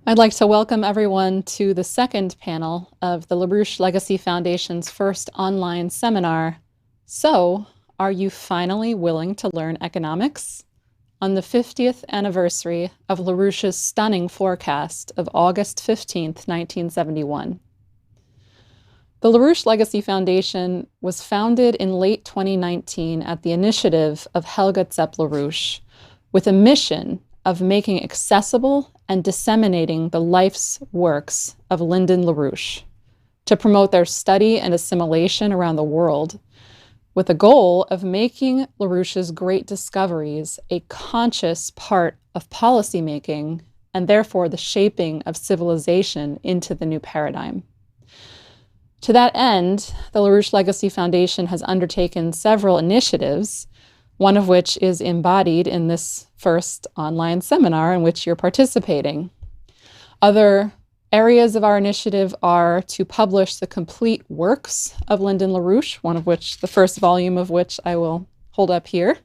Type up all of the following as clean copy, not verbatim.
I'd like to welcome everyone to the second panel of the LaRouche Legacy Foundation's first online seminar. So, are you finally willing to learn economics? On the 50th anniversary of LaRouche's stunning forecast of August 15th, 1971. The LaRouche Legacy Foundation was founded in late 2019 at the initiative of Helga Zepp-LaRouche with a mission of making accessible and disseminating the life's works of Lyndon LaRouche to promote their study and assimilation around the world, with the goal of making LaRouche's great discoveries a conscious part of policymaking and therefore the shaping of civilization into the new paradigm. To that end, the LaRouche Legacy Foundation has undertaken several initiatives, one of which is embodied in this first online seminar in which you're participating. Other areas of our initiative are to publish the complete works of Lyndon LaRouche, one of which, the first volume of which I will hold up here.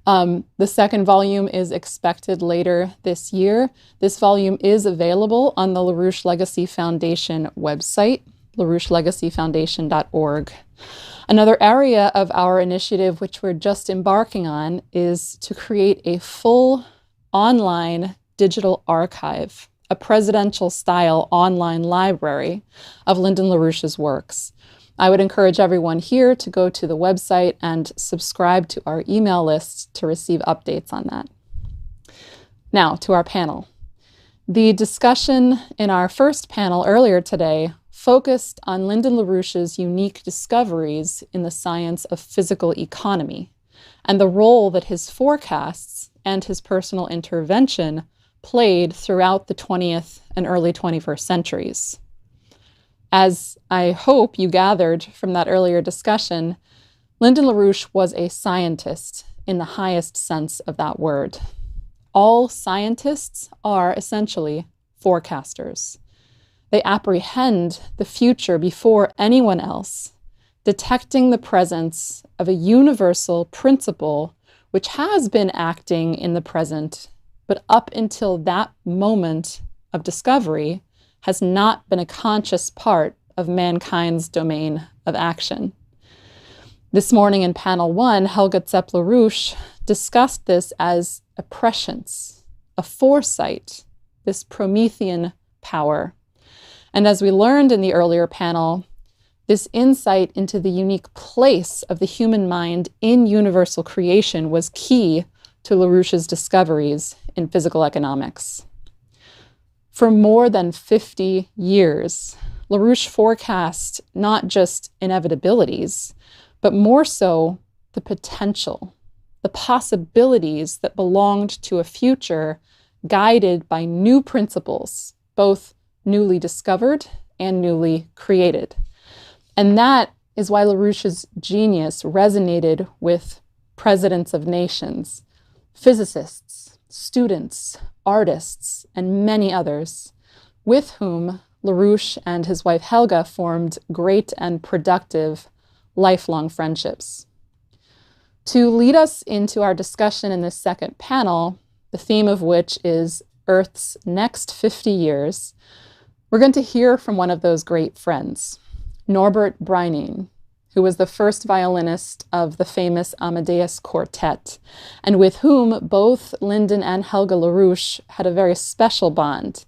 The second volume is expected later this year. This volume is available on the LaRouche Legacy Foundation website, larouchelegacyfoundation.org. Another area of our initiative, which we're just embarking on, is to create a full online digital archive, a presidential-style online library of Lyndon LaRouche's works. I would encourage everyone here to go to the website and subscribe to our email list to receive updates on that. Now, to our panel. The discussion in our first panel earlier today focused on Lyndon LaRouche's unique discoveries in the science of physical economy and the role that his forecasts and his personal intervention played throughout the 20th and early 21st centuries. As I hope you gathered from that earlier discussion, Lyndon LaRouche was a scientist in the highest sense of that word. All scientists are essentially forecasters. They apprehend the future before anyone else, detecting the presence of a universal principle which has been acting in the present, but up until that moment of discovery has not been a conscious part of mankind's domain of action. This morning in panel 1, Helga Zepp-LaRouche discussed this as a prescience, a foresight, this Promethean power. And as we learned in the earlier panel, this insight into the unique place of the human mind in universal creation was key to LaRouche's discoveries in physical economics. For more than 50 years, LaRouche forecast not just inevitabilities, but more so the potential, the possibilities that belonged to a future guided by new principles, both newly discovered and newly created. And that is why LaRouche's genius resonated with presidents of nations, physicists, students, artists, and many others, with whom LaRouche and his wife Helga formed great and productive lifelong friendships. To lead us into our discussion in this second panel, the theme of which is Earth's next 50 years, we're going to hear from one of those great friends, Norbert Breining, who was the first violinist of the famous Amadeus Quartet, and with whom both Lyndon and Helga LaRouche had a very special bond.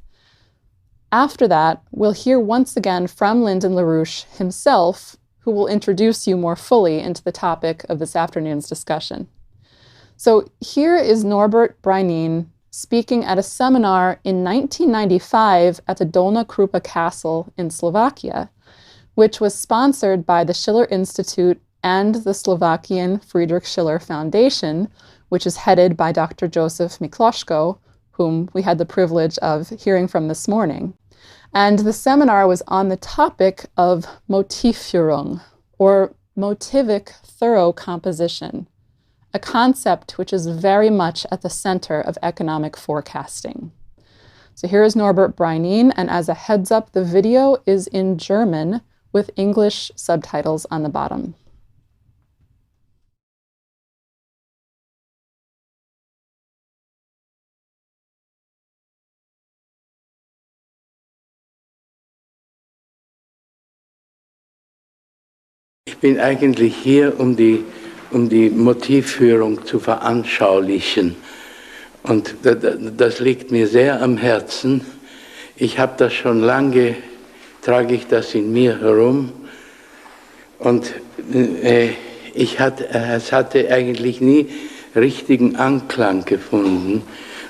After that, we'll hear once again from Lyndon LaRouche himself, who will introduce you more fully into the topic of this afternoon's discussion. So here is Norbert Breining speaking at a seminar in 1995 at the Dolna Krupa Castle in Slovakia, which was sponsored by the Schiller Institute and the Slovakian Friedrich Schiller Foundation, which is headed by Dr. Joseph Mikloško, whom we had the privilege of hearing from this morning. And the seminar was on the topic of Motivführung, or motivic thorough composition, a concept which is very much at the center of economic forecasting. So here is Norbert Breining, and as a heads up, the video is in German with English subtitles on the bottom. bin eigentlich hier, um die Motivführung zu veranschaulichen. Und das liegt mir sehr am Herzen. Ich habe das schon lange, trage ich das in mir herum. Und es hatte eigentlich nie richtigen Anklang gefunden.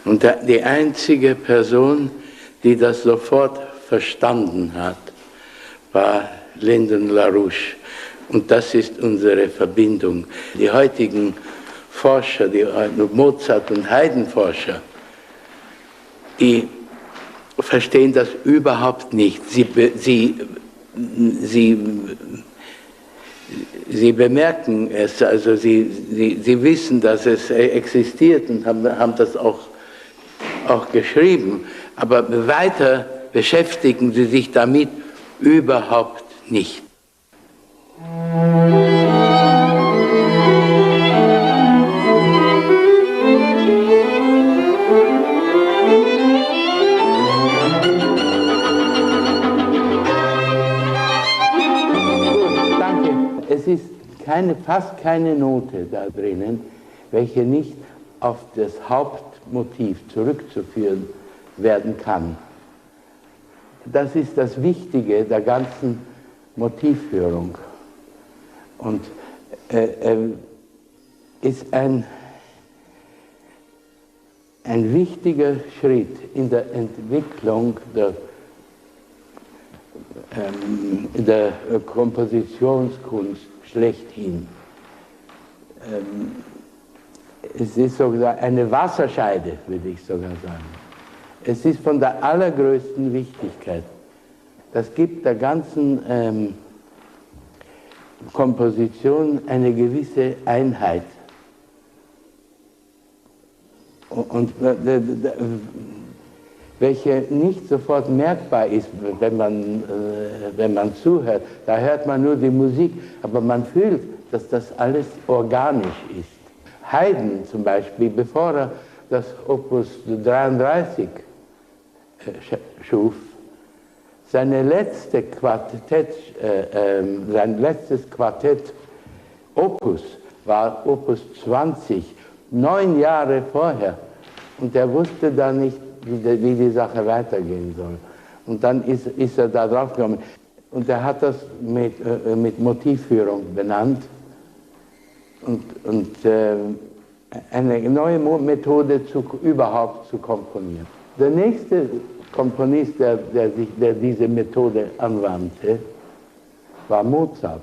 Und die einzige Person, die das sofort verstanden hat, war Lyndon LaRouche. Und das ist unsere Verbindung. Die heutigen Forscher, die Mozart- und Haydn-Forscher, die verstehen das überhaupt nicht. Sie bemerken es, also sie wissen, dass es existiert und haben das auch geschrieben, aber weiter beschäftigen sie sich damit überhaupt nicht. Es ist fast keine Note da drinnen, welche nicht auf das Hauptmotiv zurückzuführen werden kann. Das ist das Wichtige der ganzen Motivführung und ist ein wichtiger Schritt in der Entwicklung der Kompositionskunst schlechthin. Es ist sogar eine Wasserscheide, würde ich sogar sagen. Es ist von der allergrößten Wichtigkeit. Das gibt der ganzen Komposition eine gewisse Einheit. Und welche nicht sofort merkbar ist, wenn man zuhört. Da hört man nur die Musik, aber man fühlt, dass das alles organisch ist. Haydn zum Beispiel, bevor er das Opus 33 schuf, sein letztes Quartett Opus war Opus 20, 9 Jahre vorher. Und er wusste da nicht, wie die Sache weitergehen soll. Und dann ist er da drauf gekommen. Und er hat das mit Motivführung benannt und eine neue Methode überhaupt zu komponieren. Der nächste Komponist, der diese Methode anwandte, war Mozart.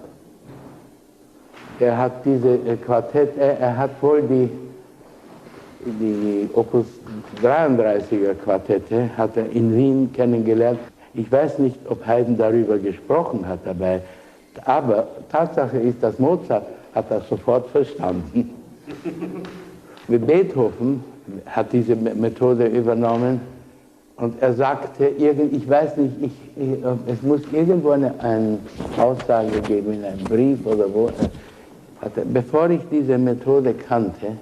Er hat diese Quartett, er hat wohl die Opus 33er Quartette hat er in Wien kennengelernt. Ich weiß nicht, ob Haydn darüber gesprochen hat dabei, aber Tatsache ist, dass Mozart hat das sofort verstanden. Beethoven hat diese Methode übernommen und er sagte, ich weiß nicht, es muss irgendwo eine Aussage geben in einem Brief oder wo. Bevor ich diese Methode kannte,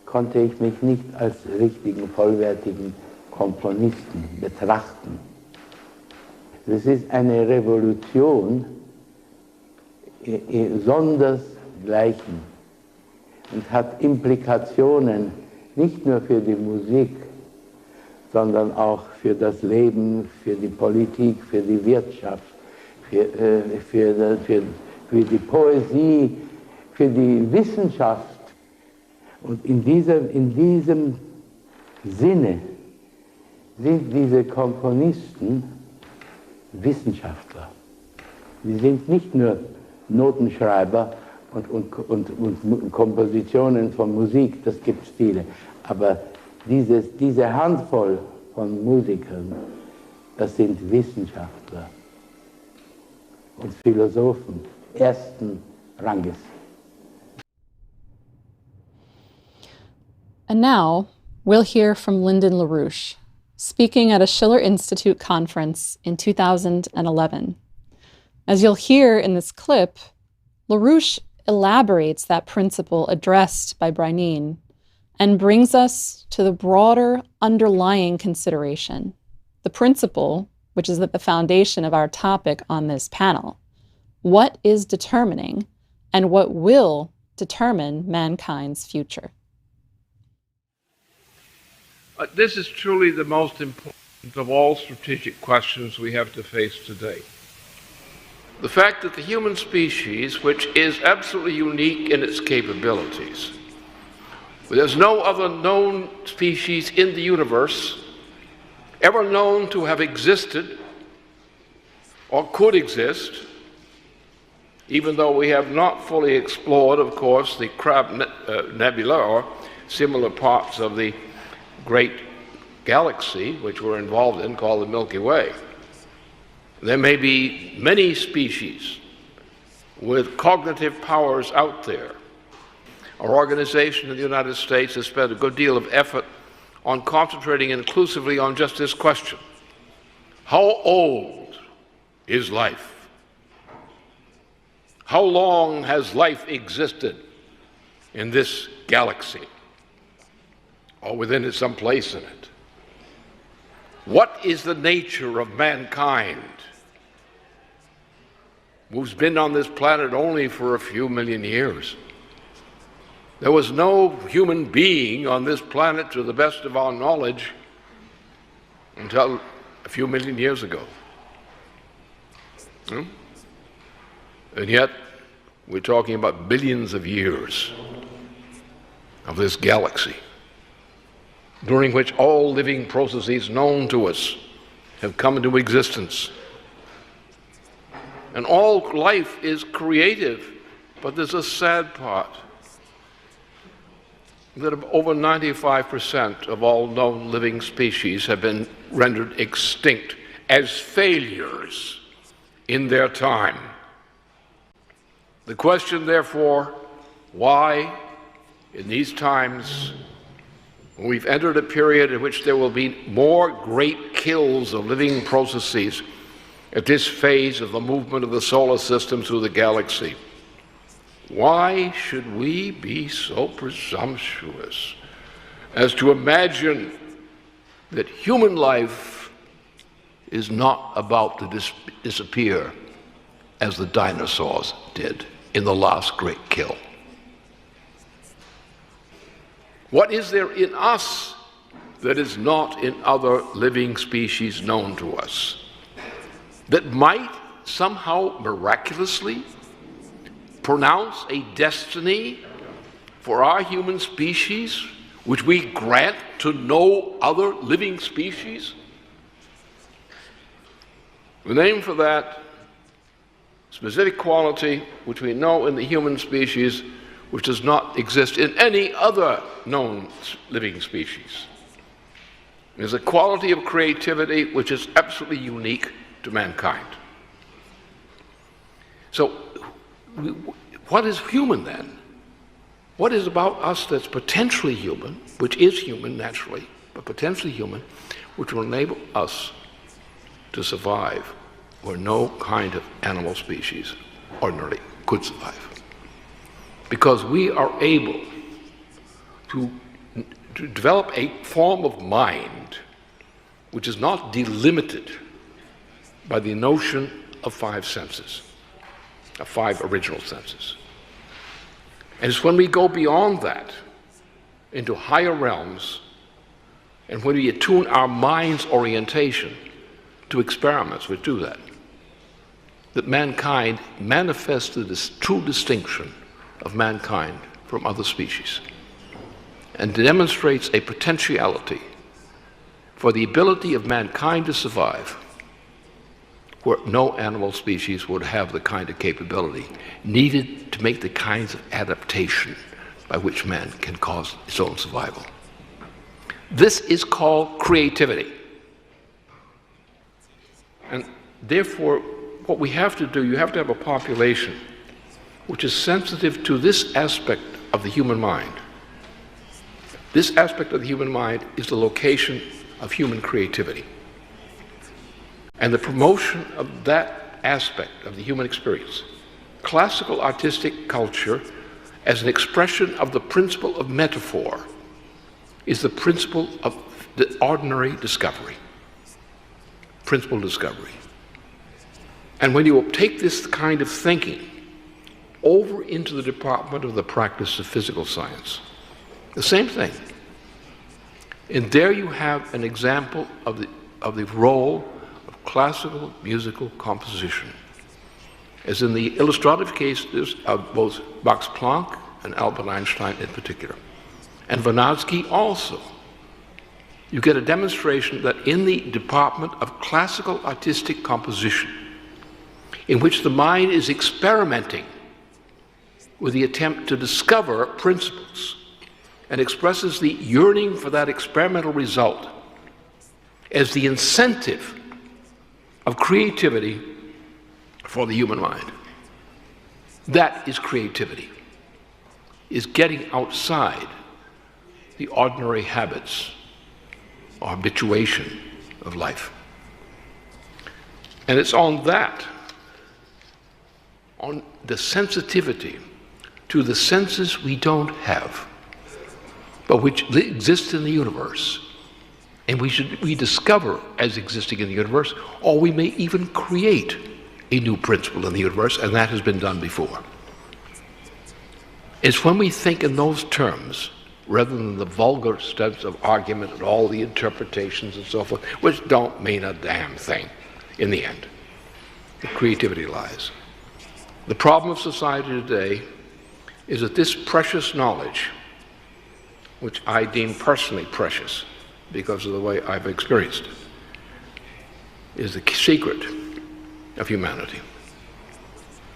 konnte ich mich nicht als richtigen, vollwertigen Komponisten betrachten. Das ist eine Revolution sondersgleichen und hat Implikationen nicht nur für die Musik, sondern auch für das Leben, für die Politik, für die Wirtschaft, für die Poesie, für die Wissenschaft. Und in diesem Sinne sind diese Komponisten Wissenschaftler. Sie sind nicht nur Notenschreiber und Kompositionen von Musik, das gibt es viele, aber diese Handvoll von Musikern, das sind Wissenschaftler und Philosophen ersten Ranges. And now, we'll hear from Lyndon LaRouche, speaking at a Schiller Institute conference in 2011. As you'll hear in this clip, LaRouche elaborates that principle addressed by Breinin and brings us to the broader underlying consideration, the principle, which is at the foundation of our topic on this panel. What is determining and what will determine mankind's future. This is truly the most important of all strategic questions we have to face today. The fact that the human species, which is absolutely unique in its capabilities, there's no other known species in the universe ever known to have existed or could exist, even though we have not fully explored, of course, the Crab Nebula or similar parts of the great galaxy which we're involved in, called the Milky Way. There may be many species with cognitive powers out there. Our organization in the United States has spent a good deal of effort on concentrating inclusively on just this question: how old is life? How long has life existed in this galaxy, or within it, some place in it? What is the nature of mankind, who's been on this planet only for a few million years? There was no human being on this planet, to the best of our knowledge, until a few million years ago. And yet, we're talking about billions of years of this galaxy, during which all living processes known to us have come into existence. And all life is creative, but there's a sad part, that over 95% of all known living species have been rendered extinct as failures in their time. The question, therefore, why in these times, when we've entered a period in which there will be more great kills of living processes at this phase of the movement of the solar system through the galaxy, why should we be so presumptuous as to imagine that human life is not about to disappear as the dinosaurs did in the last great kill? What is there in us that is not in other living species known to us, that might somehow miraculously pronounce a destiny for our human species which we grant to no other living species? The name for that specific quality which we know in the human species, which does not exist in any other known living species, is a quality of creativity which is absolutely unique to mankind. So, what is human then? What is about us that's potentially human, which is human naturally, but potentially human, which will enable us to survive where no kind of animal species ordinarily could survive? Because we are able to develop a form of mind which is not delimited by the notion of five senses, of five original senses. And it's when we go beyond that into higher realms, and when we attune our mind's orientation to experiments which do that, that mankind manifests the true distinction of mankind from other species, and demonstrates a potentiality for the ability of mankind to survive where no animal species would have the kind of capability needed to make the kinds of adaptation by which man can cause its own survival. This is called creativity. And therefore, what we have to do, you have to have a population which is sensitive to this aspect of the human mind. This aspect of the human mind is the location of human creativity. And the promotion of that aspect of the human experience, classical artistic culture, as an expression of the principle of metaphor, is the principle of the ordinary discovery. Principle of discovery. And when you take this kind of thinking over into the department of the practice of physical science. The same thing. And there you have an example of the role of classical musical composition, as in the illustrative cases of both Max Planck and Albert Einstein in particular, and Vernadsky also. You get a demonstration that in the department of classical artistic composition, in which the mind is experimenting with the attempt to discover principles and expresses the yearning for that experimental result as the incentive of creativity for the human mind. That is creativity, is getting outside the ordinary habits or habituation of life. And it's on that, on the sensitivity to the senses we don't have, but which exist in the universe, and we discover as existing in the universe, or we may even create a new principle in the universe, and that has been done before. It's when we think in those terms, rather than the vulgar steps of argument and all the interpretations and so forth, which don't mean a damn thing in the end, that creativity lies. The problem of society today is that this precious knowledge, which I deem personally precious because of the way I've experienced it, is the secret of humanity,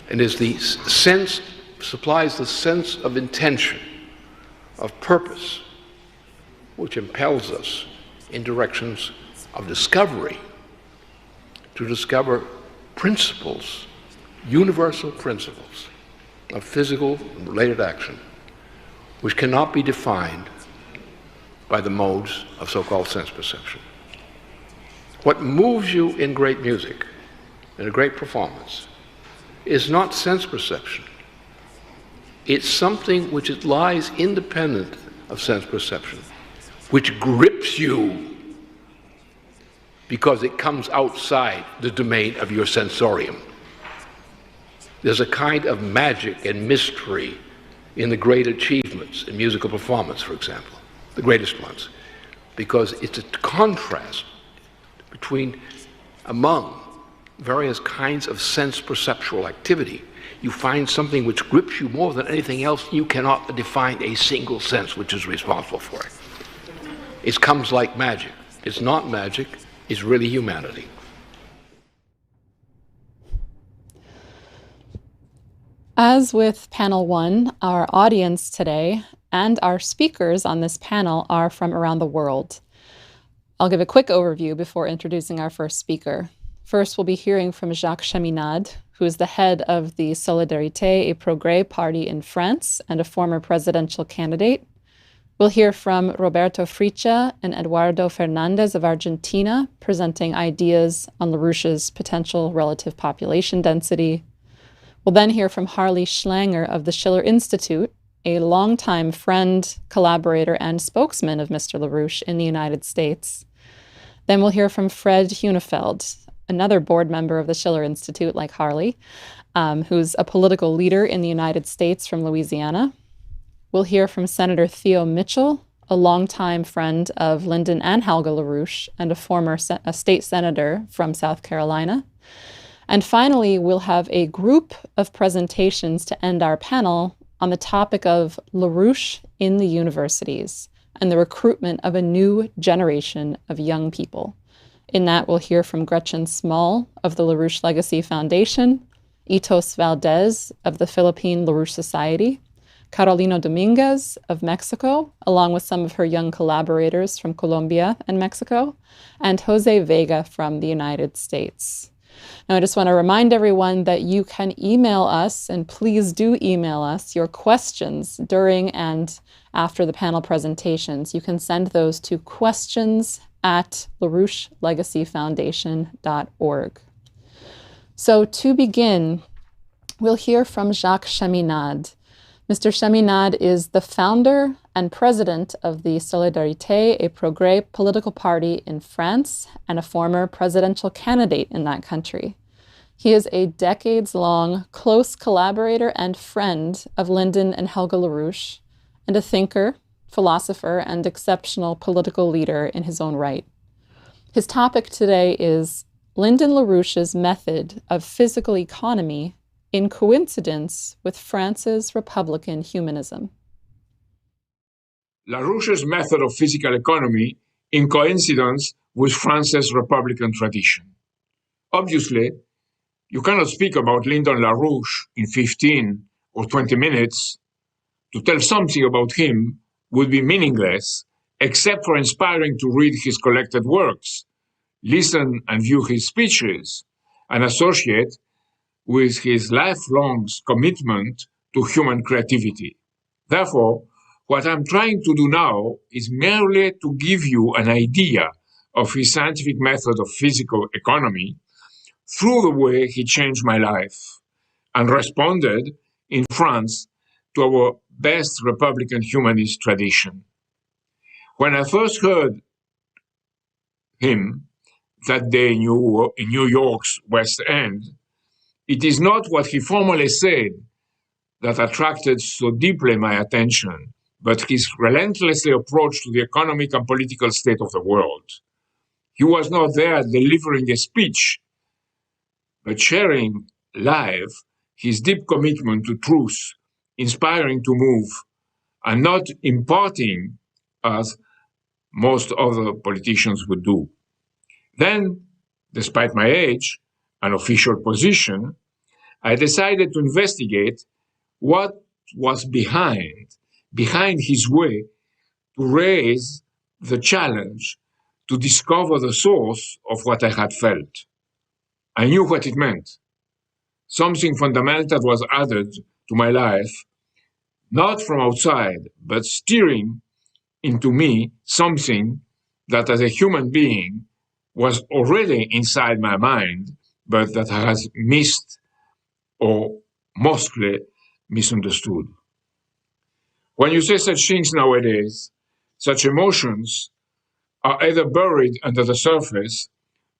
and is the sense, supplies the sense of intention, of purpose, which impels us in directions of discovery, to discover principles, universal principles of physical and related action, which cannot be defined by the modes of so-called sense perception. What moves you in great music, in a great performance, is not sense perception. It's something which lies independent of sense perception, which grips you because it comes outside the domain of your sensorium. There's a kind of magic and mystery in the great achievements in musical performance, for example, the greatest ones, because it's a contrast between, among various kinds of sense perceptual activity, you find something which grips you more than anything else. You cannot define a single sense which is responsible for it. It comes like magic. It's not magic, it's really humanity. As with panel one, our audience today and our speakers on this panel are from around the world. I'll give a quick overview before introducing our first speaker. First, we'll be hearing from Jacques Cheminade, who is the head of the Solidarité et Progrès party in France and a former presidential candidate. We'll hear from Roberto Fritzsche and Eduardo Fernández of Argentina, presenting ideas on LaRouche's potential relative population density. We'll then hear from Harley Schlanger of the Schiller Institute, a longtime friend, collaborator, and spokesman of Mr. LaRouche in the United States. Then we'll hear from Fred Huenefeld, another board member of the Schiller Institute, like Harley, who's a political leader in the United States from Louisiana. We'll hear from Senator Theo Mitchell, a longtime friend of Lyndon and Helga LaRouche, and a former state senator from South Carolina. And finally, we'll have a group of presentations to end our panel on the topic of LaRouche in the universities and the recruitment of a new generation of young people. In that, we'll hear from Gretchen Small of the LaRouche Legacy Foundation, Itos Valdez of the Philippine LaRouche Society, Carolina Dominguez of Mexico, along with some of her young collaborators from Colombia and Mexico, and Jose Vega from the United States. Now, I just want to remind everyone that you can email us, and please do email us, your questions during and after the panel presentations. You can send those to questions@larouchelegacyfoundation.org. So to begin, we'll hear from Jacques Cheminade. Mr. Cheminade is the founder and president of the Solidarité et Progrès political party in France and a former presidential candidate in that country. He is a decades-long close collaborator and friend of Lyndon and Helga LaRouche, and a thinker, philosopher, and exceptional political leader in his own right. His topic today is Lyndon LaRouche's method of physical economy in coincidence with France's Republican humanism. LaRouche's method of physical economy in coincidence with France's Republican tradition. Obviously, you cannot speak about Lyndon LaRouche in 15 or 20 minutes. To tell something about him would be meaningless, except for inspiring to read his collected works, listen and view his speeches, and associate with his lifelong commitment to human creativity. Therefore, what I'm trying to do now is merely to give you an idea of his scientific method of physical economy through the way he changed my life and responded in France to our best Republican humanist tradition. When I first heard him that day in New York's West End, it is not what he formally said that attracted so deeply my attention, but his relentless approach to the economic and political state of the world. He was not there delivering a speech, but sharing live his deep commitment to truth, inspiring to move, and not imparting as most other politicians would do. Then, despite my age and official position, I decided to investigate what was behind his way to raise the challenge to discover the source of what I had felt. I knew what it meant. Something fundamental was added to my life, not from outside, but steering into me something that as a human being was already inside my mind, but that I has missed or mostly misunderstood. When you say such things nowadays, such emotions are either buried under the surface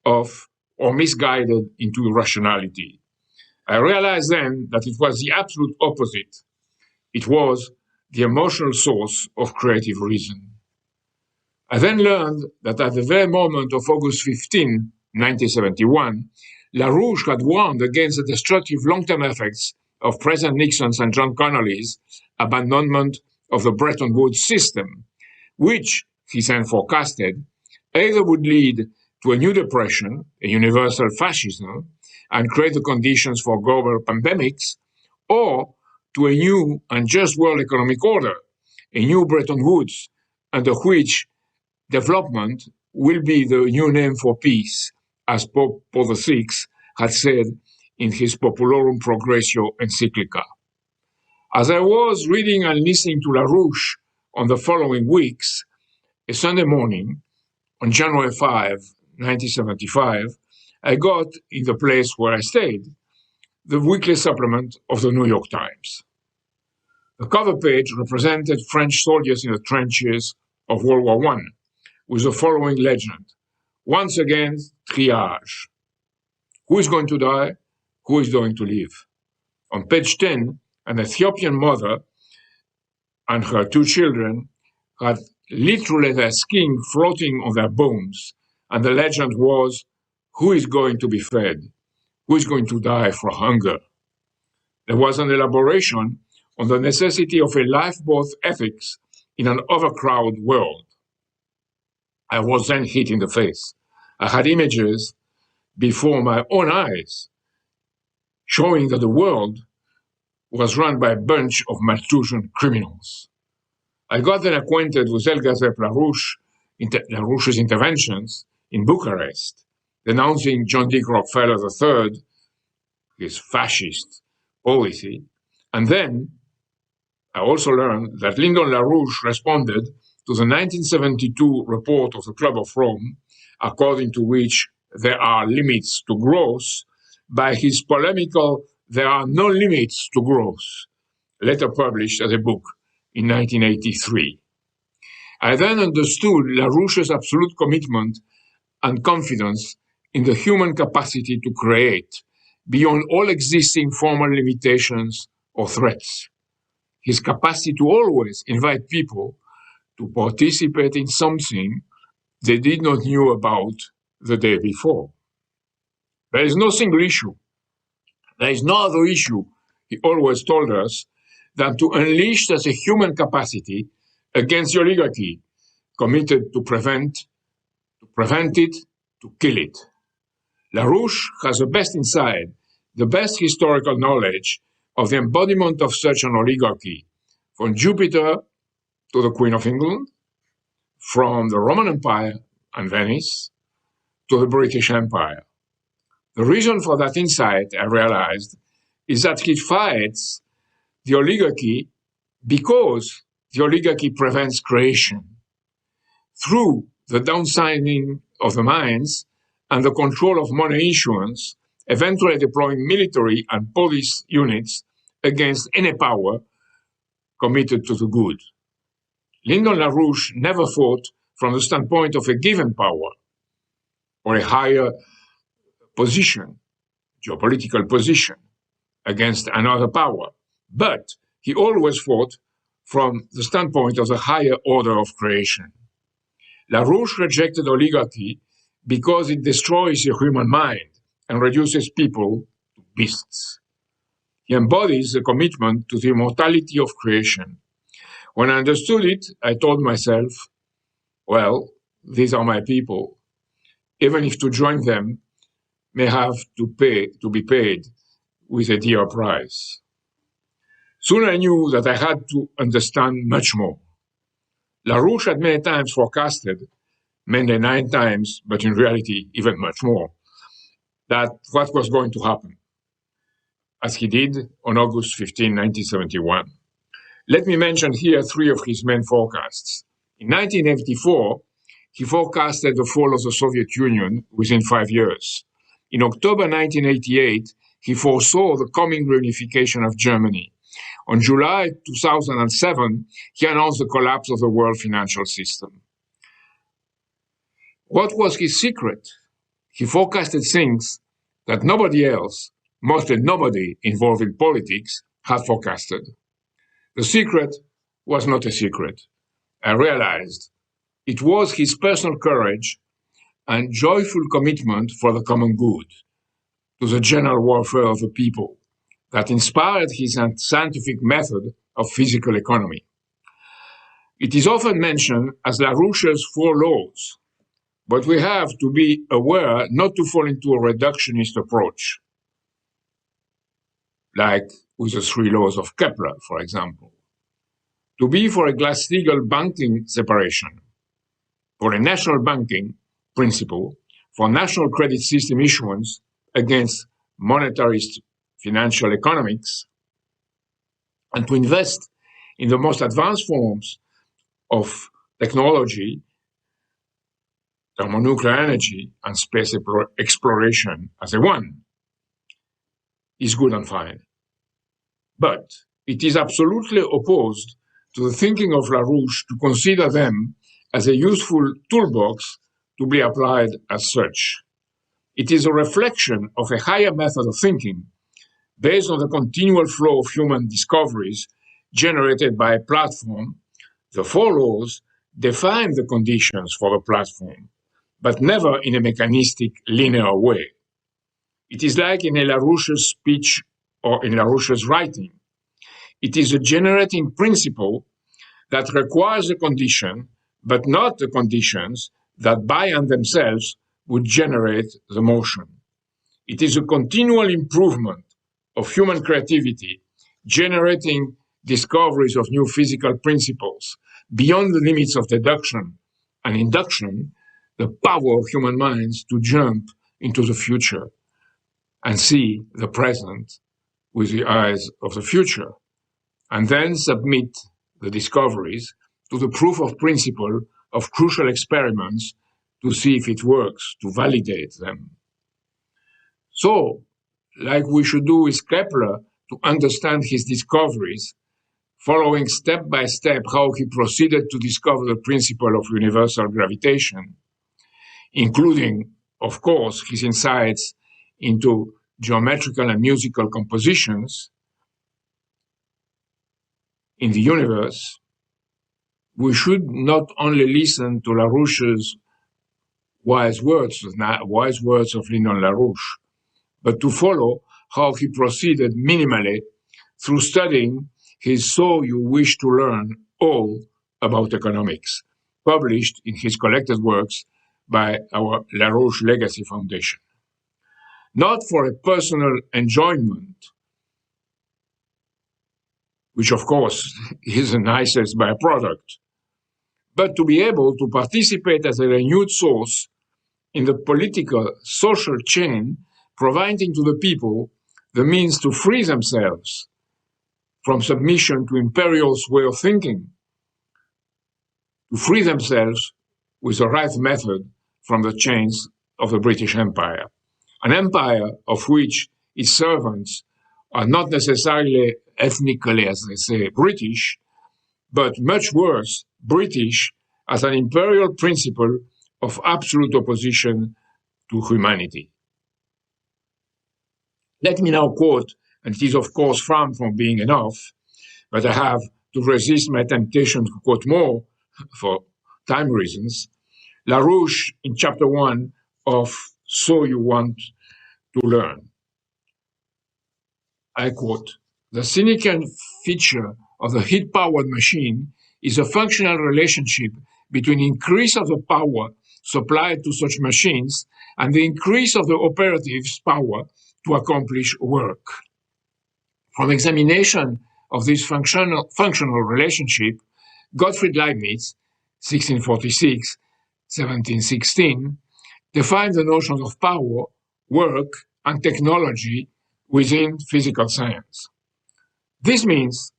of or misguided into irrationality. I realized then that it was the absolute opposite. It was the emotional source of creative reason. I then learned that at the very moment of August 15, 1971, LaRouche had warned against the destructive long-term effects of President Nixon's and John Connally's abandonment of the Bretton Woods system, which, he then forecasted, either would lead to a new depression, a universal fascism, and create the conditions for global pandemics, or to a new and just world economic order, a new Bretton Woods, under which development will be the new name for peace, as Pope Paul VI had said in his Populorum Progressio encyclica. As I was reading and listening to LaRouche on the following weeks, a Sunday morning, on January 5, 1975, I got in the place where I stayed, the weekly supplement of the New York Times. The cover page represented French soldiers in the trenches of World War I, with the following legend: once again, triage. Who is going to die? Who is going to live? On page 10, an Ethiopian mother and her two children had literally their skin floating on their bones, and the legend was, who is going to be fed? Who is going to die for hunger? There was an elaboration on the necessity of a lifeboat ethics in an overcrowded world. I was then hit in the face. I had images before my own eyes showing that the world was run by a bunch of Malthusian criminals. I got then acquainted with Elgazep LaRouche's interventions in Bucharest, denouncing John D. Rockefeller III, his fascist policy, and then I also learned that Lyndon LaRouche responded to the 1972 report of the Club of Rome, according to which there are limits to growth, by his polemical "There are no limits to growth," later published as a book in 1983. I then understood LaRouche's absolute commitment and confidence in the human capacity to create, beyond all existing formal limitations or threats. His capacity to always invite people to participate in something they did not know about the day before. There is no single issue. There is no other issue, he always told us, than to unleash such a human capacity against the oligarchy, committed to prevent it, to kill it. LaRouche has the best insight, the best historical knowledge of the embodiment of such an oligarchy, from Jupiter to the Queen of England, from the Roman Empire and Venice to the British Empire. The reason for that insight, I realized, is that he fights the oligarchy because the oligarchy prevents creation. Through the downsizing of the mines and the control of money issuance, eventually deploying military and police units against any power committed to the good. Lyndon LaRouche never fought from the standpoint of a given power or a higher position, geopolitical position, against another power, but he always fought from the standpoint of the higher order of creation. LaRouche rejected oligarchy because it destroys the human mind and reduces people to beasts. He embodies the commitment to the immortality of creation. When I understood it, I told myself, well, these are my people, even if to join them may have to be paid with a dear price. Soon I knew that I had to understand much more. LaRouche had many times forecasted, mainly 9 times, but in reality even much more, that what was going to happen, as he did on August 15, 1971. Let me mention here 3 of his main forecasts. In 1984, he forecasted the fall of the Soviet Union within 5 years. In October 1988, he foresaw the coming reunification of Germany. On July 2007, he announced the collapse of the world financial system. What was his secret? He forecasted things that nobody else, mostly nobody involved in politics, had forecasted. The secret was not a secret. I realized it was his personal courage and joyful commitment for the common good, to the general welfare of the people, that inspired his scientific method of physical economy. It is often mentioned as LaRouche's 4 laws, but we have to be aware not to fall into a reductionist approach, like with the 3 laws of Kepler, for example. To be for a Glass-Steagall banking separation, for a national banking principle, for national credit system issuance against monetarist financial economics, and to invest in the most advanced forms of technology, thermonuclear energy, and space exploration as a one, is good and fine. But it is absolutely opposed to the thinking of LaRouche to consider them as a useful toolbox to be applied as such. It is a reflection of a higher method of thinking based on the continual flow of human discoveries generated by a platform. The 4 laws define the conditions for the platform, but never in a mechanistic, linear way. It is like in a LaRouche's speech or in LaRouche's writing. It is a generating principle that requires a condition, but not the conditions that by and themselves would generate the motion. It is a continual improvement of human creativity, generating discoveries of new physical principles beyond the limits of deduction and induction, the power of human minds to jump into the future and see the present with the eyes of the future, and then submit the discoveries to the proof of principle of crucial experiments to see if it works, to validate them. So, like we should do with Kepler to understand his discoveries, following step by step how he proceeded to discover the principle of universal gravitation, including, of course, his insights into geometrical and musical compositions in the universe, we should not only listen to LaRouche's wise words of Lyndon LaRouche, but to follow how he proceeded minimally through studying his So You Wish to Learn All About Economics, published in his collected works by our LaRouche Legacy Foundation. Not for a personal enjoyment, which of course is the nicest byproduct, but to be able to participate as a renewed source in the political, social chain, providing to the people the means to free themselves from submission to imperial's way of thinking, to free themselves with the right method from the chains of the British Empire, an empire of which its servants are not necessarily ethnically, as they say, British, but much worse, British as an imperial principle of absolute opposition to humanity. Let me now quote, and it is of course far from being enough, but I have to resist my temptation to quote more for time reasons, LaRouche in chapter 1 of So You Want to Learn. I quote, "The cynical feature of the heat-powered machine is a functional relationship between increase of the power supplied to such machines and the increase of the operative's power to accomplish work. From examination of this functional relationship, Gottfried Leibniz, 1646, 1716, defined the notions of power, work, and technology within physical science. This means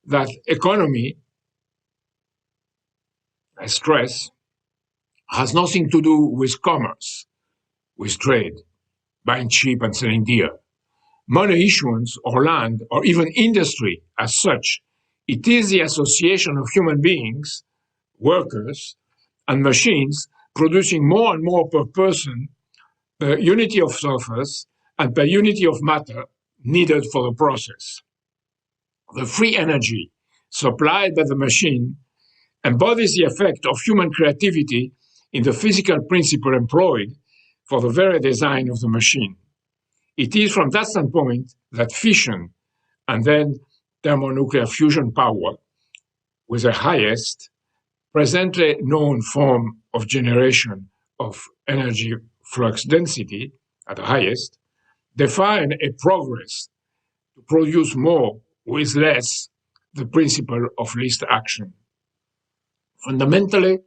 that economy, I stress, has nothing to do with commerce, with trade, buying cheap and selling dear, money issuance or land or even industry as such. It is the association of human beings, workers, and machines producing more and more per person, per unity of surface, and per unity of matter needed for the process. The free energy supplied by the machine embodies the effect of human creativity in the physical principle employed for the very design of the machine. It is from that standpoint that fission and then thermonuclear fusion power, with the highest presently known form of generation of energy flux density at the highest, define a progress to produce more with less, the principle of least action. Fundamentally,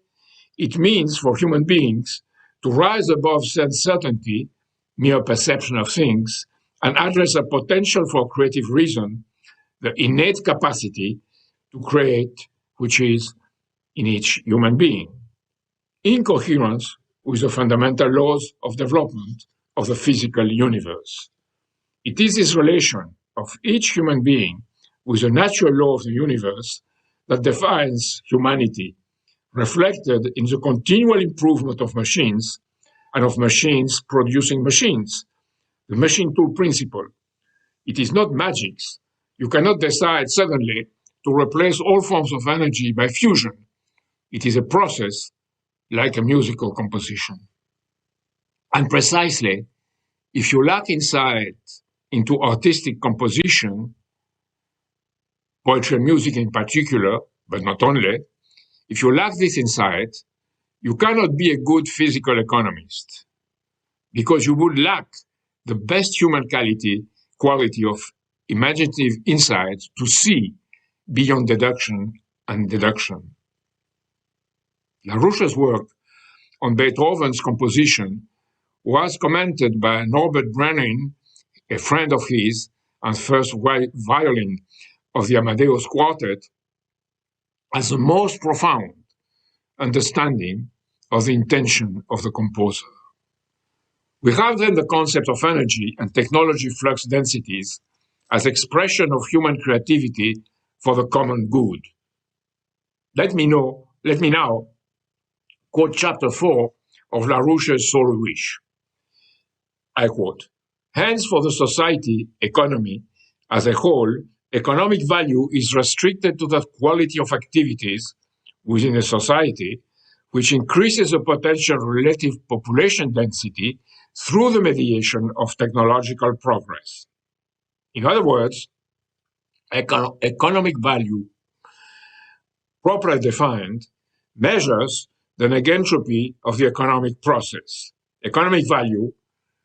it means for human beings to rise above sense certainty, mere perception of things, and address a potential for creative reason, the innate capacity to create, which is in each human being, in coherence with the fundamental laws of development of the physical universe. It is this relation of each human being with the natural law of the universe that defines humanity, reflected in the continual improvement of machines and of machines producing machines, the machine tool principle. It is not magics. You cannot decide suddenly to replace all forms of energy by fusion. It is a process like a musical composition. And precisely, if you lack insight into artistic composition, poetry and music in particular, but not only, if you lack this insight, you cannot be a good physical economist, because you would lack the best human quality of imaginative insight to see beyond deduction and deduction. LaRouche's work on Beethoven's composition was commented by Norbert Brenin, a friend of his and first violin of the Amadeus Quartet, as the most profound understanding of the intention of the composer. We have then the concept of energy and technology flux densities as expression of human creativity for the common good. Let me now quote chapter 4 of LaRouche's So You Wish. I quote, Hence, for the society economy as a whole, economic value is restricted to the quality of activities within a society, which increases the potential relative population density through the mediation of technological progress. In other words, economic value, properly defined, measures the negentropy of the economic process. Economic value,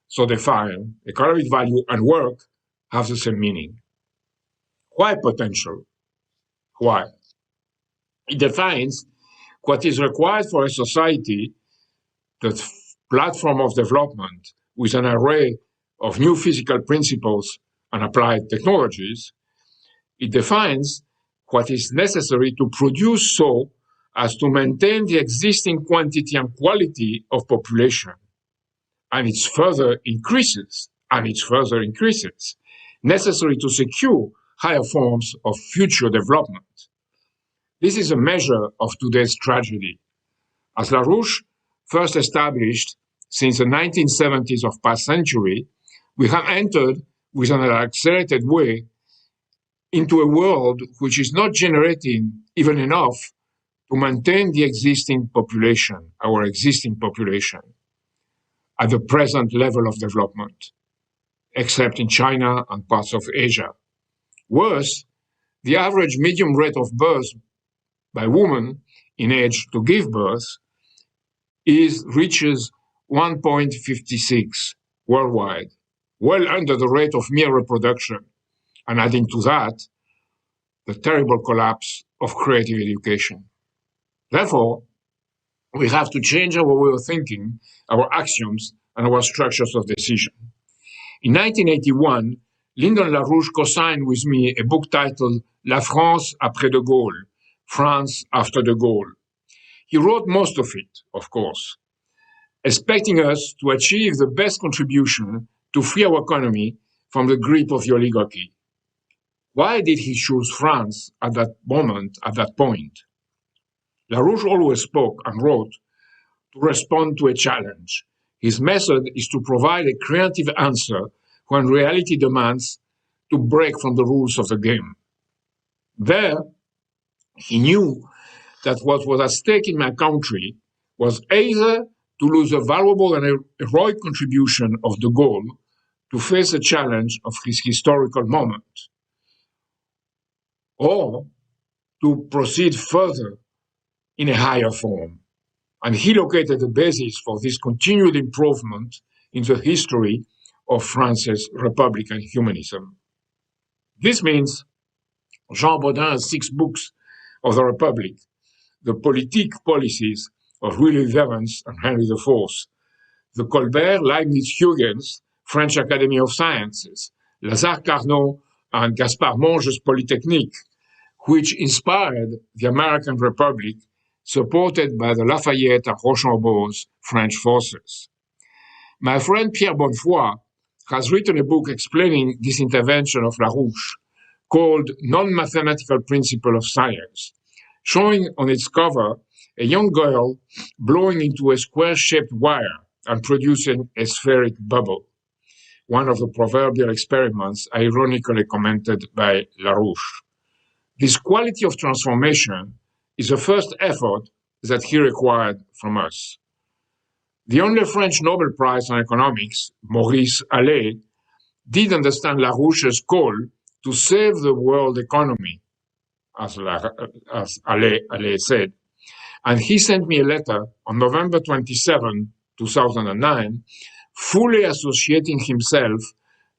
so defined, economic value and work have the same meaning. Why potential? Why? It defines what is required for a society, the platform of development with an array of new physical principles and applied technologies. It defines what is necessary to produce so as to maintain the existing quantity and quality of population. And it further increases, necessary to secure higher forms of future development. This is a measure of today's tragedy. As LaRouche first established since the 1970s of past century, we have entered with an accelerated way into a world which is not generating even enough to maintain the existing population, our existing population, at the present level of development, except in China and parts of Asia. Worse, the average medium rate of birth by women in age to give birth reaches 1.56 worldwide, well under the rate of mere reproduction, and adding to that, the terrible collapse of creative education. Therefore, we have to change our way of thinking, our axioms, and our structures of decision. In 1981, Lyndon LaRouche co-signed with me a book titled La France après de Gaulle, France after de Gaulle. He wrote most of it, of course, expecting us to achieve the best contribution to free our economy from the grip of the oligarchy. Why did he choose France at that moment, at that point? LaRouche always spoke and wrote to respond to a challenge. His method is to provide a creative answer when reality demands to break from the rules of the game. There, he knew that what was at stake in my country was either to lose a valuable and heroic contribution of de Gaulle to face the challenge of his historical moment, or to proceed further in a higher form. And he located the basis for this continued improvement in the history of France's Republican humanism. This means Jean Baudin's 6 books of the Republic, the politique policies of Louis Evans and Henry IV, the Colbert, Leibniz, Huygens, French Academy of Sciences, Lazare Carnot and Gaspard Monge's Polytechnique, which inspired the American Republic, supported by the Lafayette and Rochambeau's French forces. My friend Pierre Bonnefoy has written a book explaining this intervention of LaRouche called Non-Mathematical Principle of Science, showing on its cover a young girl blowing into a square-shaped wire and producing a spheric bubble, one of the proverbial experiments ironically commented by LaRouche. This quality of transformation is the first effort that he required from us. The only French Nobel Prize in economics, Maurice Allais, did understand LaRouche's call to save the world economy, as Allais said. And he sent me a letter on November 27, 2009, fully associating himself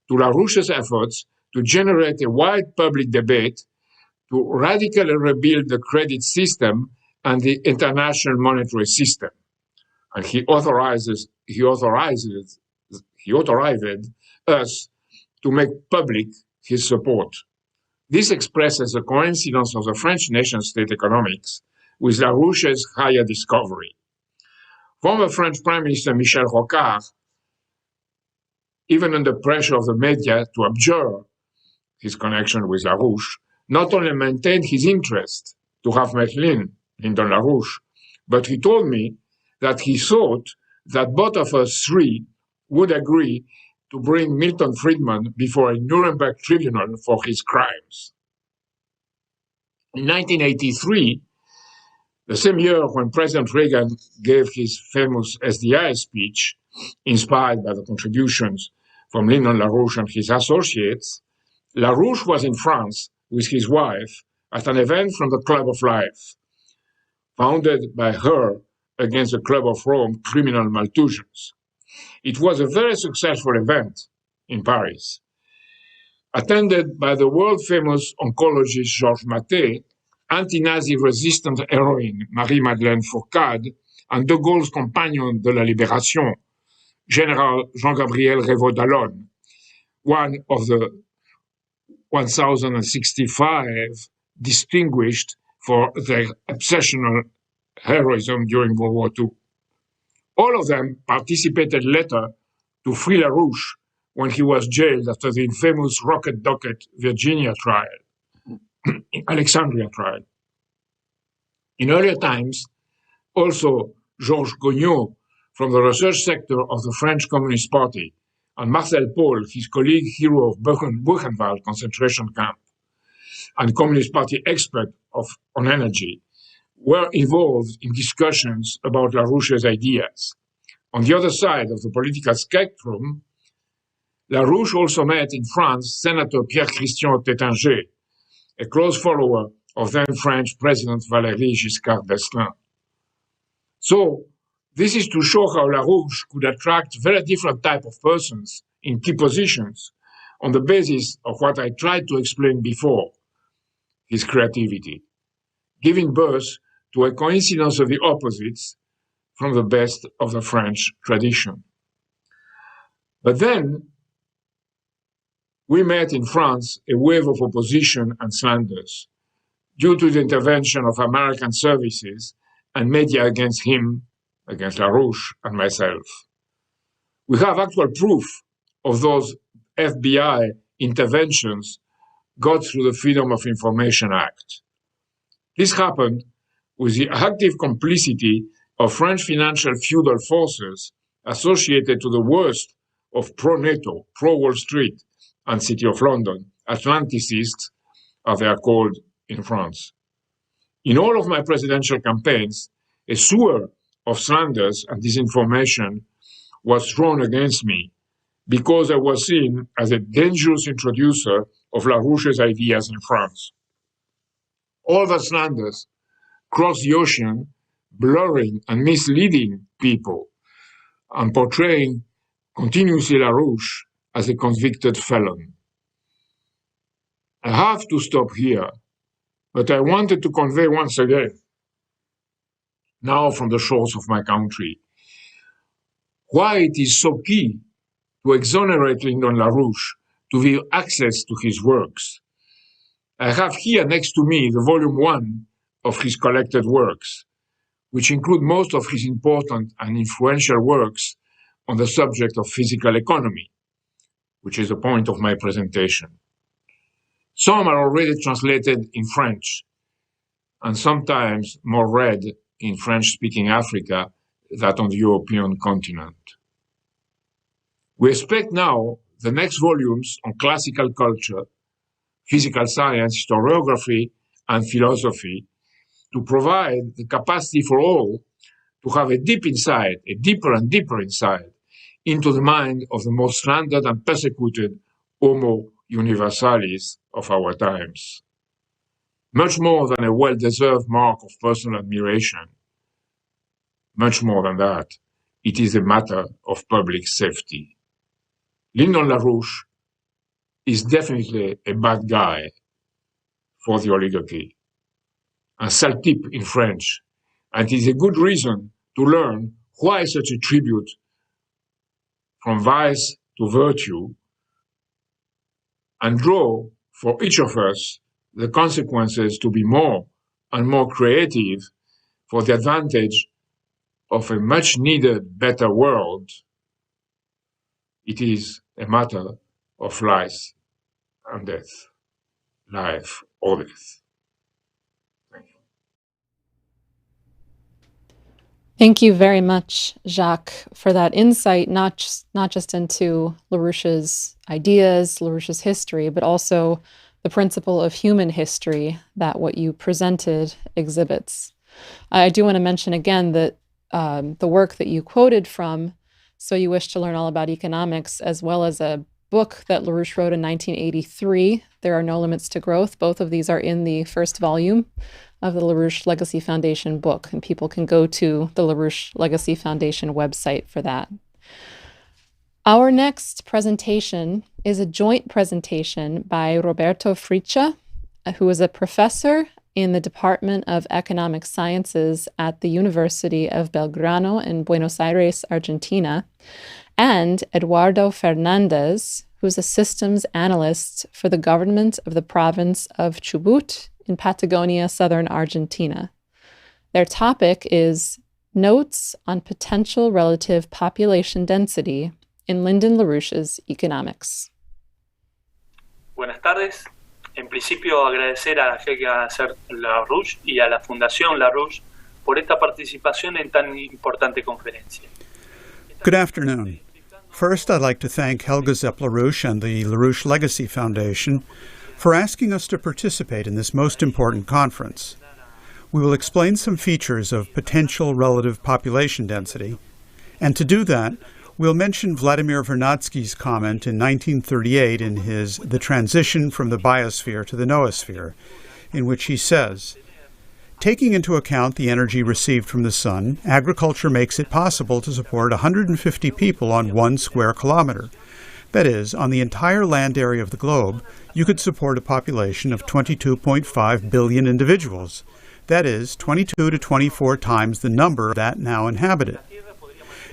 to LaRouche's efforts to generate a wide public debate to radically rebuild the credit system and the international monetary system. And he authorized us to make public his support. This expresses the coincidence of the French nation-state economics with LaRouche's higher discovery. Former French Prime Minister Michel Rocard, even under pressure of the media to abjure his connection with LaRouche, not only maintained his interest to have met Lyndon LaRouche, but he told me that he thought that both of us three would agree to bring Milton Friedman before a Nuremberg tribunal for his crimes. In 1983, the same year when President Reagan gave his famous SDI speech, inspired by the contributions from Lyndon LaRouche and his associates, LaRouche was in France with his wife at an event from the Club of Life, founded by her against the Club of Rome criminal Malthusians. It was a very successful event in Paris, attended by the world-famous oncologist Georges Maté, anti-Nazi resistant heroine Marie-Madeleine Fourcade, and de Gaulle's companion de la Libération, General Jean-Gabriel Reynaud d'Allonne, one of the 1,065 distinguished for their exceptional heroism during World War II. All of them participated later to free LaRouche when he was jailed after the infamous Rocket Docket Virginia trial, Alexandria trial. In earlier times, also Georges Gognaud from the research sector of the French Communist Party, and Marcel Paul, his colleague hero of Buchenwald concentration camp, and Communist Party expert on energy, were involved in discussions about LaRouche's ideas. On the other side of the political spectrum, LaRouche also met in France Senator Pierre-Christian Tétinger, a close follower of then-French President Valéry Giscard d'Estaing. So, this is to show how LaRouche could attract very different type of persons in key positions on the basis of what I tried to explain before, his creativity, giving birth to a coincidence of the opposites from the best of the French tradition. But then, we met in France a wave of opposition and slanders due to the intervention of American services and media against him, against LaRouche and myself. We have actual proof of those FBI interventions got through the Freedom of Information Act. This happened with the active complicity of French financial feudal forces associated to the worst of pro-NATO, pro-Wall Street, and City of London, Atlanticists, as they are called in France. In all of my presidential campaigns, a sewer of slanders and disinformation was thrown against me because I was seen as a dangerous introducer of LaRouche's ideas in France. All the slanders crossed the ocean, blurring and misleading people and portraying continuously LaRouche as a convicted felon. I have to stop here, but I wanted to convey once again, now from the shores of my country, why it is so key to exonerate Lyndon LaRouche, to give access to his works. I have here next to me the volume 1 of his collected works, which include most of his important and influential works on the subject of physical economy, which is the point of my presentation. Some are already translated in French, and sometimes more read in French-speaking Africa than on the European continent. We expect now the next volumes on classical culture, physical science, historiography, and philosophy to provide the capacity for all to have a deep insight, a deeper and deeper insight into the mind of the most slandered and persecuted Homo universalis of our times. Much more than a well-deserved mark of personal admiration, much more than that, it is a matter of public safety. Lyndon LaRouche is definitely a bad guy for the oligarchy, un sale type in French, and it is a good reason to learn why such a tribute from vice to virtue, and draw for each of us the consequences to be more and more creative for the advantage of a much needed better world. It is a matter of life and death, life or death. Thank you very much, Jacques, for that insight, not just into LaRouche's ideas, LaRouche's history, but also the principle of human history that what you presented exhibits. I do want to mention again that the work that you quoted from, So You Wish to Learn All About Economics, as well as a book that LaRouche wrote in 1983, There Are No Limits to Growth. Both of these are in the first volume of the LaRouche Legacy Foundation book, and people can go to the LaRouche Legacy Foundation website for that. Our next presentation is a joint presentation by Roberto Fritzsche, who is a professor in the Department of Economic Sciences at the University of Belgrano in Buenos Aires, Argentina, and Eduardo Fernández, who's a systems analyst for the government of the province of Chubut in Patagonia, southern Argentina. Their topic is Notes on Potential Relative Population Density in Lyndon LaRouche's Economics. Buenas tardes. En principio, agradecer a Jacques LaRouche y a la Fundación LaRouche por esta participación en tan importante conferencia. Good afternoon. First, I'd like to thank Helga Zepp-LaRouche and the LaRouche Legacy Foundation for asking us to participate in this most important conference. We will explain some features of potential relative population density, and to do that, we'll mention Vladimir Vernadsky's comment in 1938 in his The Transition from the Biosphere to the Noosphere, in which he says, taking into account the energy received from the sun, agriculture makes it possible to support 150 people on 1 square kilometer. That is, on the entire land area of the globe, you could support a population of 22.5 billion individuals. That is, 22 to 24 times the number that now inhabited.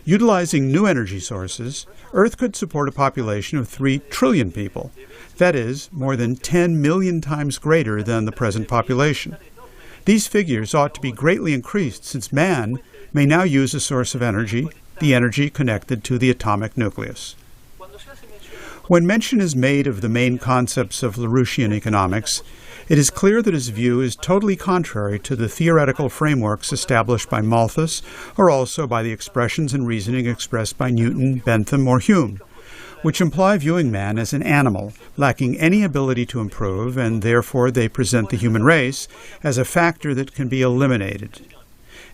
Utilizing new energy sources, Earth could support a population of 3 trillion people. That is, more than 10 million times greater than the present population. These figures ought to be greatly increased since man may now use a source of energy, the energy connected to the atomic nucleus. When mention is made of the main concepts of LaRouchian economics, it is clear that his view is totally contrary to the theoretical frameworks established by Malthus, or also by the expressions and reasoning expressed by Newton, Bentham, or Hume, which imply viewing man as an animal, lacking any ability to improve, and therefore they present the human race as a factor that can be eliminated.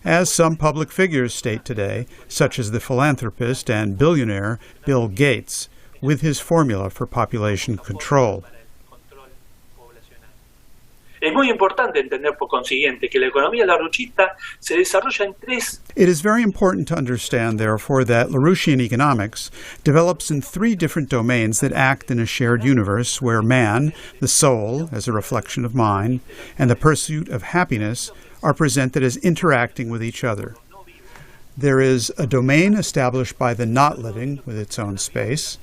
As some public figures state today, such as the philanthropist and billionaire Bill Gates, with his formula for population control. Es muy importante entender, por consiguiente, que la economía larouchista se desarrolla en tres. It is very important to understand, therefore, that LaRouchian economics develops in 3 different domains that act in a shared universe where man, the soul, as a reflection of mind, and the pursuit of happiness are presented as interacting with each other. There is a domain established by the not-living with its own space,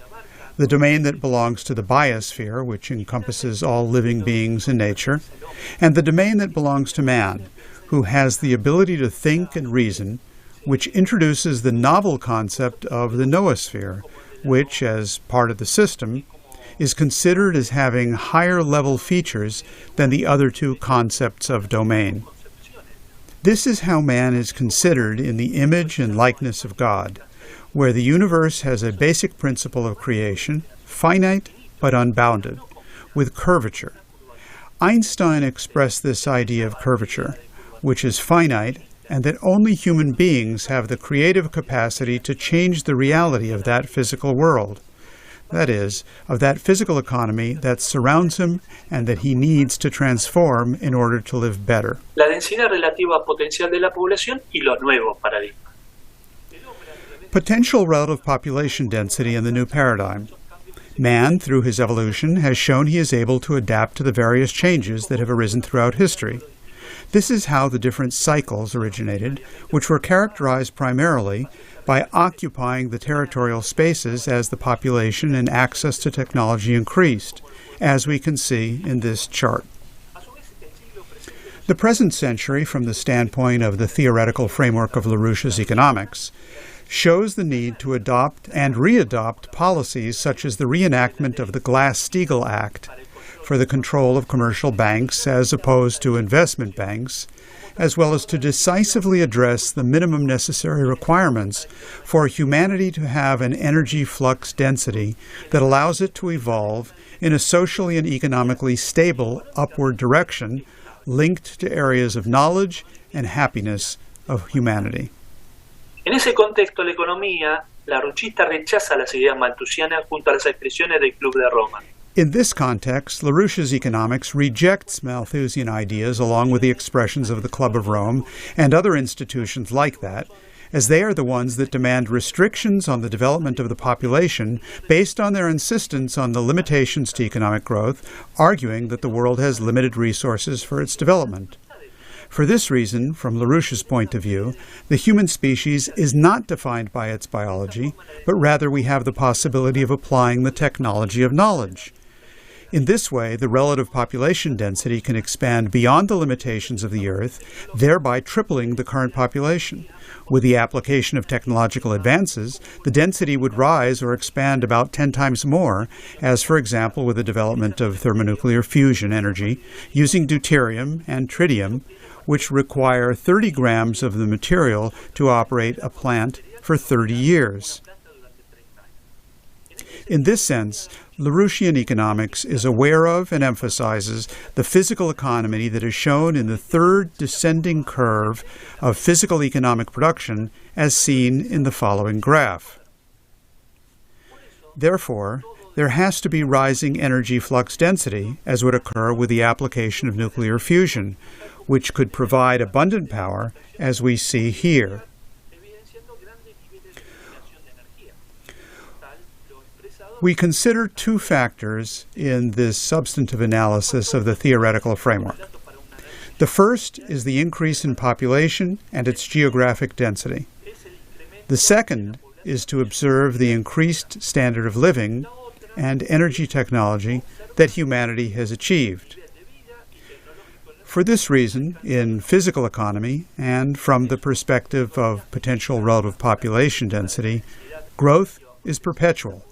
the domain that belongs to the biosphere, which encompasses all living beings in nature, and the domain that belongs to man, who has the ability to think and reason, which introduces the novel concept of the noosphere, which, as part of the system, is considered as having higher-level features than the other 2 concepts of domain. This is how man is considered in the image and likeness of God, where the universe has a basic principle of creation, finite but unbounded, with curvature. Einstein expressed this idea of curvature, which is finite, and that only human beings have the creative capacity to change the reality of that physical world. That is, of that physical economy that surrounds him and that he needs to transform in order to live better. La densidad relativa potencial de la población y los nuevos paradigmas. Potential relative population density in the new paradigm. Man, through his evolution, has shown he is able to adapt to the various changes that have arisen throughout history. This is how the different cycles originated, which were characterized primarily by occupying the territorial spaces as the population and access to technology increased, as we can see in this chart. The present century, from the standpoint of the theoretical framework of LaRouche's economics, shows the need to adopt and readopt policies such as the reenactment of the Glass-Steagall Act for the control of commercial banks as opposed to investment banks, as well as to decisively address the minimum necessary requirements for humanity to have an energy flux density that allows it to evolve in a socially and economically stable upward direction linked to areas of knowledge and happiness of humanity. En ese contexto, la economía larouchista rechaza las ideas malthusianas junto a las expresiones del Club de Roma. In this context, LaRouche's economics rejects Malthusian ideas along with the expressions of the Club of Rome and other institutions like that, as they are the ones that demand restrictions on the development of the population based on their insistence on the limitations to economic growth, arguing that the world has limited resources for its development. For this reason, from LaRouche's point of view, the human species is not defined by its biology, but rather we have the possibility of applying the technology of knowledge. In this way, the relative population density can expand beyond the limitations of the Earth, thereby tripling the current population. With the application of technological advances, the density would rise or expand about 10 times more, as for example with the development of thermonuclear fusion energy using deuterium and tritium, which require 30 grams of the material to operate a plant for 30 years. In this sense, LaRouchian economics is aware of and emphasizes the physical economy that is shown in the third descending curve of physical economic production as seen in the following graph. Therefore, there has to be rising energy flux density, as would occur with the application of nuclear fusion, which could provide abundant power, as we see here. We consider two factors in this substantive analysis of the theoretical framework. The first is the increase in population and its geographic density. The second is to observe the increased standard of living and energy technology that humanity has achieved. For this reason, in physical economy and from the perspective of potential relative population density, growth is perpetual,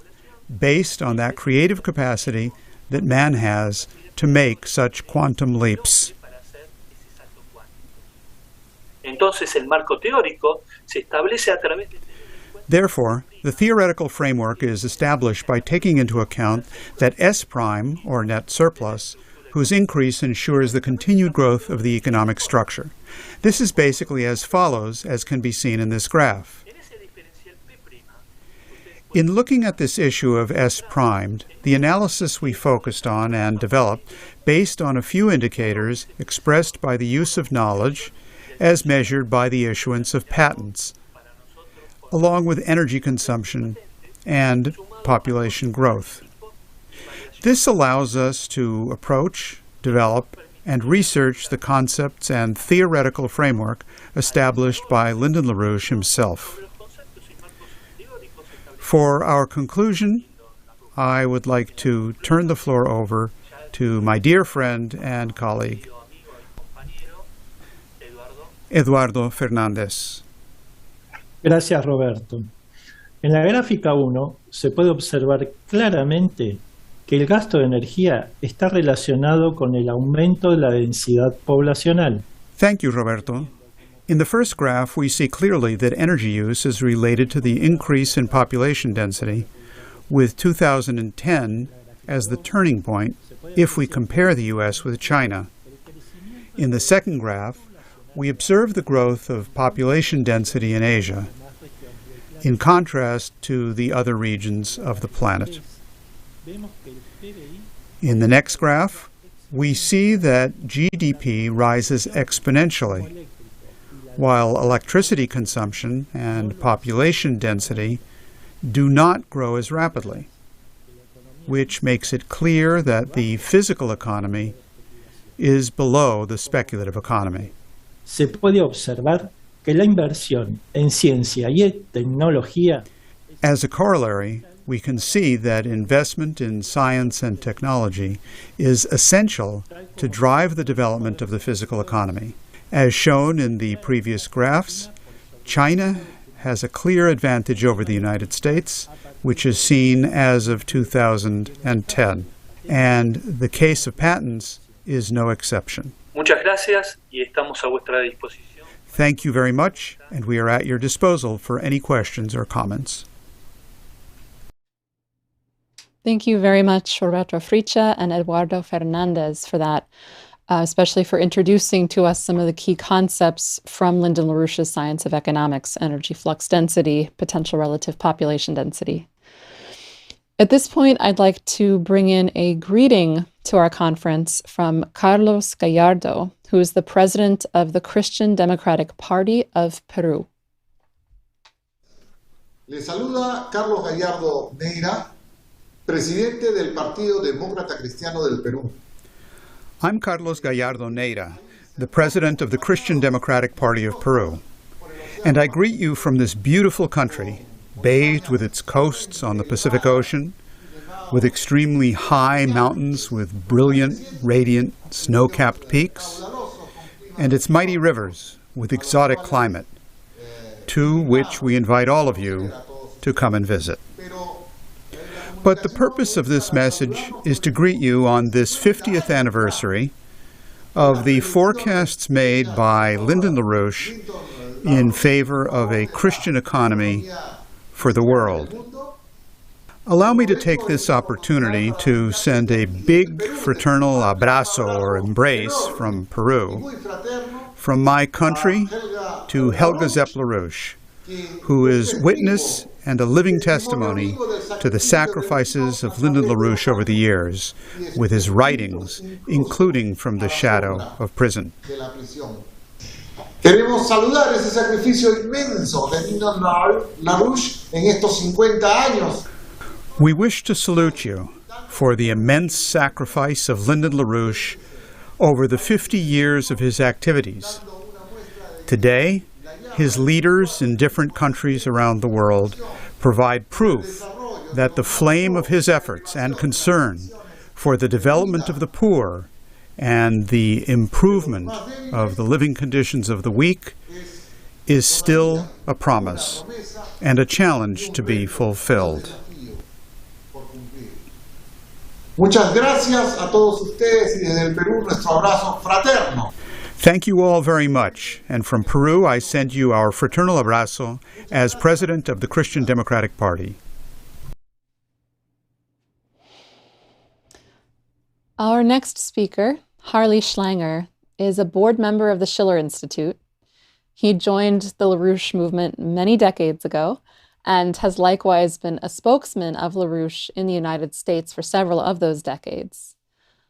based on that creative capacity that man has to make such quantum leaps. Therefore, the theoretical framework is established by taking into account that S prime, or net surplus, whose increase ensures the continued growth of the economic structure. This is basically as follows, as can be seen in this graph. In looking at this issue of S primed, the analysis we focused on and developed based on a few indicators expressed by the use of knowledge as measured by the issuance of patents, along with energy consumption and population growth. This allows us to approach, develop, and research the concepts and theoretical framework established by Lyndon LaRouche himself. For our conclusion, I would like to turn the floor over to my dear friend and colleague, Eduardo Fernández. Gracias, Roberto. En la gráfica 1 se puede observar claramente que el gasto de energía está relacionado con el aumento de la densidad poblacional. Thank you, Roberto. In the first graph, we see clearly that energy use is related to the increase in population density, with 2010 as the turning point if we compare the U.S. with China. In the second graph, we observe the growth of population density in Asia, in contrast to the other regions of the planet. In the next graph, we see that GDP rises exponentially, while electricity consumption and population density do not grow as rapidly, which makes it clear that the physical economy is below the speculative economy. Se puede observar que la inversión en ciencia y tecnología. As a corollary, we can see that investment in science and technology is essential to drive the development of the physical economy. As shown in the previous graphs, China has a clear advantage over the United States, which is seen as of 2010, and the case of patents is no exception. Muchas gracias y estamos a vuestra disposición. Thank you very much, and we are at your disposal for any questions or comments. Thank you very much, Roberto Fritzsche and Eduardo Fernández, for that, especially for introducing to us some of the key concepts from Lyndon LaRouche's Science of Economics: energy flux density, potential relative population density. At this point, I'd like to bring in a greeting to our conference from Carlos Gallardo, who is the president of the Christian Democratic Party of Peru. Le saluda Carlos Gallardo Neira, presidente del Partido Demócrata Cristiano del Perú. I'm Carlos Gallardo Neira, the president of the Christian Democratic Party of Peru, and I greet you from this beautiful country, bathed with its coasts on the Pacific Ocean, with extremely high mountains with brilliant, radiant, snow-capped peaks, and its mighty rivers with exotic climate, to which we invite all of you to come and visit. But the purpose of this message is to greet you on this 50th anniversary of the forecasts made by Lyndon LaRouche in favor of a Christian economy for the world. Allow me to take this opportunity to send a big fraternal abrazo or embrace from Peru, from my country to Helga Zepp-LaRouche, who is witness and a living testimony to the sacrifices of Lyndon LaRouche over the years, with his writings, including from the shadow of prison. Queremos saludar ese sacrificio inmenso de Lyndon LaRouche en estos 50 años. We wish to salute you for the immense sacrifice of Lyndon LaRouche over the 50 years of his activities. Today, his leaders in different countries around the world provide proof that the flame of his efforts and concern for the development of the poor and the improvement of the living conditions of the weak is still a promise and a challenge to be fulfilled. Muchas gracias a todos ustedes y desde el Perú nuestro abrazo fraterno. Thank you all very much, and from Peru I send you our fraternal abrazo as President of the Christian Democratic Party. Our next speaker, Harley Schlanger, is a board member of the Schiller Institute. He joined the LaRouche movement many decades ago and has likewise been a spokesman of LaRouche in the United States for several of those decades.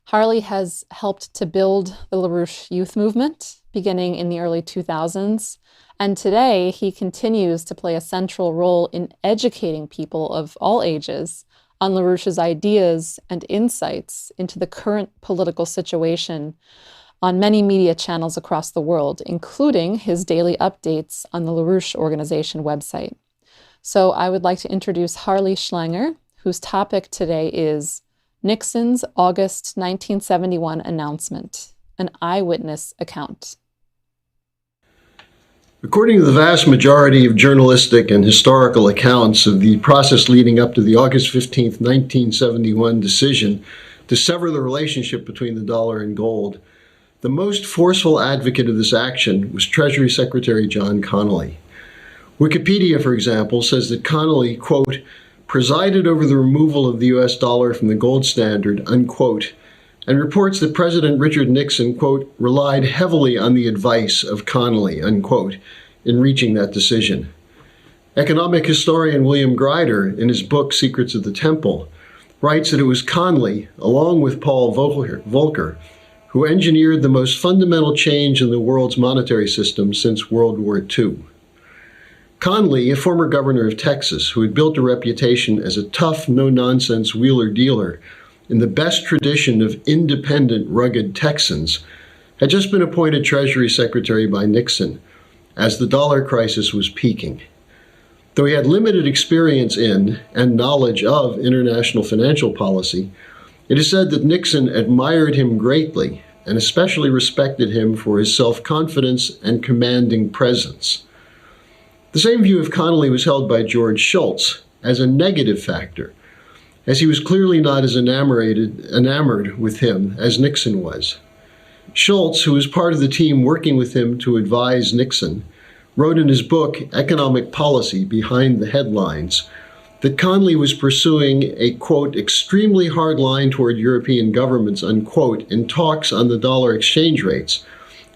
Harley has helped to build the LaRouche youth movement beginning in the early 2000s, and today he continues to play a central role in educating people of all ages on LaRouche's ideas and insights into the current political situation on many media channels across the world, including his daily updates on the LaRouche organization website. So I would like to introduce Harley Schlanger, whose topic today is Nixon's August 1971 announcement, an eyewitness account. According to the vast majority of journalistic and historical accounts of the process leading up to the August 15, 1971 decision to sever the relationship between the dollar and gold, the most forceful advocate of this action was Treasury Secretary John Connally. Wikipedia, for example, says that Connally, quote, presided over the removal of the U.S. dollar from the gold standard, unquote, and reports that President Richard Nixon, quote, relied heavily on the advice of Connally, unquote, in reaching that decision. Economic historian William Grider, in his book Secrets of the Temple, writes that it was Connally, along with Paul Volcker, who engineered the most fundamental change in the world's monetary system since World War II. Connally, a former governor of Texas who had built a reputation as a tough, no-nonsense wheeler-dealer in the best tradition of independent, rugged Texans, had just been appointed Treasury Secretary by Nixon as the dollar crisis was peaking. Though he had limited experience in and knowledge of international financial policy, it is said that Nixon admired him greatly and especially respected him for his self-confidence and commanding presence. The same view of Connally was held by George Shultz as a negative factor, as he was clearly not as enamored with him as Nixon was. Schultz, who was part of the team working with him to advise Nixon, wrote in his book, Economic Policy Behind the Headlines, that Connally was pursuing a, quote, extremely hard line toward European governments, unquote, in talks on the dollar exchange rates,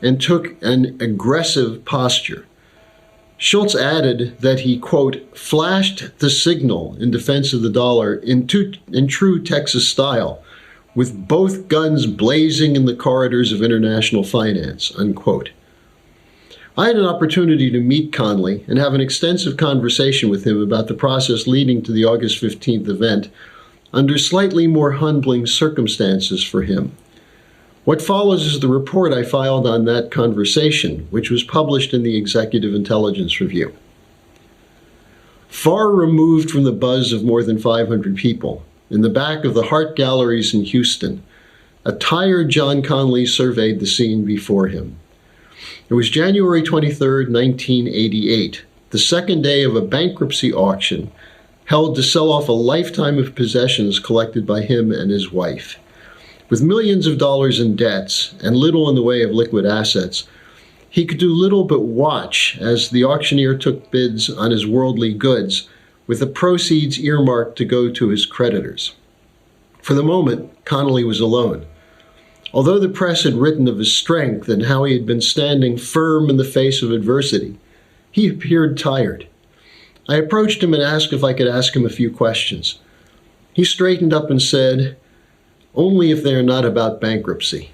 and took an aggressive posture. Schultz added that he, quote, flashed the signal in defense of the dollar in true Texas style, with both guns blazing in the corridors of international finance, unquote. I had an opportunity to meet Connally and have an extensive conversation with him about the process leading to the August 15th event under slightly more humbling circumstances for him. What follows is the report I filed on that conversation, which was published in the Executive Intelligence Review. Far removed from the buzz of more than 500 people, in the back of the Hart Galleries in Houston, a tired John Connally surveyed the scene before him. It was January 23, 1988, the second day of a bankruptcy auction held to sell off a lifetime of possessions collected by him and his wife. With millions of dollars in debts and little in the way of liquid assets, he could do little but watch as the auctioneer took bids on his worldly goods, with the proceeds earmarked to go to his creditors. For the moment, Connally was alone. Although the press had written of his strength and how he had been standing firm in the face of adversity, he appeared tired. I approached him and asked if I could ask him a few questions. He straightened up and said, "Only if they are not about bankruptcy."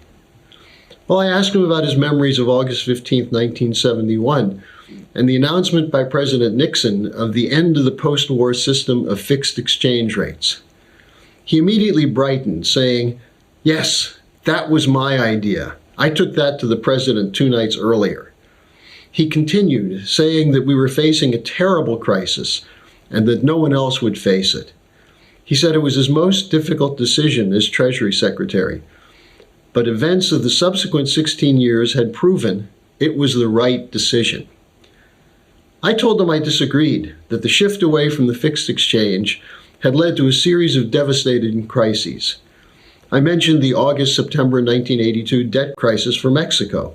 Well, I asked him about his memories of August 15, 1971, and the announcement by President Nixon of the end of the post-war system of fixed exchange rates. He immediately brightened, saying, "Yes, that was my idea. I took that to the president 2 nights earlier." He continued, saying that we were facing a terrible crisis and that no one else would face it. He said it was his most difficult decision as Treasury Secretary, but events of the subsequent 16 years had proven it was the right decision. I told him I disagreed, that the shift away from the fixed exchange had led to a series of devastating crises. I mentioned the August-September 1982 debt crisis for Mexico,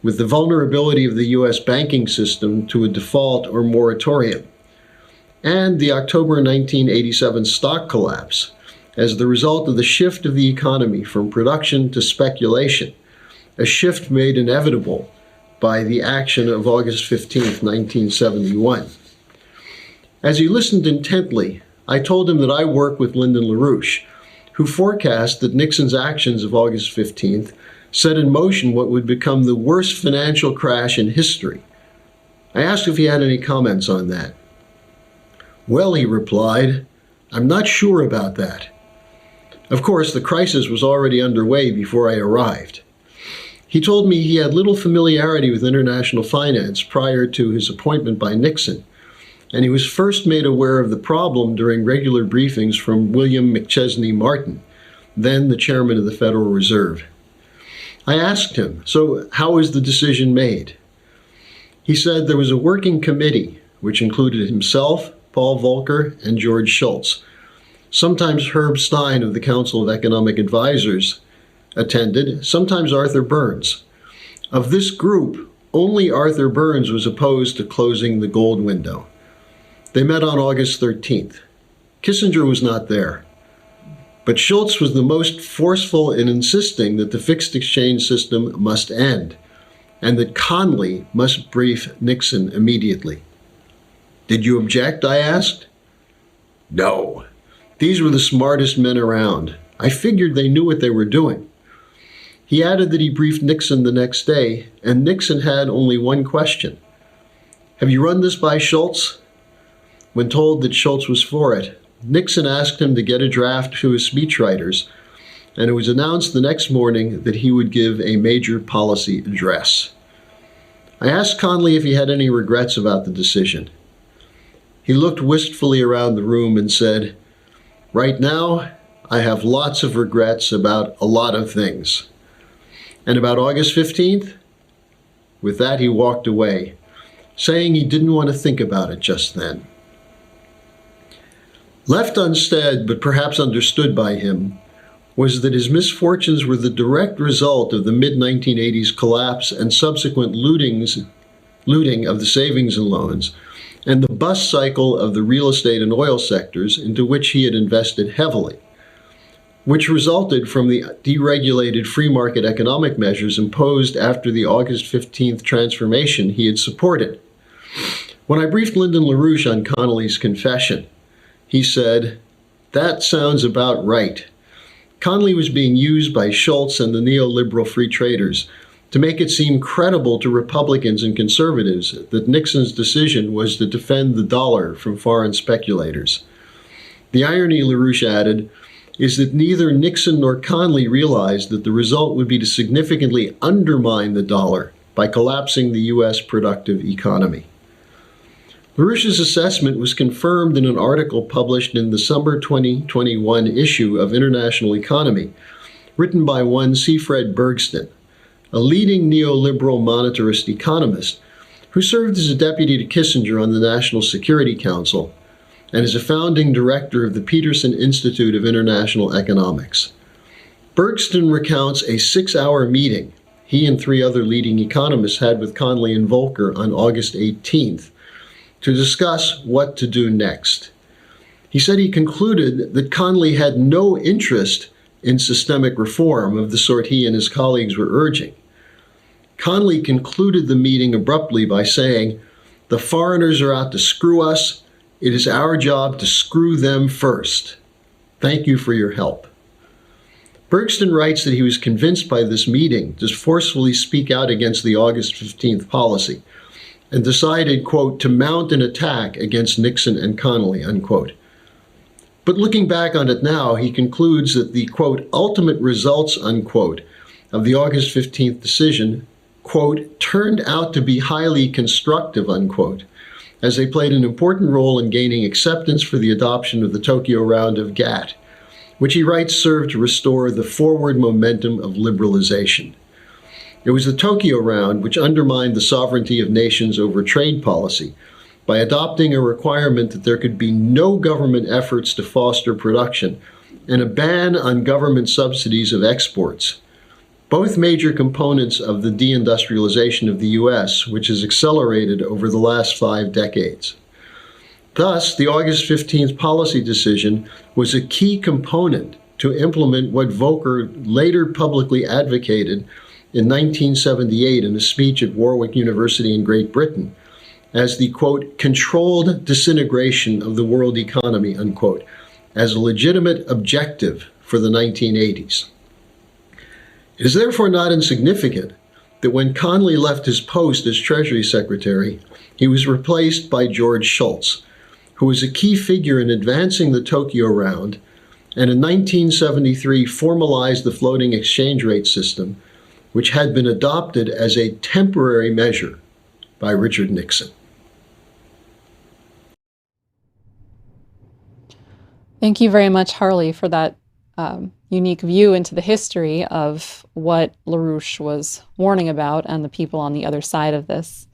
with the vulnerability of the U.S. banking system to a default or moratorium, and the October 1987 stock collapse as the result of the shift of the economy from production to speculation, a shift made inevitable by the action of August 15, 1971. As he listened intently, I told him that I work with Lyndon LaRouche, who forecast that Nixon's actions of August 15th set in motion what would become the worst financial crash in history. I asked if he had any comments on that. "Well," he replied, "I'm not sure about that." Of course, the crisis was already underway before I arrived. He told me he had little familiarity with international finance prior to his appointment by Nixon, and he was first made aware of the problem during regular briefings from William McChesney Martin, then the chairman of the Federal Reserve. I asked him, "So how was the decision made?" He said there was a working committee, which included himself, Paul Volcker, and George Shultz. Sometimes Herb Stein of the Council of Economic Advisors attended, sometimes Arthur Burns. Of this group, only Arthur Burns was opposed to closing the gold window. They met on August 13th. Kissinger was not there. But Schultz was the most forceful in insisting that the fixed exchange system must end, and that Connally must brief Nixon immediately. "Did you object?" I asked. "No. These were the smartest men around. I figured they knew what they were doing." He added that he briefed Nixon the next day, and Nixon had only one question. "Have you run this by Schultz?" When told that Schultz was for it, Nixon asked him to get a draft to his speechwriters, and it was announced the next morning that he would give a major policy address. I asked Connally if he had any regrets about the decision. He looked wistfully around the room and said, "Right now, I have lots of regrets about a lot of things." And about August 15th? With that, he walked away, saying he didn't want to think about it just then. Left unsaid, but perhaps understood by him, was that his misfortunes were the direct result of the mid-1980s collapse and subsequent looting of the savings and loans, and the bust cycle of the real estate and oil sectors into which he had invested heavily, which resulted from the deregulated free market economic measures imposed after the August 15th transformation he had supported. When I briefed Lyndon LaRouche on Connolly's confession, he said, "That sounds about right." Connolly was being used by Schultz and the neoliberal free traders to make it seem credible to Republicans and conservatives that Nixon's decision was to defend the dollar from foreign speculators. The irony, LaRouche added, is that neither Nixon nor Connolly realized that the result would be to significantly undermine the dollar by collapsing the U.S. productive economy. LaRouche's assessment was confirmed in an article published in the summer 2021 issue of International Economy, written by one Seafred Bergston, a leading neoliberal monetarist economist who served as a deputy to Kissinger on the National Security Council and is a founding director of the Peterson Institute of International Economics. Bergston recounts a 6-hour meeting he and 3 other leading economists had with Connolly and Volcker on August 18th to discuss what to do next. He said he concluded that Connolly had no interest in systemic reform of the sort he and his colleagues were urging. Connolly concluded the meeting abruptly by saying, "The foreigners are out to screw us. It is our job to screw them first. Thank you for your help." Bergston writes that he was convinced by this meeting to forcefully speak out against the August 15th policy and decided, quote, to mount an attack against Nixon and Connolly, unquote. But looking back on it now, he concludes that the, quote, ultimate results, unquote, of the August 15th decision, quote, turned out to be highly constructive, unquote, as they played an important role in gaining acceptance for the adoption of the Tokyo Round of GATT, which he writes served to restore the forward momentum of liberalization. It was the Tokyo Round which undermined the sovereignty of nations over trade policy by adopting a requirement that there could be no government efforts to foster production and a ban on government subsidies of exports, both major components of the deindustrialization of the U.S., which has accelerated over the last 5 decades. Thus, the August 15th policy decision was a key component to implement what Volcker later publicly advocated in 1978 in a speech at Warwick University in Great Britain as the, quote, controlled disintegration of the world economy, unquote, as a legitimate objective for the 1980s. It is therefore not insignificant that when Connolly left his post as Treasury Secretary, he was replaced by George Shultz, who was a key figure in advancing the Tokyo Round and in 1973 formalized the floating exchange rate system, which had been adopted as a temporary measure by Richard Nixon. Thank you very much, Harley, for that unique view into the history of what LaRouche was warning about and the people on the other side of this.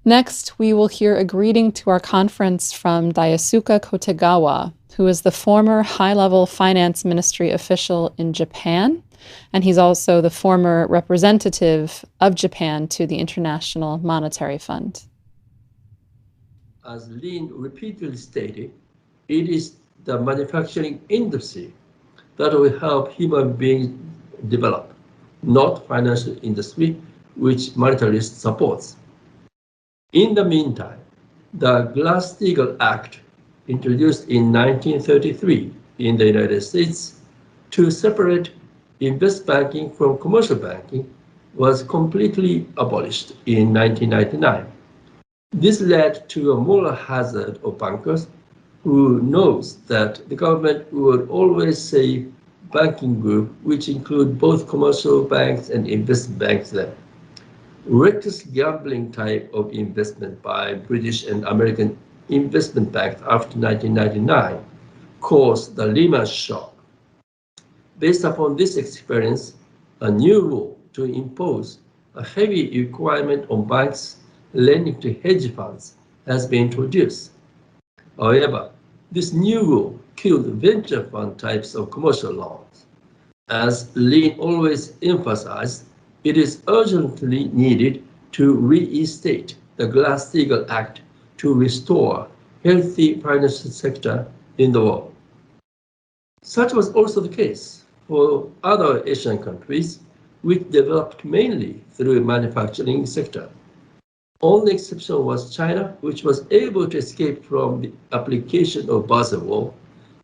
Next, we will hear a greeting to our conference from Daisuke Kotegawa, who is the former high-level finance ministry official in Japan, and he's also the former representative of Japan to the International Monetary Fund. As Lynn repeatedly stated, it is the manufacturing industry that will help human beings develop, not financial industry, which monetarist supports. In the meantime, the Glass-Steagall Act, introduced in 1933 in the United States to separate investment banking from commercial banking, was completely abolished in 1999. This led to a moral hazard of bankers who knows that the government would always save banking group, which include both commercial banks and investment banks there. Reckless gambling type of investment by British and American investment banks after 1999 caused the Lehman shock. Based upon this experience, a new rule to impose a heavy requirement on banks lending to hedge funds has been introduced. However, this new rule killed venture fund types of commercial loans. As Lin always emphasized, it is urgently needed to reinstate the Glass-Steagall Act to restore healthy financial sector in the world. Such was also the case for other Asian countries, which developed mainly through manufacturing sector. Only exception was China, which was able to escape from the application of Basel Law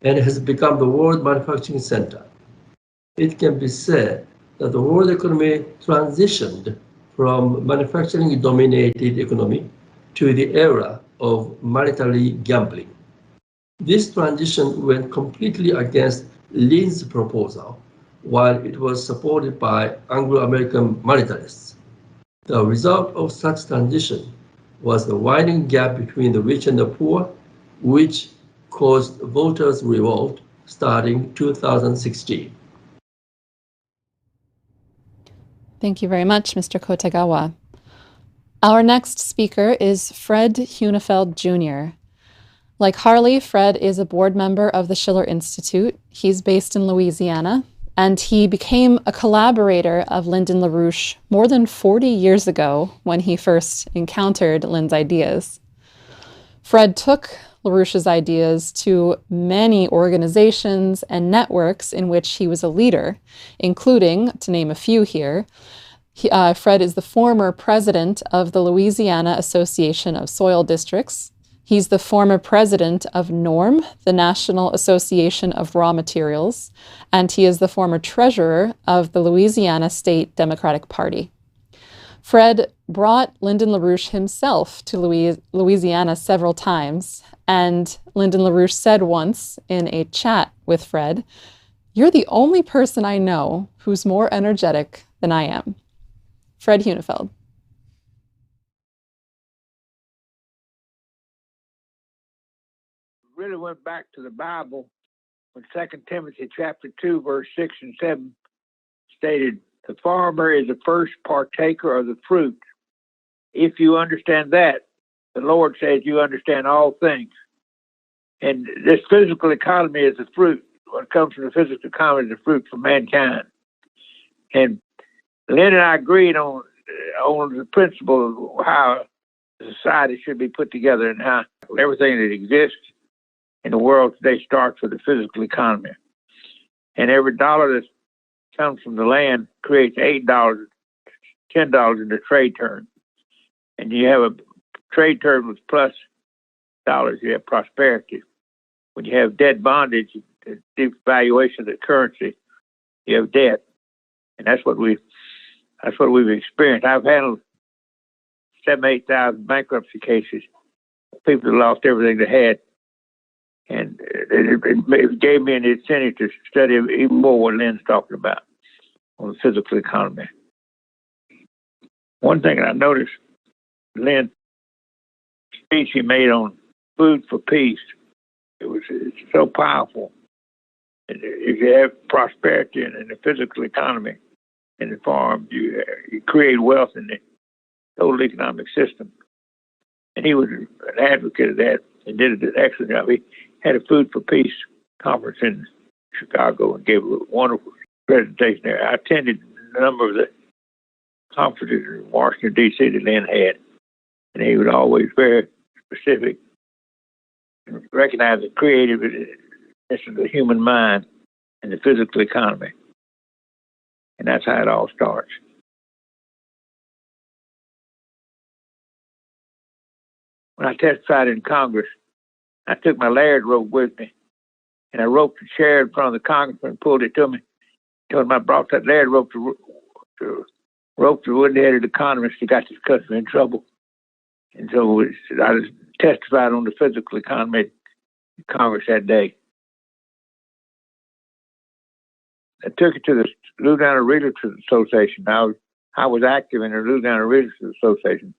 and has become the world manufacturing center. It can be said that the world economy transitioned from manufacturing-dominated economy to the era of monetary gambling. This transition went completely against Lin's proposal, while it was supported by Anglo-American monetarists. The result of such transition was the widening gap between the rich and the poor, which caused voters' revolt starting 2016. Thank you very much, Mr. Kotegawa. Our next speaker is Fred Huenefeld Jr. Like Harley, Fred is a board member of the Schiller Institute. He's based in Louisiana, and he became a collaborator of Lyndon LaRouche more than 40 years ago when he first encountered Lynn's ideas. Fred took LaRouche's ideas to many organizations and networks in which he was a leader, including, to name a few here, Fred is the former president of the Louisiana Association of Soil Districts. He's the former president of NORM, the National Association of Raw Materials, and he is the former treasurer of the Louisiana State Democratic Party. Fred brought Lyndon LaRouche himself to Louisiana several times, and Lyndon LaRouche said once in a chat with Fred, "You're the only person I know who's more energetic than I am." Fred Huenefeld. Really went back to the Bible when 2 Timothy chapter 2, verse 6 and 7 stated, "The farmer is the first partaker of the fruit. If you understand that, the Lord says you understand all things." And this physical economy is the fruit. What comes from the physical economy is the fruit for mankind. And Lynn and I agreed on the principle of how society should be put together and how everything that exists in the world today starts with the physical economy. And every dollar that comes from the land creates $8, $10 in the trade term. And you have a trade term with plus dollars, you have prosperity. When you have debt bondage, the devaluation of the currency, you have debt. And that's what we've experienced. I've handled 7,000, 8,000 bankruptcy cases. People that lost everything they had. And it gave me an incentive to study even more what Lynn's talking about on the physical economy. One thing I noticed, Lynn's speech he made on food for peace, it's so powerful. If you have prosperity in the physical economy in the farm, you create wealth in the total economic system. And he was an advocate of that and did an excellent job. He had a Food for Peace conference in Chicago and gave a wonderful presentation there. I attended a number of the conferences in Washington, D.C. that Lynn had, and he was always very specific and recognized the creativeness of the human mind and the physical economy. And that's how it all starts. When I testified in Congress, I took my Laird rope with me, and I roped a chair in front of the congressman and pulled it to me. Told him I brought that Laird rope to rope the wooden-headed economist who got this country in trouble. And so I testified on the physical economy in Congress that day. I took it to the Louisiana Realtors Association. I was active in the Louisiana Realtors Association.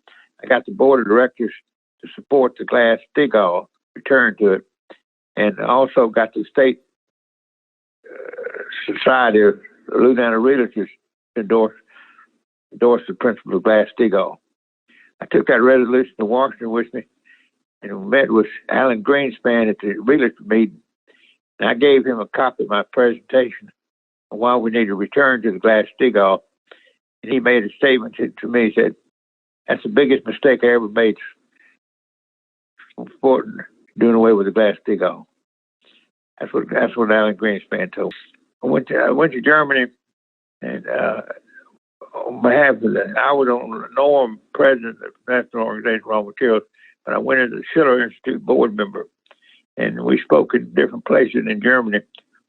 I got the board of directors to support the Glass-Steagall return to it, and also got the state society of Louisiana Realtors to endorse the principle of Glass-Steagall. I took that resolution to Washington with me and met with Alan Greenspan at the realtor meeting. And I gave him a copy of my presentation. why we need to return to the Glass-Steagall. And he made a statement to me. He said, "That's the biggest mistake I ever made, doing away with the Glass-Steagall." That's what Alan Greenspan told me. I went to Germany, and on behalf of I was on norm president of the National Organization for Raw Materials, but I went into the Schiller Institute board member, and we spoke in different places in Germany.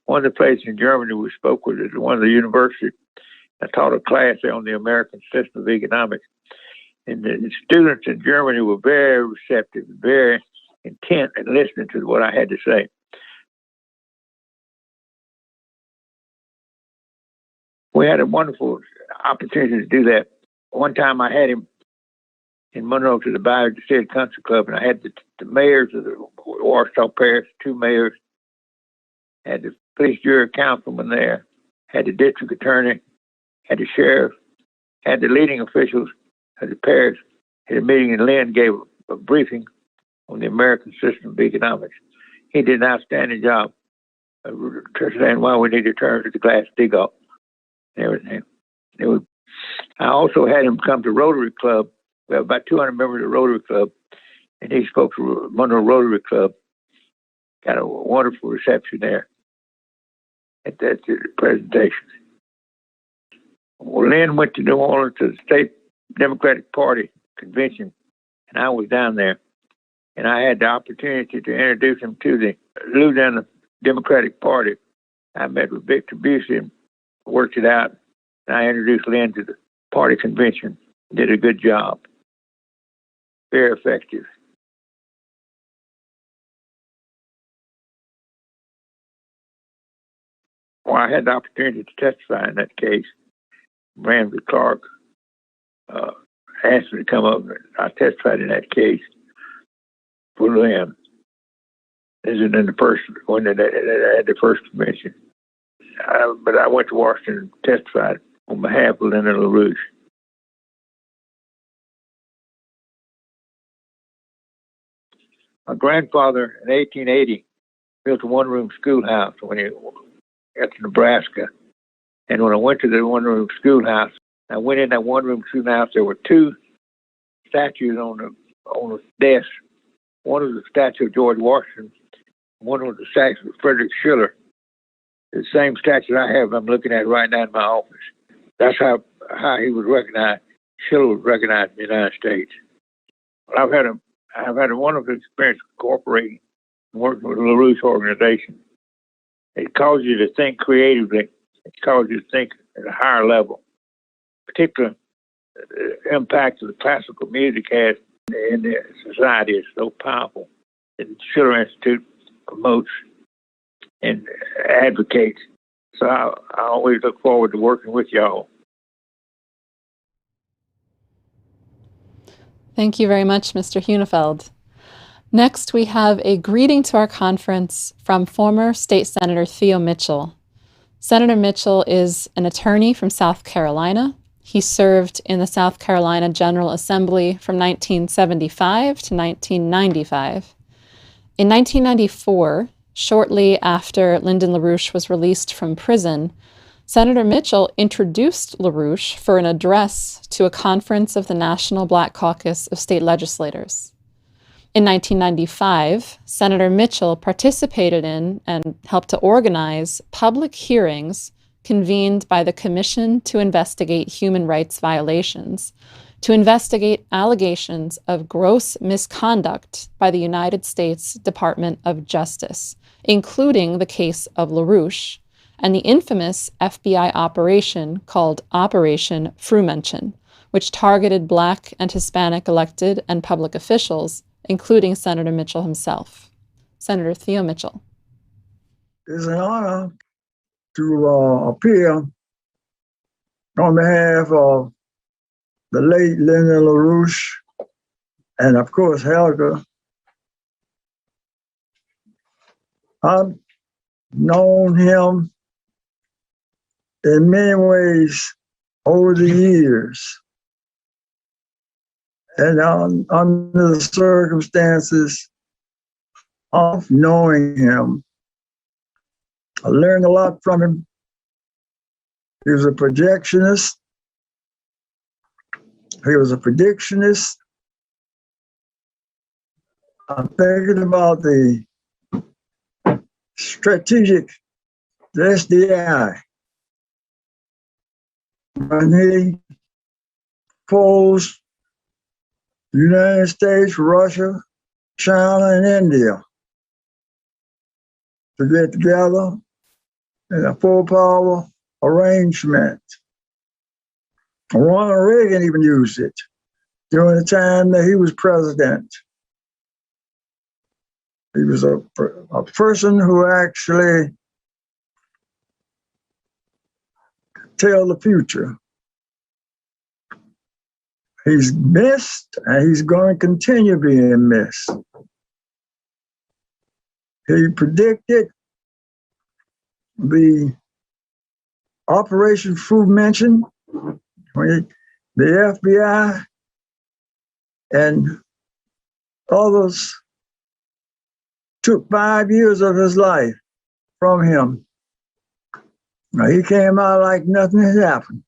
One of the places in Germany we spoke with is one of the universities. I taught a class there on the American system of economics, and the students in Germany were very receptive, very intent in listening to what I had to say. We had a wonderful opportunity to do that. One time I had him in Monroe to the Bayou State Country Club, and I had the mayors of the Warsaw Parish, 2 mayors, had the police jury councilman there, had the district attorney, had the sheriff, had the leading officials of the parish. Had a meeting, and Lynn gave a briefing on the American system of economics. He did an outstanding job of understanding why we need to turn to the Glass-Steagall and everything. I also had him come to Rotary Club. We have about 200 members of Rotary Club, and he spoke to Monroe Rotary Club. Got a wonderful reception there at that presentation. Well, Lynn went to New Orleans to the State Democratic Party convention, and I was down there, and I had the opportunity to introduce him to the Louisiana Democratic Party. I met with Victor Busey and worked it out, and I introduced Lynn to the party convention. Did a good job. Very effective. Well, I had the opportunity to testify in that case. Ramsey Clark asked me to come up. I testified in that case for Lynn. This is in the first when they had the first convention. But I went to Washington and testified on behalf of Lyndon LaRouche. My grandfather in 1880 built a one-room schoolhouse when he got to Nebraska. And when I went to the one-room schoolhouse, I went in that one-room schoolhouse. There were 2 statues on the desk. One was a statue of George Washington. One was a statue of Friedrich Schiller. The same statue I have, I'm looking at right now in my office. That's how he was recognized. Schiller was recognized in the United States. Well, I've had a wonderful experience cooperating and working with the LaRouche organization. It causes you to think creatively. It causes you to think at a higher level. Particularly, the impact of the classical music has in the society is so powerful. And the Schiller Institute promotes and advocates. So I always look forward to working with y'all. Thank you very much, Mr. Huenefeld. Next, we have a greeting to our conference from former State Senator Theo Mitchell. Senator Mitchell is an attorney from South Carolina. He served in the South Carolina General Assembly from 1975 to 1995. In 1994, shortly after Lyndon LaRouche was released from prison, Senator Mitchell introduced LaRouche for an address to a conference of the National Black Caucus of State Legislators. In 1995, Senator Mitchell participated in and helped to organize public hearings convened by the Commission to Investigate Human Rights Violations, to investigate allegations of gross misconduct by the United States Department of Justice, including the case of LaRouche and the infamous FBI operation called Operation Frumenchen, which targeted Black and Hispanic elected and public officials, including Senator Mitchell himself. Senator Theo Mitchell. It's an honor to appear on behalf of the late Lyndon LaRouche and, of course, Helga. I've known him in many ways over the years. And under the circumstances of knowing him, I learned a lot from him He was a projectionist. He was a predictionist. I'm thinking about the strategic, the SDI. When he posed the United States, Russia, China, and India to get together in a full power arrangement. Ronald Reagan even used it during the time that he was president. He was a person who actually tell the future. He's missed, and he's going to continue being missed. He predicted the Operation Fruit Mention, the FBI and others took 5 years of his life from him. Now, he came out like nothing had happened.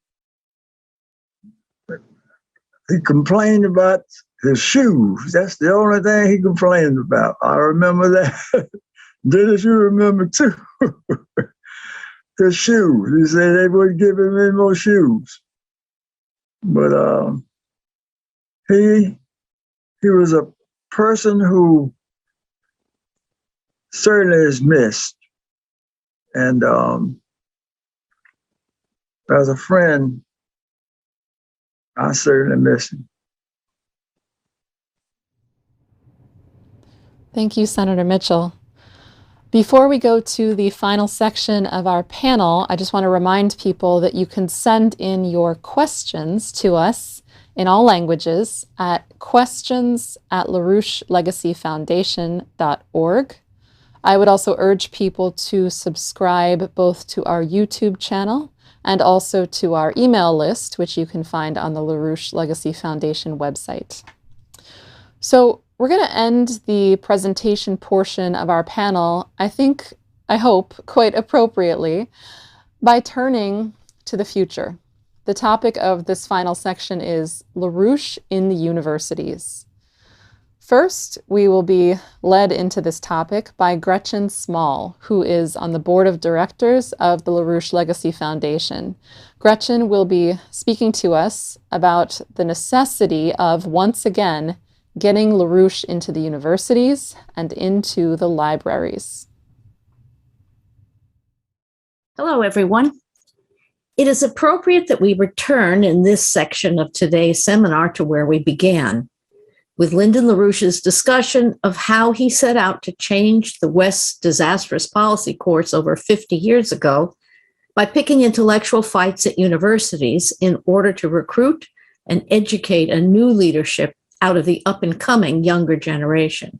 He complained about his shoes. That's the only thing he complained about. I remember that. Dennis, you remember too. His shoes. He said they wouldn't give him any more shoes. But he was a person who certainly is missed. And as a friend, I certainly miss him. Thank you, Senator Mitchell. Before we go to the final section of our panel, I just want to remind people that you can send in your questions to us in all languages at questions@LaRoucheLegacyFoundation.org. I would also urge people to subscribe both to our YouTube channel and also to our email list, which you can find on the LaRouche Legacy Foundation website. So we're going to end the presentation portion of our panel, I hope, quite appropriately, by turning to the future. The topic of this final section is LaRouche in the universities. First, we will be led into this topic by Gretchen Small, who is on the board of directors of the LaRouche Legacy Foundation. Gretchen will be speaking to us about the necessity of, once again, getting LaRouche into the universities and into the libraries. Hello, everyone. It is appropriate that we return in this section of today's seminar to where we began, with Lyndon LaRouche's discussion of how he set out to change the West's disastrous policy course over 50 years ago by picking intellectual fights at universities in order to recruit and educate a new leadership out of the up-and-coming younger generation.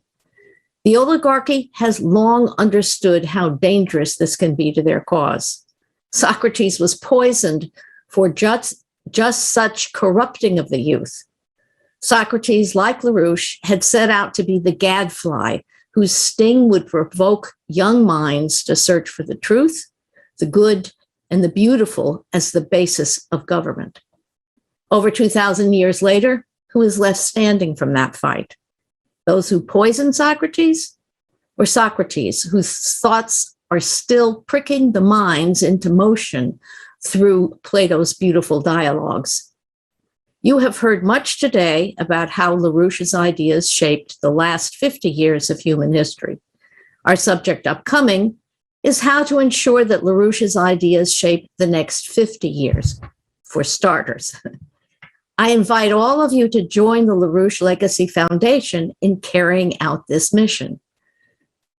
The oligarchy has long understood how dangerous this can be to their cause. Socrates was poisoned for just such corrupting of the youth. Socrates, like LaRouche, had set out to be the gadfly whose sting would provoke young minds to search for the truth, the good, and the beautiful as the basis of government. Over 2,000 years later, who is left standing from that fight? Those who poisoned Socrates, or Socrates, whose thoughts are still pricking the minds into motion through Plato's beautiful dialogues? You have heard much today about how LaRouche's ideas shaped the last 50 years of human history. Our subject upcoming is how to ensure that LaRouche's ideas shape the next 50 years, for starters. I invite all of you to join the LaRouche Legacy Foundation in carrying out this mission.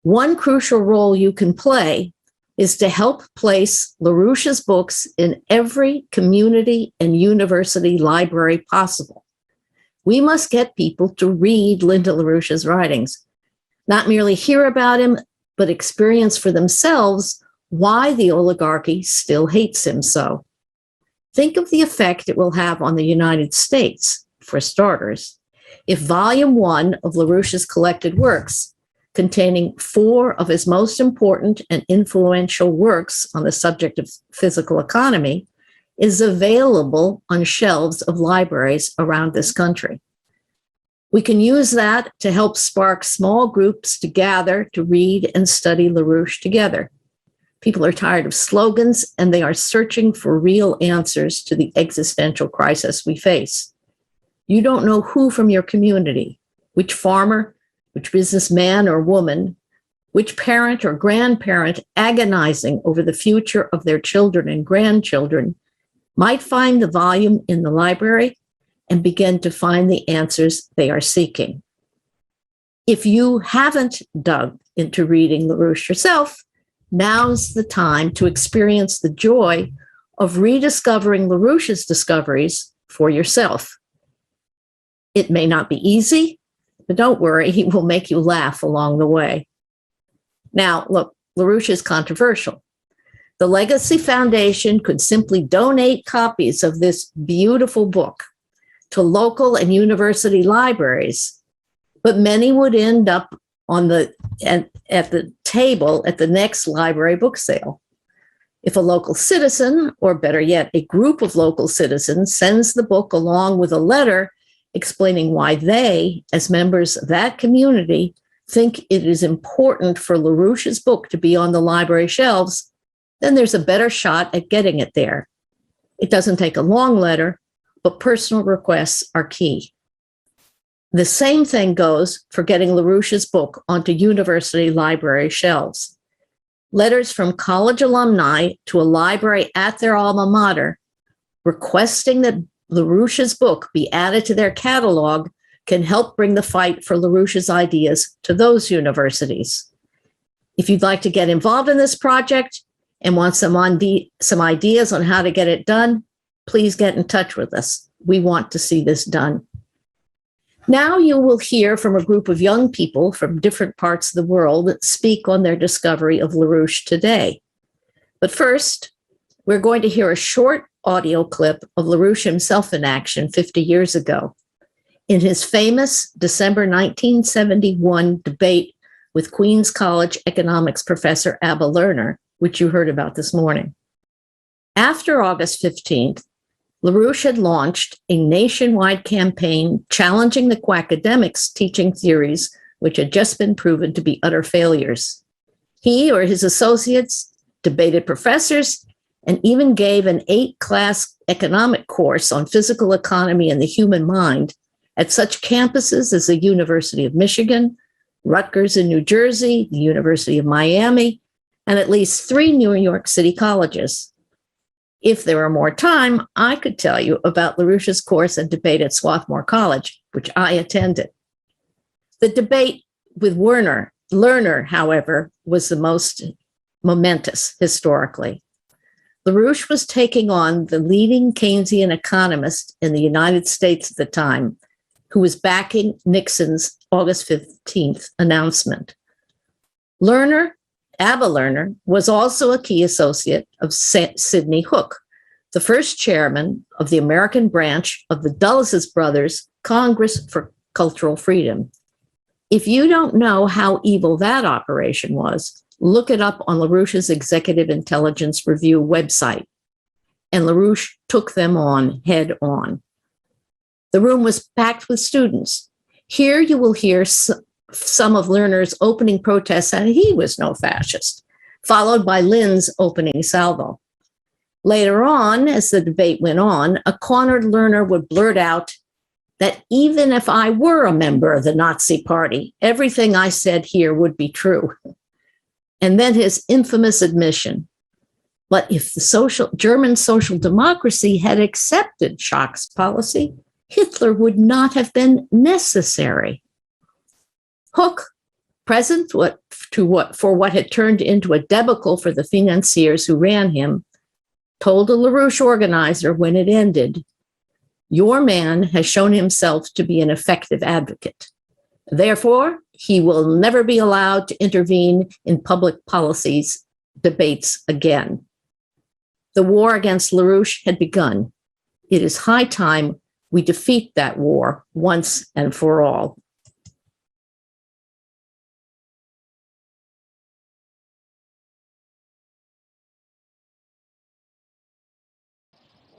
One crucial role you can play is to help place LaRouche's books in every community and university library possible. We must get people to read Lyndon LaRouche's writings, not merely hear about him, but experience for themselves why the oligarchy still hates him so. Think of the effect it will have on the United States, for starters, if Volume 1 of LaRouche's collected works, containing 4 of his most important and influential works on the subject of physical economy, is available on shelves of libraries around this country. We can use that to help spark small groups to gather to read and study LaRouche together. People are tired of slogans and they are searching for real answers to the existential crisis we face. You don't know who from your community, which farmer, which businessman or woman, which parent or grandparent agonizing over the future of their children and grandchildren might find the volume in the library and begin to find the answers they are seeking. If you haven't dug into reading LaRouche yourself, now's the time to experience the joy of rediscovering LaRouche's discoveries for yourself. It may not be easy, but don't worry, he will make you laugh along the way. Now, look, LaRouche is controversial. The Legacy Foundation could simply donate copies of this beautiful book to local and university libraries, but many would end up at the table at the next library book sale. If a local citizen, or better yet, a group of local citizens, sends the book along with a letter explaining why they, as members of that community, think it is important for LaRouche's book to be on the library shelves, then there's a better shot at getting it there. It doesn't take a long letter, but personal requests are key. The same thing goes for getting LaRouche's book onto university library shelves. Letters from college alumni to a library at their alma mater requesting that LaRouche's book be added to their catalog can help bring the fight for LaRouche's ideas to those universities. If you'd like to get involved in this project and want some ideas on how to get it done, please get in touch with us. We want to see this done. Now you will hear from a group of young people from different parts of the world speak on their discovery of LaRouche today. But first, we're going to hear a short audio clip of LaRouche himself in action 50 years ago in his famous December 1971 debate with Queens College economics professor Abba Lerner, which you heard about this morning. After August 15th, LaRouche had launched a nationwide campaign challenging the quackademics' teaching theories, which had just been proven to be utter failures. He or his associates debated professors and even gave an 8-class economic course on physical economy and the human mind at such campuses as the University of Michigan, Rutgers in New Jersey, the University of Miami, and at least 3 New York City colleges. If there were more time, I could tell you about LaRouche's course and debate at Swarthmore College, which I attended. The debate with Lerner, however, was the most momentous historically. LaRouche was taking on the leading Keynesian economist in the United States at the time, who was backing Nixon's August 15th announcement. Abba Lerner was also a key associate of Sidney Hook, the first chairman of the American branch of the Dulles Brothers Congress for Cultural Freedom. If you don't know how evil that operation was, look it up on LaRouche's Executive Intelligence Review website. And LaRouche took them on head on. The room was packed with students. Here you will hear some of Lerner's opening protests that he was no fascist, followed by Lynn's opening salvo. Later on, as the debate went on, a cornered Lerner would blurt out that even if I were a member of the Nazi Party, everything I said here would be true. And then his infamous admission, but if the German social democracy had accepted Jacques' policy, Hitler would not have been necessary. Hook, present for what had turned into a debacle for the financiers who ran him, told a LaRouche organizer when it ended, "Your man has shown himself to be an effective advocate. Therefore, he will never be allowed to intervene in public policies debates again." The war against LaRouche had begun. It is high time we defeat that war once and for all.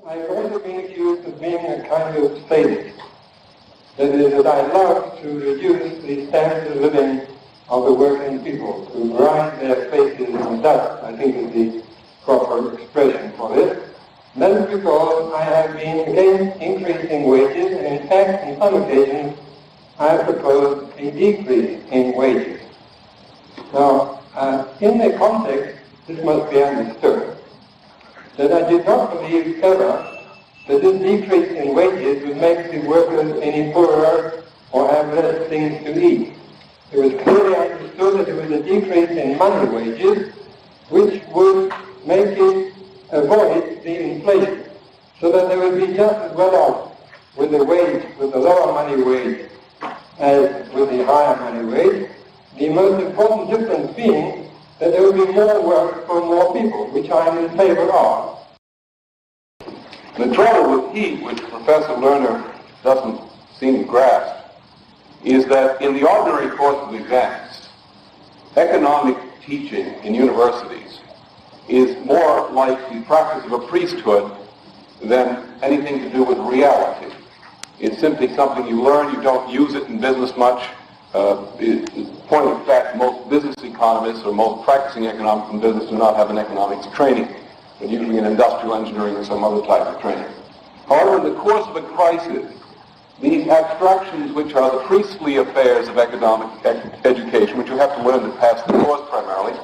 I've also been accused of being a kind of sadist. That is, that I love to reduce the standard of living of the working people, to grind their faces in dust, I think is the proper expression for this. And that is because I have been against increasing wages, and in fact, on some occasions, I have proposed a decrease in wages. Now, in the context, this must be understood, that I did not believe ever that this decrease in wages would make the workers any poorer or have less things to eat. It was clearly understood that there was a decrease in money wages which would make it avoid the inflation, so that they would be just as well off with the wage, with the lower money wage as with the higher money wage. The most important difference being that there would be more work for more people, which I am in favor of. The trouble with heat, which Professor Lerner doesn't seem to grasp, is that in the ordinary course of exams, economic teaching in universities is more like the practice of a priesthood than anything to do with reality. It's simply something you learn, you don't use it in business much. Point of fact, most business economists or most practicing economics in business do not have an economics training, but usually in industrial engineering or some other type of training. However, in the course of a crisis, these abstractions, which are the priestly affairs of economic education, which you have to learn to pass the course primarily,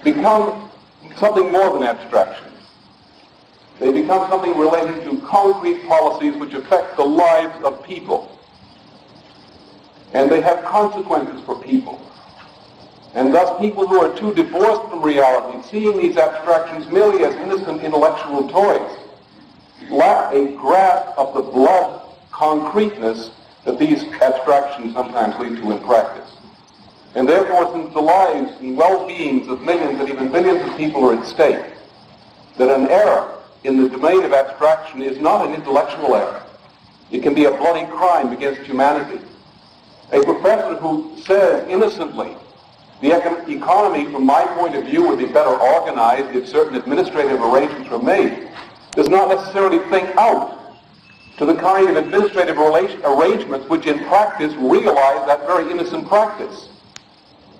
become something more than abstractions. They become something related to concrete policies which affect the lives of people. And they have consequences for people. And thus people who are too divorced from reality, seeing these abstractions merely as innocent intellectual toys, lack a grasp of the blood concreteness that these abstractions sometimes lead to in practice. And therefore, since the lives and well-beings of millions and even billions of people are at stake, that an error in the domain of abstraction is not an intellectual error. It can be a bloody crime against humanity. A professor who says innocently, the economy, from my point of view, would be better organized if certain administrative arrangements were made, does not necessarily think out to the kind of administrative arrangements which in practice realize that very innocent practice.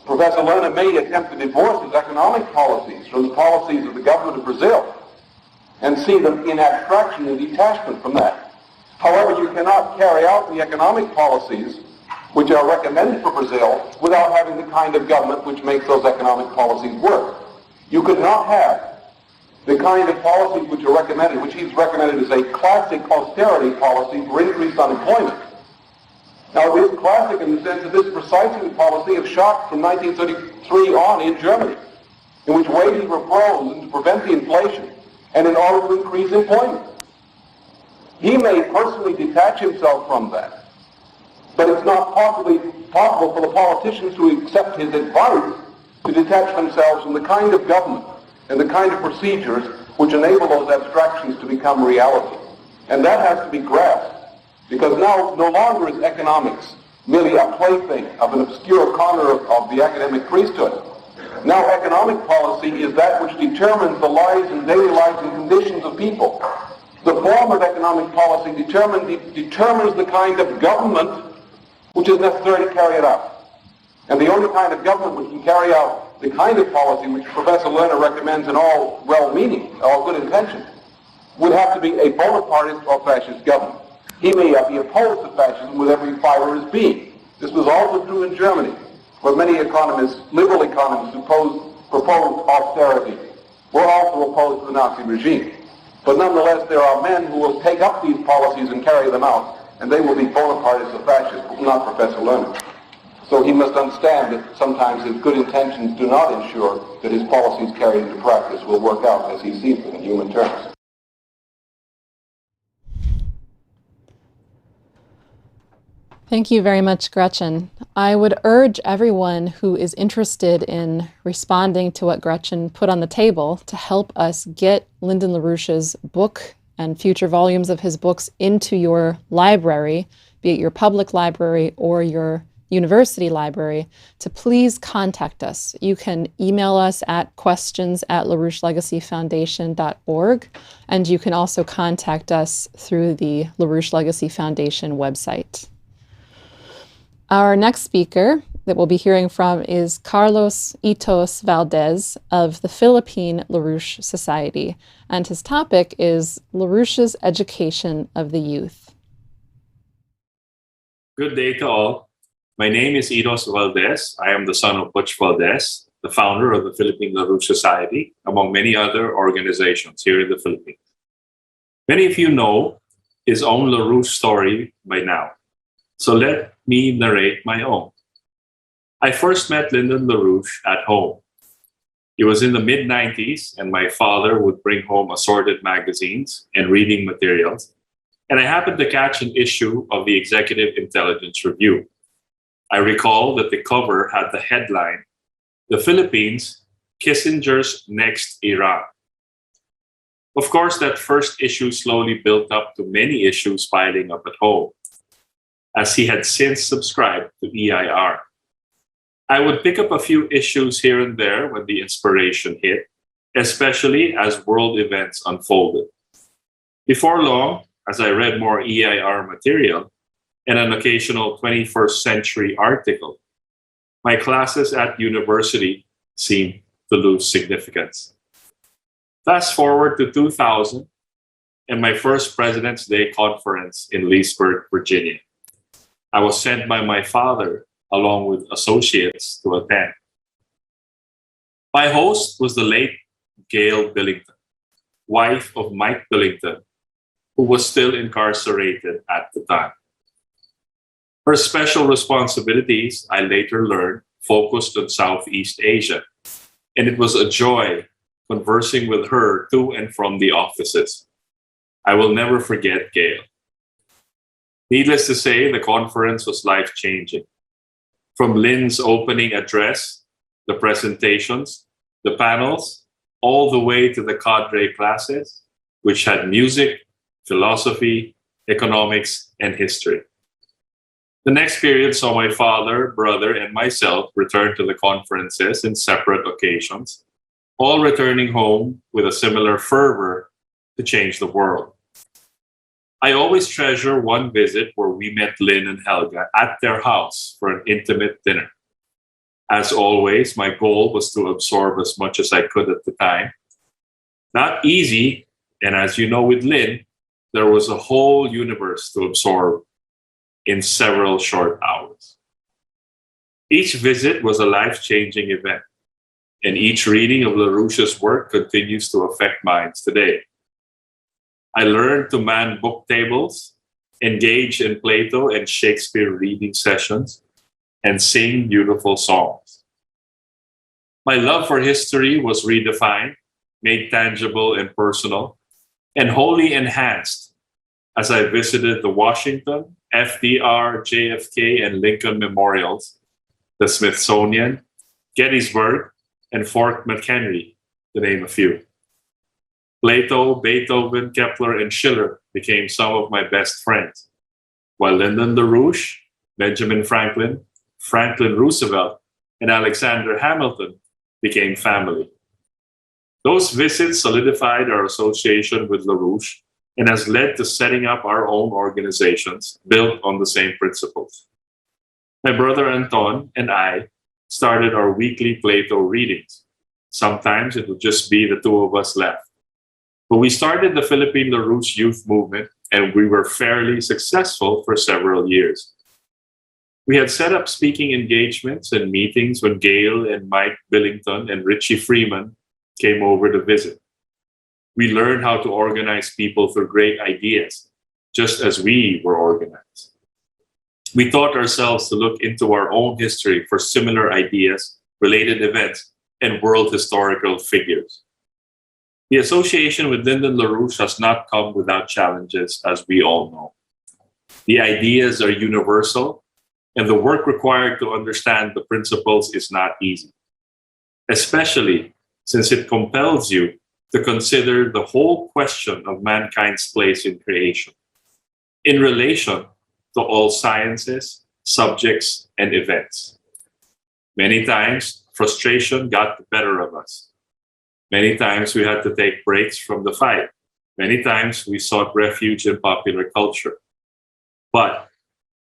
Professor Lerner may attempt to divorce his economic policies from the policies of the government of Brazil and see them in abstraction and detachment from that. However, you cannot carry out the economic policies which are recommended for Brazil without having the kind of government which makes those economic policies work. You could not have the kind of policies which are recommended, which he's recommended as a classic austerity policy for increased unemployment. Now, it is classic in the sense that this is precisely the policy of Jacques from 1933 on in Germany, in which wages were frozen to prevent the inflation and in order to increase employment. He may personally detach himself from that, but it's not possible for the politicians to accept his advice to detach themselves from the kind of government and the kind of procedures which enable those abstractions to become reality. And that has to be grasped, because now no longer is economics merely a plaything of an obscure corner of the academic priesthood. Now economic policy is that which determines the lives and daily lives and conditions of people. The form of economic policy determines the kind of government which is necessary to carry it out. And the only kind of government which can carry out the kind of policy which Professor Lerner recommends in all well-meaning, all good intention, would have to be a Bonapartist or fascist government. He may be opposed to fascism with every fiber of his being. This was also true in Germany, where many economists, liberal economists, who proposed austerity, were also opposed to the Nazi regime. But nonetheless, there are men who will take up these policies and carry them out, and they will be Bonapartists or fascists, but not Professor Lerner. So he must understand that sometimes his good intentions do not ensure that his policies carried into practice will work out as he sees them in human terms. Thank you very much, Gretchen. I would urge everyone who is interested in responding to what Gretchen put on the table to help us get Lyndon LaRouche's book and future volumes of his books into your library, be it your public library or your University Library to please contact us. You can email us at questions@LaRoucheLegacyFoundation.org, and you can also contact us through the LaRouche Legacy Foundation website. Our next speaker that we'll be hearing from is Carlos Itos Valdez of the Philippine LaRouche Society, and his topic is LaRouche's education of the youth. Good day to all. My name is Itos Valdez. I am the son of Butch Valdez, the founder of the Philippine LaRouche Society, among many other organizations here in the Philippines. Many of you know his own LaRouche story by now, so let me narrate my own. I first met Lyndon LaRouche at home. He was in the mid-90s, and my father would bring home assorted magazines and reading materials, and I happened to catch an issue of the Executive Intelligence Review. I recall that the cover had the headline, "The Philippines, Kissinger's Next Iran." Of course, that first issue slowly built up to many issues piling up at home, as he had since subscribed to EIR. I would pick up a few issues here and there when the inspiration hit, especially as world events unfolded. Before long, as I read more EIR material and an occasional 21st century article, my classes at university seemed to lose significance. Fast forward to 2000 and my first President's Day conference in Leesburg, Virginia. I was sent by my father along with associates to attend. My host was the late Gail Billington, wife of Mike Billington, who was still incarcerated at the time. Her special responsibilities, I later learned, focused on Southeast Asia, and it was a joy conversing with her to and from the offices. I will never forget Gail. Needless to say, the conference was life-changing. From Lynn's opening address, the presentations, the panels, all the way to the cadre classes, which had music, philosophy, economics, and history. The next period saw my father, brother, and myself return to the conferences in separate occasions, all returning home with a similar fervor to change the world. I always treasure one visit where we met Lynn and Helga at their house for an intimate dinner. As always, my goal was to absorb as much as I could at the time. Not easy, and as you know with Lynn, there was a whole universe to absorb in several short hours. Each visit was a life-changing event, and each reading of LaRouche's work continues to affect minds today. I learned to man book tables, engage in Plato and Shakespeare reading sessions, and sing beautiful songs. My love for history was redefined, made tangible and personal, and wholly enhanced as I visited the Washington, FDR, JFK, and Lincoln memorials, the Smithsonian, Gettysburg, and Fort McHenry, to name a few. Plato, Beethoven, Kepler, and Schiller became some of my best friends, while Lyndon LaRouche, Benjamin Franklin, Franklin Roosevelt, and Alexander Hamilton became family. Those visits solidified our association with LaRouche and has led to setting up our own organizations built on the same principles. My brother Anton and I started our weekly Plato readings. Sometimes it would just be the two of us left. But we started the Philippine LaRouche Youth Movement, and we were fairly successful for several years. We had set up speaking engagements and meetings when Gail and Mike Billington and Richie Freeman came over to visit. We learned how to organize people through great ideas, just as we were organized. We taught ourselves to look into our own history for similar ideas, related events, and world historical figures. The association with Lyndon LaRouche has not come without challenges, as we all know. The ideas are universal, and the work required to understand the principles is not easy, especially since it compels you to consider the whole question of mankind's place in creation, in relation to all sciences, subjects, and events. Many times, frustration got the better of us. Many times we had to take breaks from the fight. Many times we sought refuge in popular culture. But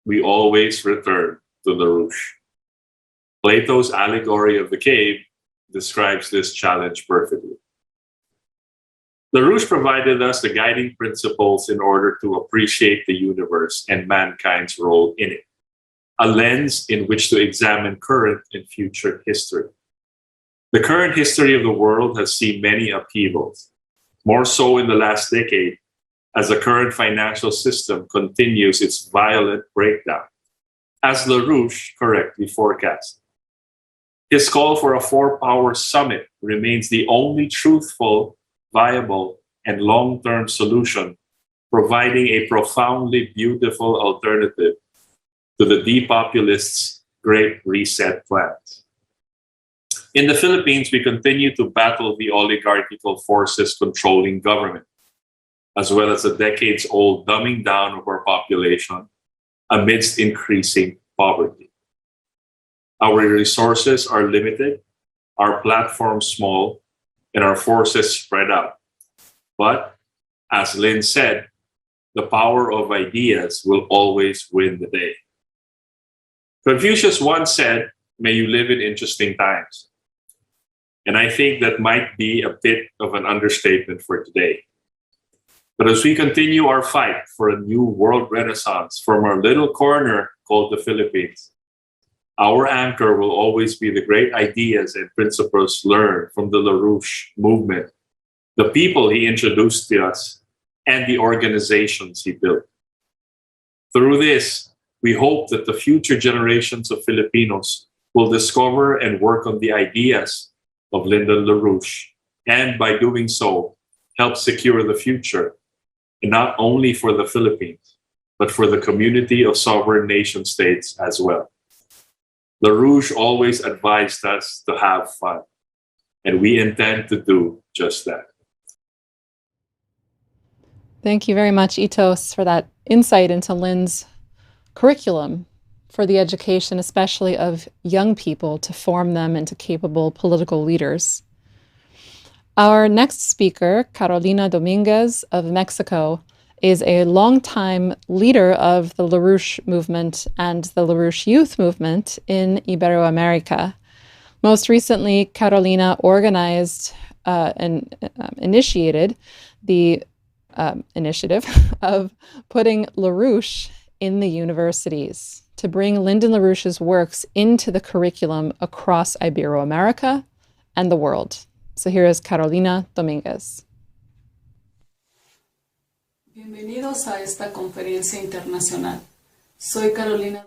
we always returned to LaRouche. Plato's allegory of the cave describes this challenge perfectly. LaRouche provided us the guiding principles in order to appreciate the universe and mankind's role in it, a lens in which to examine current and future history. The current history of the world has seen many upheavals, more so in the last decade, as the current financial system continues its violent breakdown, as LaRouche correctly forecast. His call for a four-power summit remains the only truthful, viable, and long-term solution, providing a profoundly beautiful alternative to the depopulists' Great Reset plans. In the Philippines, we continue to battle the oligarchical forces controlling government, as well as the decades-old dumbing down of our population amidst increasing poverty. Our resources are limited, our platform small, and our forces spread out. But, as Lynn said, the power of ideas will always win the day. Confucius once said, "May you live in interesting times." And I think that might be a bit of an understatement for today. But as we continue our fight for a new world renaissance from our little corner called the Philippines, our anchor will always be the great ideas and principles learned from the LaRouche movement, the people he introduced to us, and the organizations he built. Through this, we hope that the future generations of Filipinos will discover and work on the ideas of Lyndon LaRouche, and by doing so, help secure the future, and not only for the Philippines, but for the community of sovereign nation states as well. LaRouche always advised us to have fun, and we intend to do just that. Thank you very much, Itos, for that insight into Lynn's curriculum for the education, especially of young people, to form them into capable political leaders. Our next speaker, Carolina Dominguez of Mexico, is a longtime leader of the LaRouche movement and the LaRouche youth movement in Iberoamerica. Most recently, Carolina organized and initiated the initiative of putting LaRouche in the universities to bring Lyndon LaRouche's works into the curriculum across Iberoamerica and the world. So here is Carolina Dominguez. Bienvenidos a esta conferencia internacional. Soy Carolina.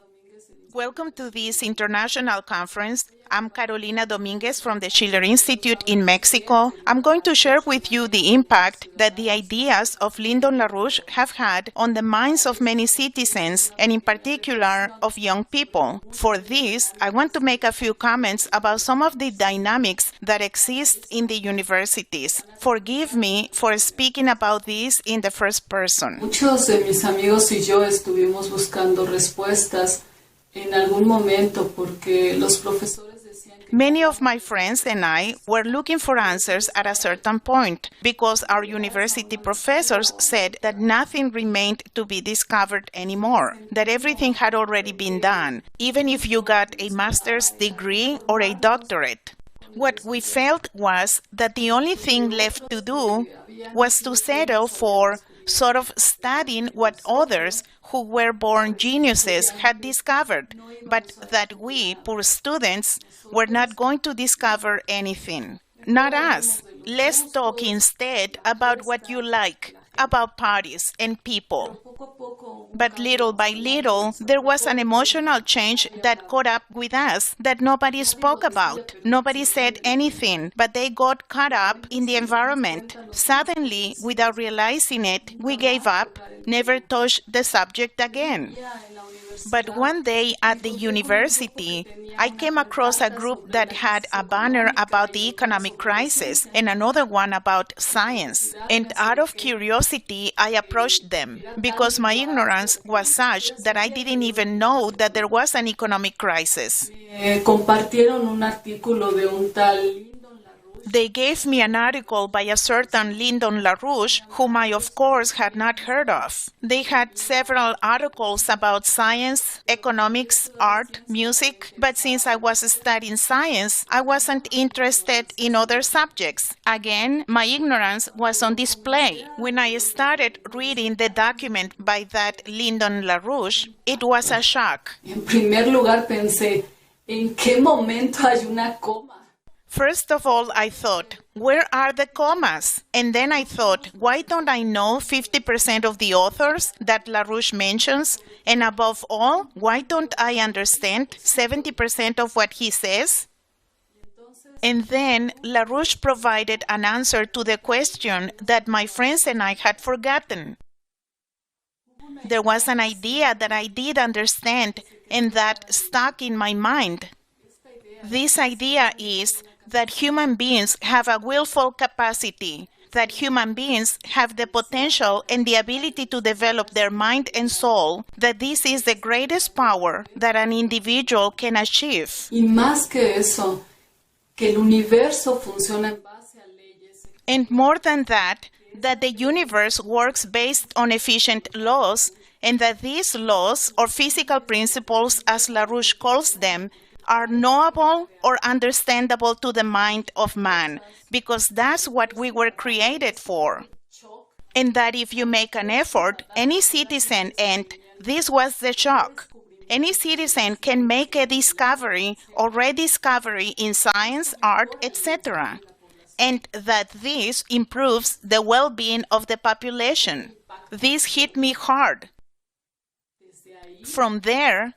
Welcome to this international conference. I'm Carolina Dominguez from the Schiller Institute in Mexico. I'm going to share with you the impact that the ideas of Lyndon LaRouche have had on the minds of many citizens, and in particular of young people. For this, I want to make a few comments about some of the dynamics that exist in the universities. Forgive me for speaking about this in the first person. Muchos de mis amigos y yo estuvimos buscando respuestas en algún momento porque los profesores. Many of my friends and I were looking for answers at a certain point because our university professors said that nothing remained to be discovered anymore, that everything had already been done, even if you got a master's degree or a doctorate. What we felt was that the only thing left to do was to settle for sort of studying what others who were born geniuses had discovered, but that we, poor students, were not going to discover anything. Not us. Let's talk instead about what you like, about parties and people. But little by little, there was an emotional change that caught up with us that nobody spoke about. Nobody said anything, but they got caught up in the environment. Suddenly, without realizing it, we gave up, never touched the subject again. But one day at the university, I came across a group that had a banner about the economic crisis and another one about science. And out of curiosity, I approached them because my ignorance was such that I didn't even know that there was an economic crisis. Compartieron un artículo de un tal. They gave me an article by a certain Lyndon LaRouche, whom I, of course, had not heard of. They had several articles about science, economics, art, music, but since I was studying science, I wasn't interested in other subjects. Again, my ignorance was on display. When I started reading the document by that Lyndon LaRouche, it was a shock. En primer lugar pensé, ¿en qué momento hay una coma? First of all, I thought, where are the commas? And then I thought, why don't I know 50% of the authors that LaRouche mentions? And above all, why don't I understand 70% of what he says? And then LaRouche provided an answer to the question that my friends and I had forgotten. There was an idea that I did understand and that stuck in my mind. This idea is that human beings have a willful capacity, that human beings have the potential and the ability to develop their mind and soul, that this is the greatest power that an individual can achieve. Y más que eso, que el universo funciona en base a leyes. And more than that the universe works based on efficient laws, and that these laws, or physical principles as LaRouche calls them, are knowable or understandable to the mind of man, because that's what we were created for. And that if you make an effort, any citizen, and this was the shock, any citizen can make a discovery or rediscovery in science, art, etc., and that this improves the well-being of the population. This hit me hard. From there,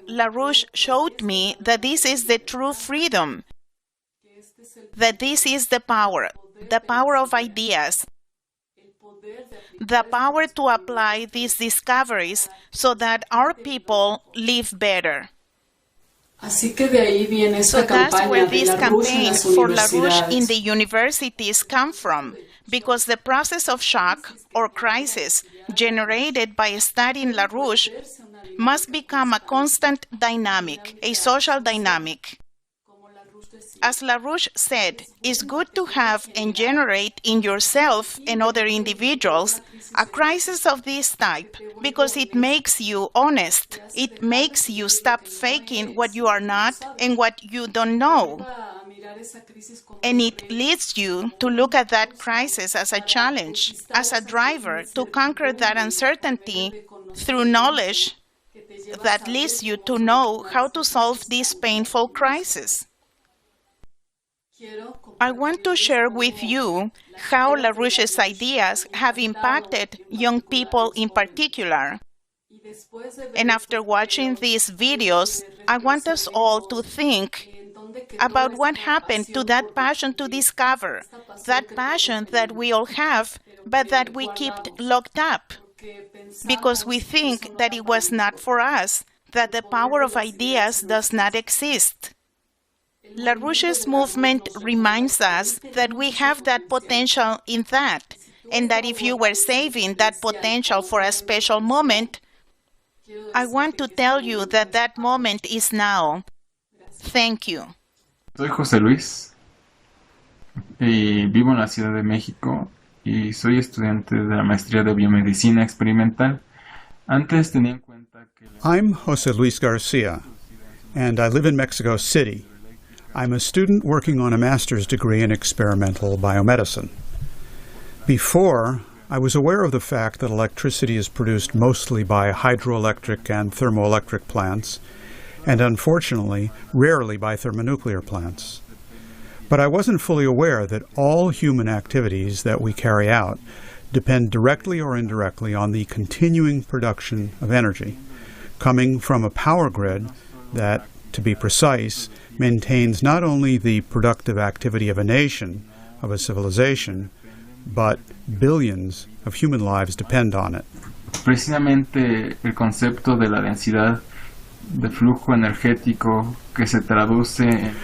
LaRouche showed me that this is the true freedom, that this is the power of ideas, the power to apply these discoveries so that our people live better. Así que de ahí viene esta So that's where campaña de this LaRouche en campaign las for LaRouche in universidades. the universities come from, because the process of shock or crisis generated by studying LaRouche must become a constant dynamic, a social dynamic. As LaRouche said, it's good to have and generate in yourself and other individuals a crisis of this type, because it makes you honest. It makes you stop faking what you are not and what you don't know. And it leads you to look at that crisis as a challenge, as a driver to conquer that uncertainty through knowledge that leads you to know how to solve this painful crisis. I want to share with you how LaRouche's ideas have impacted young people in particular. And after watching these videos, I want us all to think about what happened to that passion to discover, that passion that we all have, but that we kept locked up, because we think that it was not for us, that the power of ideas does not exist. LaRouche's movement reminds us that we have that potential in that, and that if you were saving that potential for a special moment, I want to tell you that that moment is now. Thank you. Soy José Luis y vivo en la Ciudad de México y soy estudiante de la maestría de biomedicina experimental. Antes tenía en cuenta que... I'm José Luis Garcia, and I live in Mexico City. I'm a student working on a master's degree in experimental biomedicine. Before, I was aware of the fact that electricity is produced mostly by hydroelectric and thermoelectric plants, and unfortunately, rarely by thermonuclear plants. But I wasn't fully aware that all human activities that we carry out depend directly or indirectly on the continuing production of energy, coming from a power grid that, to be precise, maintains not only the productive activity of a nation, of a civilization, but billions of human lives depend on it. precisamente el concepto de la densidad de flujo energético que se traduce en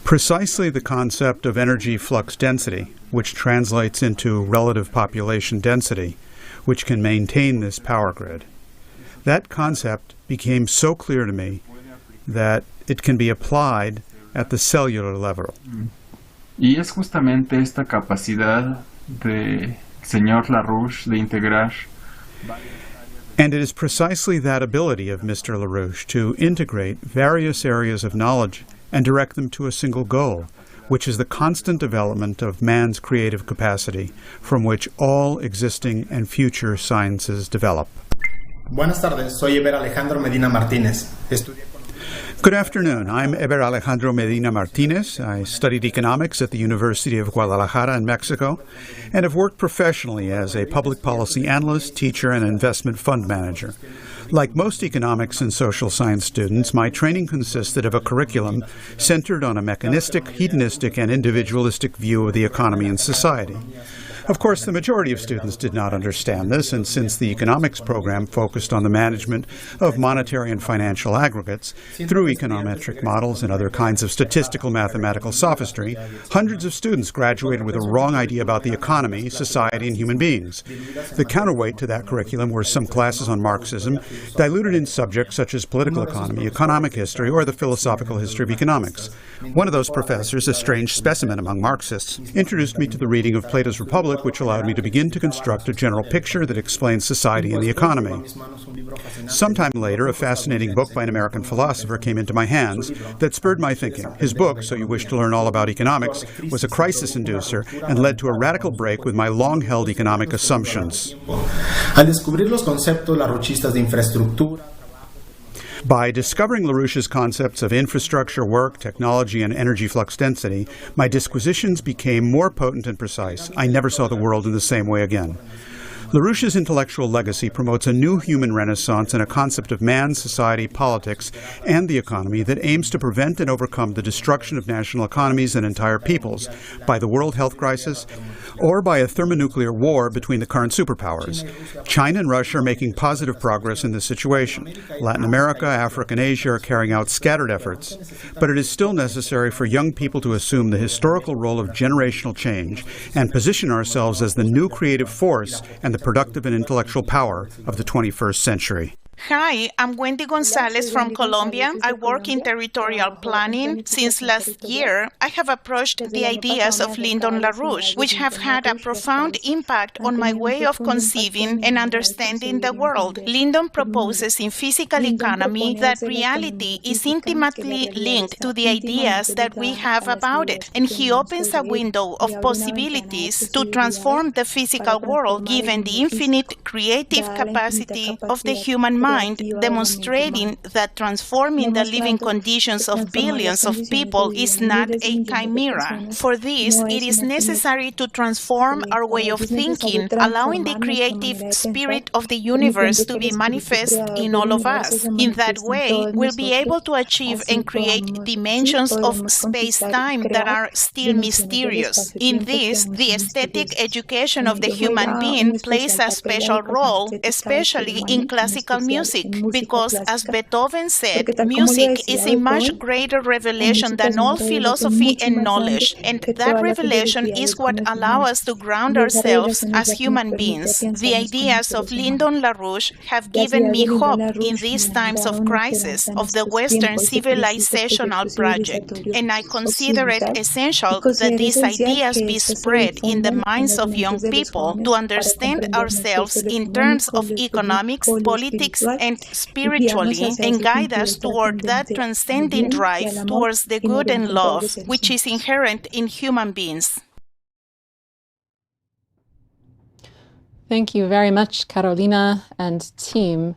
Precisely the concept of energy flux density, which translates into relative population density, which can maintain this power grid. That concept became so clear to me that it can be applied at the cellular level. Y es justamente esta capacidad de señor LaRouche de integrar. And it is precisely that ability of Mr. LaRouche to integrate various areas of knowledge and direct them to a single goal, which is the constant development of man's creative capacity, from which all existing and future sciences develop. Buenas tardes, soy Eber Alejandro Medina Martínez. Good afternoon. I'm Eber Alejandro Medina Martinez. I studied economics at the University of Guadalajara in Mexico and have worked professionally as a public policy analyst, teacher, and investment fund manager. Like most economics and social science students, my training consisted of a curriculum centered on a mechanistic, hedonistic, and individualistic view of the economy and society. Of course, the majority of students did not understand this, and since the economics program focused on the management of monetary and financial aggregates through econometric models and other kinds of statistical mathematical sophistry, hundreds of students graduated with a wrong idea about the economy, society, and human beings. The counterweight to that curriculum were some classes on Marxism, diluted in subjects such as political economy, economic history, or the philosophical history of economics. One of those professors, a strange specimen among Marxists, introduced me to the reading of Plato's Republic, which allowed me to begin to construct a general picture that explains society and the economy. Sometime later, a fascinating book by an American philosopher came into my hands that spurred my thinking. His book, So You Wish to Learn All About Economics, was a crisis inducer and led to a radical break with my long-held economic assumptions. Al descubrir los conceptos larrouchistas de infraestructura, By discovering LaRouche's concepts of infrastructure, work, technology, and energy flux density, my disquisitions became more potent and precise. I never saw the world in the same way again. LaRouche's intellectual legacy promotes a new human renaissance and a concept of man, society, politics, and the economy that aims to prevent and overcome the destruction of national economies and entire peoples by the world health crisis or by a thermonuclear war between the current superpowers. China and Russia are making positive progress in this situation. Latin America, Africa, and Asia are carrying out scattered efforts. But it is still necessary for young people to assume the historical role of generational change and position ourselves as the new creative force and the productive and intellectual power of the 21st century. Hi, I'm Wendy Gonzalez from Colombia. I work in territorial planning. Since last year, I have approached the ideas of Lyndon LaRouche, which have had a profound impact on my way of conceiving and understanding the world. Lyndon proposes in physical economy that reality is intimately linked to the ideas that we have about it, and he opens a window of possibilities to transform the physical world given the infinite creative capacity of the human mind, demonstrating that transforming the living conditions of billions of people is not a chimera. For this, it is necessary to transform our way of thinking, allowing the creative spirit of the universe to be manifest in all of us. In that way, we'll be able to achieve and create dimensions of space-time that are still mysterious. In this, the aesthetic education of the human being plays a special role, especially in classical music, because, as Beethoven said, music is a much greater revelation than all philosophy and knowledge, and that revelation is what allows us to ground ourselves as human beings. The ideas of Lyndon LaRouche have given me hope in these times of crisis of the Western civilizational project, and I consider it essential that these ideas be spread in the minds of young people to understand ourselves in terms of economics, politics, and spiritually, and guide us toward that transcending drive towards the good and love which is inherent in human beings. Thank you very much, Carolina and team.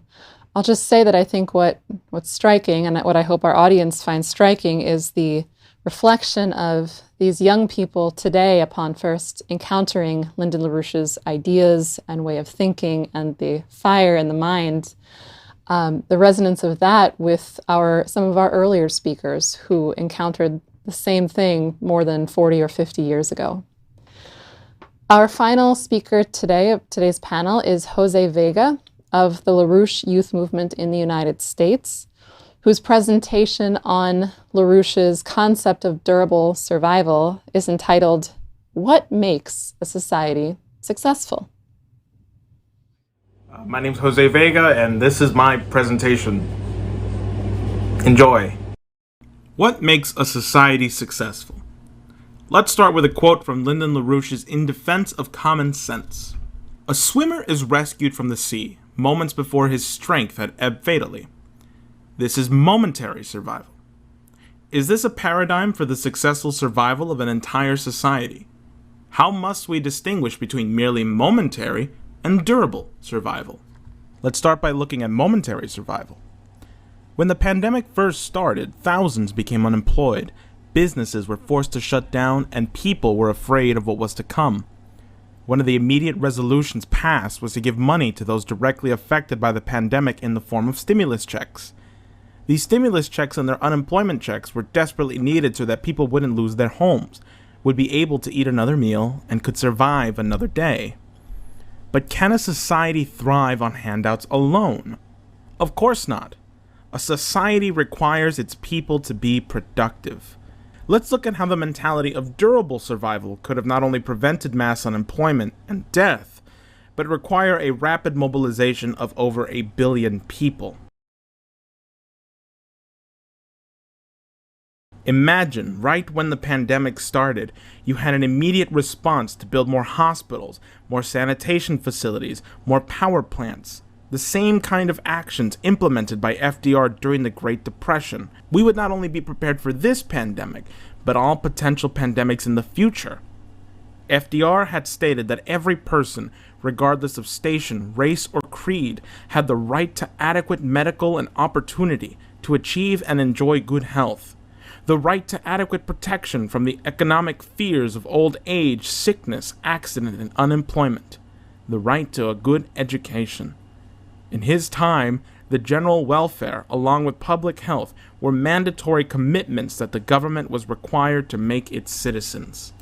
I'll just say that I think what's striking, and what I hope our audience finds striking, is the reflection of these young people today upon first encountering Lyndon LaRouche's ideas and way of thinking and the fire in the mind. The resonance of that with some of our earlier speakers who encountered the same thing more than 40 or 50 years ago. Our final speaker today of today's panel is Jose Vega, of the LaRouche youth movement in the United States, whose presentation on LaRouche's concept of durable survival is entitled, "What Makes a Society Successful?" My name is Jose Vega, and this is my presentation. Enjoy. What makes a society successful? Let's start with a quote from Lyndon LaRouche's In Defense of Common Sense. "A swimmer is rescued from the sea moments before his strength had ebbed fatally. This is momentary survival. Is this a paradigm for the successful survival of an entire society? How must we distinguish between merely momentary and durable survival?" Let's start by looking at momentary survival. When the pandemic first started, thousands became unemployed, businesses were forced to shut down, and people were afraid of what was to come. One of the immediate resolutions passed was to give money to those directly affected by the pandemic in the form of stimulus checks. These stimulus checks and their unemployment checks were desperately needed so that people wouldn't lose their homes, would be able to eat another meal, and could survive another day. But can a society thrive on handouts alone? Of course not. A society requires its people to be productive. Let's look at how the mentality of durable survival could have not only prevented mass unemployment and death, but require a rapid mobilization of over 1 billion people. Imagine, right when the pandemic started, you had an immediate response to build more hospitals, more sanitation facilities, more power plants. The same kind of actions implemented by FDR during the Great Depression. We would not only be prepared for this pandemic, but all potential pandemics in the future. FDR had stated that every person, regardless of station, race, or creed, had the right to adequate medical and opportunity to achieve and enjoy good health. The right to adequate protection from the economic fears of old age, sickness, accident, and unemployment. The right to a good education. In his time, the general welfare, along with public health, were mandatory commitments that the government was required to make its citizens.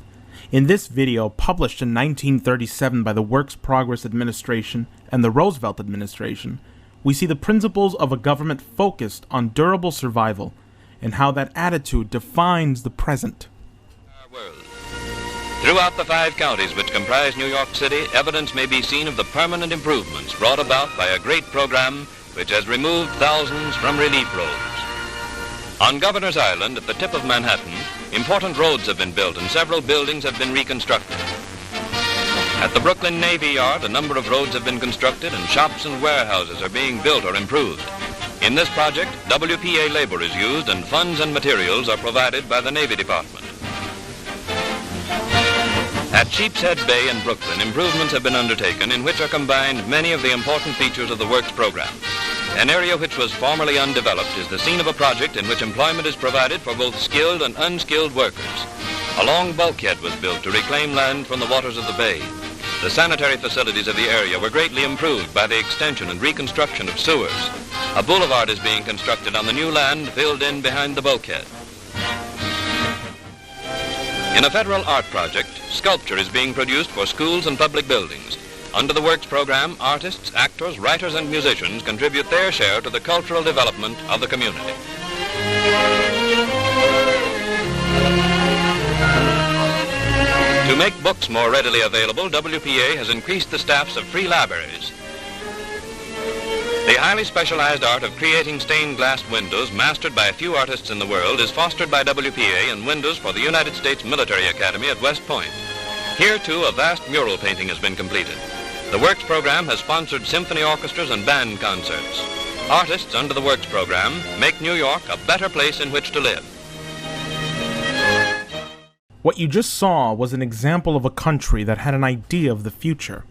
In this video, published in 1937 by the Works Progress Administration and the Roosevelt Administration, we see the principles of a government focused on durable survival and how that attitude defines the present. Throughout the 5 counties which comprise New York City, evidence may be seen of the permanent improvements brought about by a great program which has removed thousands from relief roads. On Governor's Island, at the tip of Manhattan, important roads have been built and several buildings have been reconstructed. At the Brooklyn Navy Yard, a number of roads have been constructed and shops and warehouses are being built or improved. In this project, WPA labor is used and funds and materials are provided by the Navy Department. At Sheepshead Bay in Brooklyn, improvements have been undertaken in which are combined many of the important features of the Works program. An area which was formerly undeveloped is the scene of a project in which employment is provided for both skilled and unskilled workers. A long bulkhead was built to reclaim land from the waters of the bay. The sanitary facilities of the area were greatly improved by the extension and reconstruction of sewers. A boulevard is being constructed on the new land filled in behind the bulkhead. In a federal art project, sculpture is being produced for schools and public buildings. Under the Works program, artists, actors, writers, and musicians contribute their share to the cultural development of the community. To make books more readily available, WPA has increased the staffs of free libraries. The highly specialized art of creating stained glass windows, mastered by a few artists in the world, is fostered by WPA in windows for the United States Military Academy at West Point. Here, too, a vast mural painting has been completed. The Works program has sponsored symphony orchestras and band concerts. Artists under the Works program make New York a better place in which to live. What you just saw was an example of a country that had an idea of the future.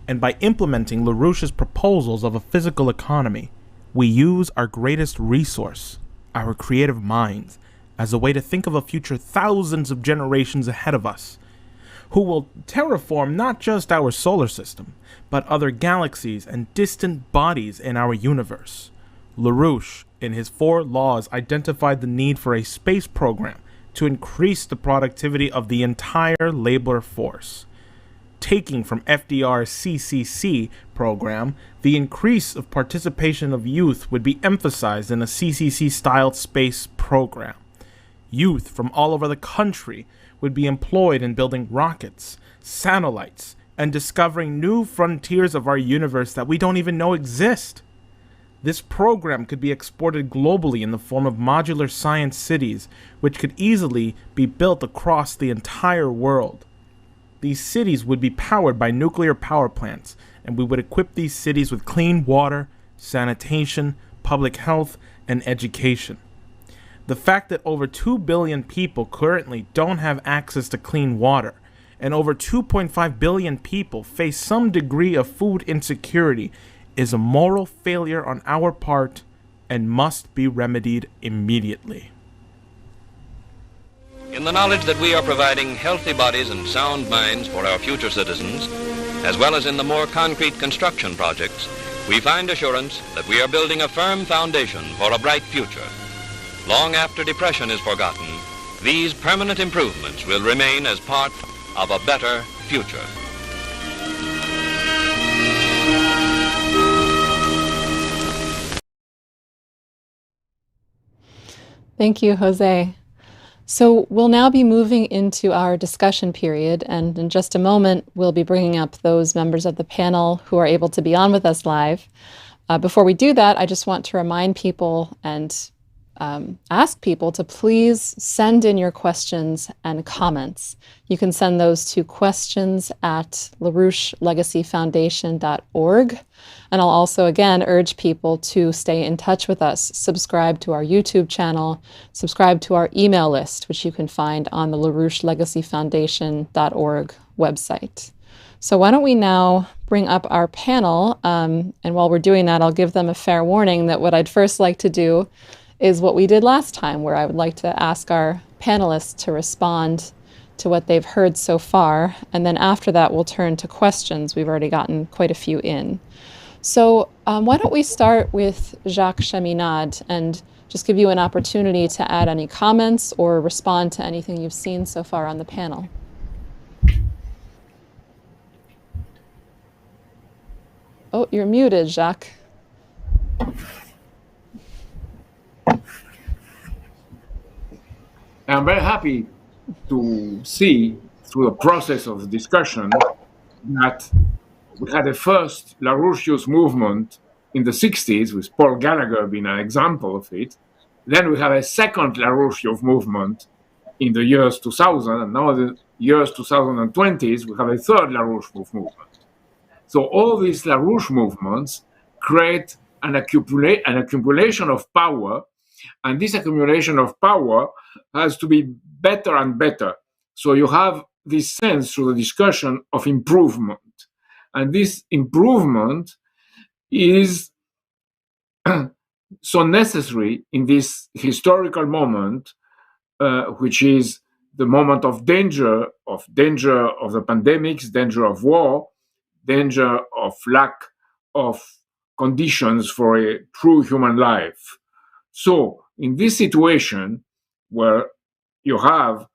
And by implementing LaRouche's proposals of a physical economy, we use our greatest resource, our creative minds, as a way to think of a future thousands of generations ahead of us, who will terraform not just our solar system, but other galaxies and distant bodies in our universe. LaRouche, in his 4 laws, identified the need for a space program to increase the productivity of the entire labor force. taking from FDR's CCC program, the increase of participation of youth would be emphasized in a CCC-styled space program. Youth from all over the country would be employed in building rockets, satellites, and discovering new frontiers of our universe that we don't even know exist. This program could be exported globally in the form of modular science cities, which could easily be built across the entire world. These cities would be powered by nuclear power plants, and we would equip these cities with clean water, sanitation, public health, and education. The fact that over 2 billion people currently don't have access to clean water, and over 2.5 billion people face some degree of food insecurity is a moral failure on our part and must be remedied immediately. In the knowledge that we are providing healthy bodies and sound minds for our future citizens, as well as in the more concrete construction projects, we find assurance that we are building a firm foundation for a bright future. Long after depression is forgotten, these permanent improvements will remain as part of a better future. Thank you, Jose. So we'll now be moving into our discussion period, and in just a moment, we'll be bringing up those members of the panel who are able to be on with us live. Before we do that, I just want to remind people and ask people to please send in your questions and comments. You can send those to questions@LaRoucheLegacyFoundation.org. And I'll also, again, urge people to stay in touch with us. Subscribe to our YouTube channel, subscribe to our email list, which you can find on the LaRoucheLegacyFoundation.org website. So why don't we now bring up our panel, and while we're doing that, I'll give them a fair warning that what I'd first like to do is what we did last time, where I would like to ask our panelists to respond to what they've heard so far, and then after that we'll turn to questions. We've already gotten quite a few in. So why don't we start with Jacques Cheminade and just give you an opportunity to add any comments or respond to anything you've seen so far on the panel. Oh, you're muted, Jacques. I'm very happy to see through the process of discussion that we had a first LaRouche youth movement in the 60s, with Paul Gallagher being an example of it. Then we have a second LaRouche youth movement in the years 2000, and now the years 2020s, we have a third LaRouche youth movement. So all these LaRouche movements create an accumulation of power, and this accumulation of power has to be better and better. So you have this sense through the discussion of improvement. And this improvement is so necessary in this historical moment, which is the moment of danger of the pandemics, danger of war, danger of lack of conditions for a true human life. So in this situation where you have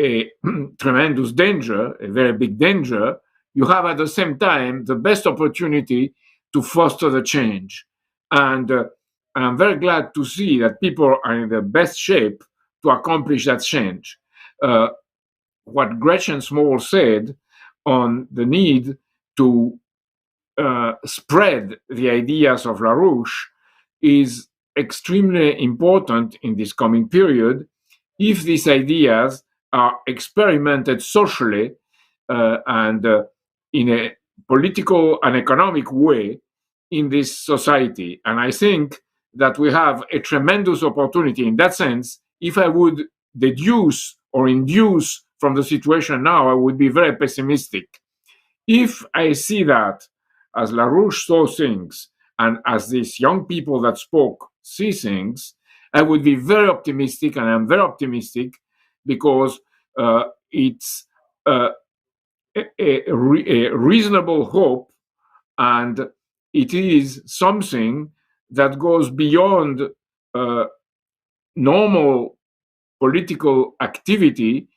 a tremendous danger, a very big danger, you have at the same time the best opportunity to foster the change. And I'm very glad to see that people are in the best shape to accomplish that change. What Gretchen Small said on the need to spread the ideas of LaRouche is extremely important in this coming period if these ideas are experimented socially and in a political and economic way in this society. And I think that we have a tremendous opportunity in that sense. If I would deduce or induce from the situation now, I would be very pessimistic. If I see that as LaRouche saw things and as these young people that spoke see things, I would be very optimistic, and I'm very optimistic because it's a reasonable hope, and it is something that goes beyond normal political activity.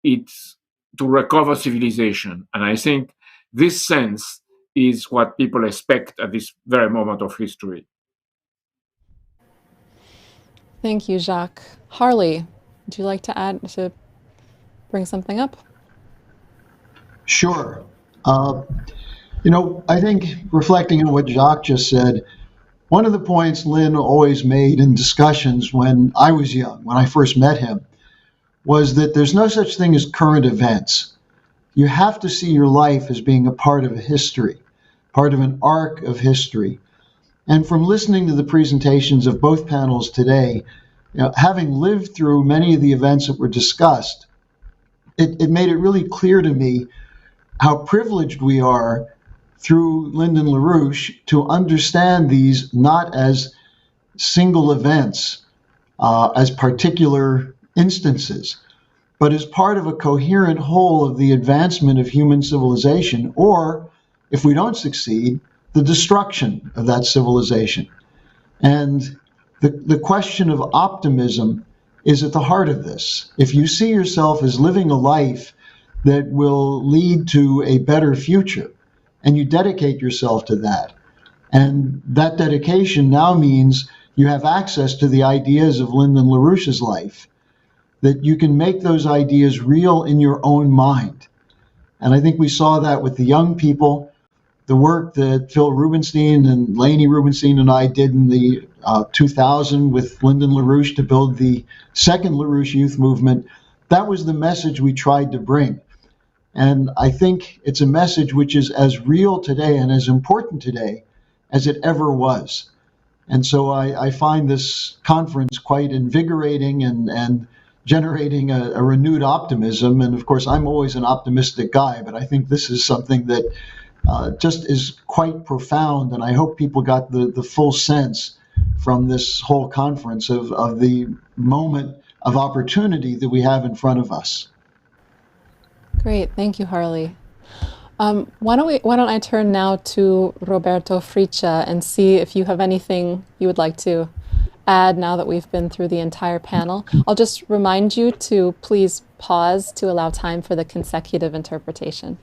It's to recover civilization. And I think This sense is what people expect at this very moment of history. Thank you, Jacques. Harley, would you like to bring something up? Sure. I think reflecting on what Jacques just said, one of the points Lynn always made in discussions when I was young, when I first met him, was that there's no such thing as current events. You have to see your life as being a part of a history, part of an arc of history. And from listening to the presentations of both panels today, having lived through many of the events that were discussed, it made it really clear to me how privileged we are through Lyndon LaRouche to understand these not as single events, as particular instances, but as part of a coherent whole of the advancement of human civilization, or, if we don't succeed, the destruction of that civilization. And the question of optimism is at the heart of this. If you see yourself as living a life that will lead to a better future, and you dedicate yourself to that, and that dedication now means you have access to the ideas of Lyndon LaRouche's life, that you can make those ideas real in your own mind. And I think we saw that with the young people, the work that Phil Rubenstein and Lainey Rubenstein and I did in the 2000 with Lyndon LaRouche to build the second LaRouche youth movement. That was the message we tried to bring. And I think it's a message which is as real today and as important today as it ever was. And so I find this conference quite invigorating and generating a renewed optimism. And of course, I'm always an optimistic guy, but I think this is something that just is quite profound. And I hope people got the full sense from this whole conference of the moment of opportunity that we have in front of us. Great, thank you, Harley. Why don't I turn now to Roberto Fritzsche and see if you have anything you would like to add now that we've been through the entire panel. I'll just remind you to please pause to allow time for the consecutive interpretation.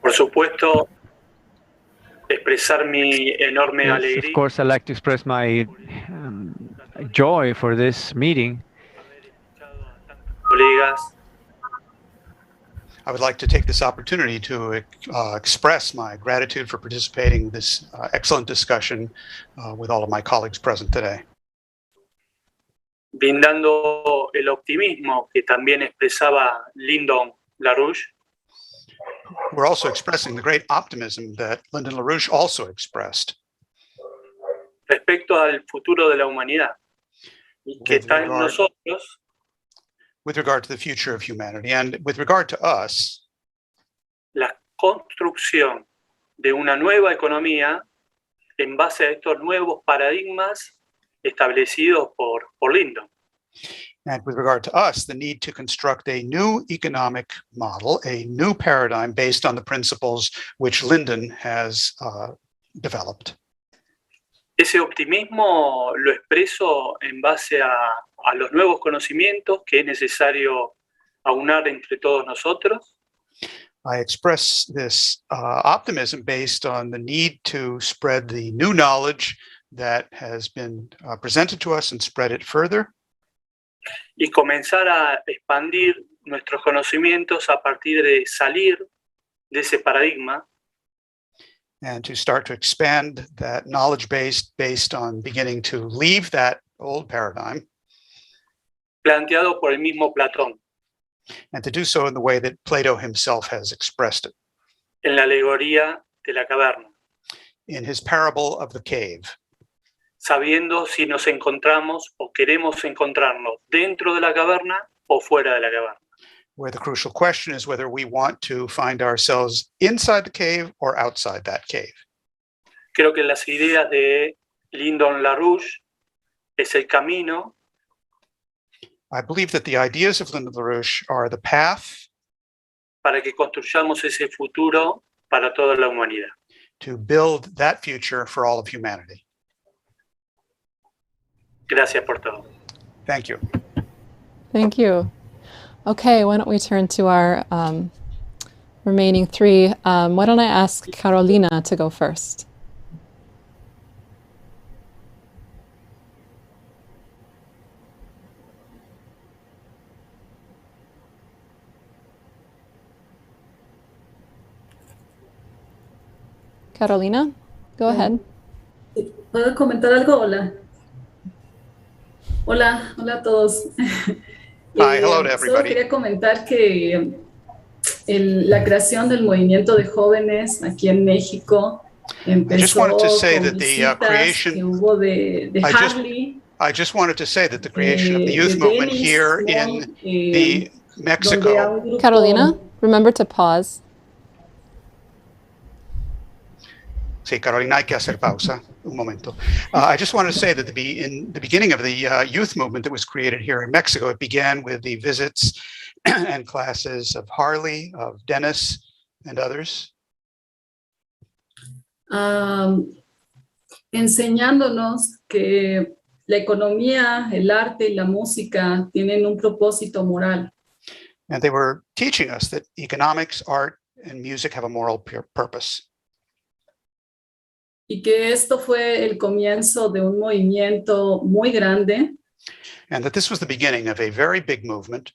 Por supuesto, expresar mi enorme Yes, alegría. of course, I'd like to express my joy for this meeting. Colegas, I would like to take this opportunity to express my gratitude for participating in this excellent discussion with all of my colleagues present today. brindando el optimismo que también expresaba Lyndon LaRouche. We're also expressing the great optimism that Lyndon LaRouche also expressed. Respecto al futuro de la humanidad, y que está en nosotros. With regard to the future of humanity, and with regard to us, la construcción de una nueva economía en base a estos nuevos paradigmas establecidos por Lyndon. And with regard to us, the need to construct a new economic model, a new paradigm based on the principles which Lyndon has developed. Ese optimismo lo expreso en base a los nuevos conocimientos que es necesario aunar entre todos nosotros. I express this optimism based on the need to spread the new knowledge that has been presented to us and spread it further. Y comenzar a expandir nuestros conocimientos a partir de salir de ese paradigma. And to start to expand that knowledge base based on beginning to leave that old paradigm. Planteado por el mismo Platón. And to do so in the way that Plato himself has expressed it. En la alegoría de la caverna. In his parable of the cave. Sabiendo si nos encontramos o queremos encontrarnos dentro de la caverna o fuera de la caverna. Where the crucial question is whether we want to find ourselves inside the cave or outside that cave. Creo que las ideas de Lyndon LaRouche es el camino. I believe that the ideas of Lyndon LaRouche are the path para que construyamos ese futuro para toda la humanidad. To build that future for all of humanity. Gracias por todo. Thank you. Thank you. Okay, why don't we turn to our remaining three. Why don't I ask Carolina to go first? Carolina, go ahead. ¿Puedo comentar algo? Hola. Hola, hola a todos. Hi, hello to Solo everybody. quería comentar que la creación del movimiento de jóvenes aquí en México empezó con visitas que hubo de Harley. I just wanted to say that the creation of the youth movement here in the Mexico. Carolina, remember to pause. Sí, Carolina, hay que hacer pausa. Un momento. I just wanted to say that in the beginning of the youth movement that was created here in Mexico, it began with the visits and classes of Harley, of Dennis, and others. Enseñándonos que la economía, el arte y la música tienen un propósito moral. And they were teaching us that economics, art, and music have a moral purpose. Y que esto fue el comienzo de un movimiento muy grande. And that this was the beginning of a very big movement.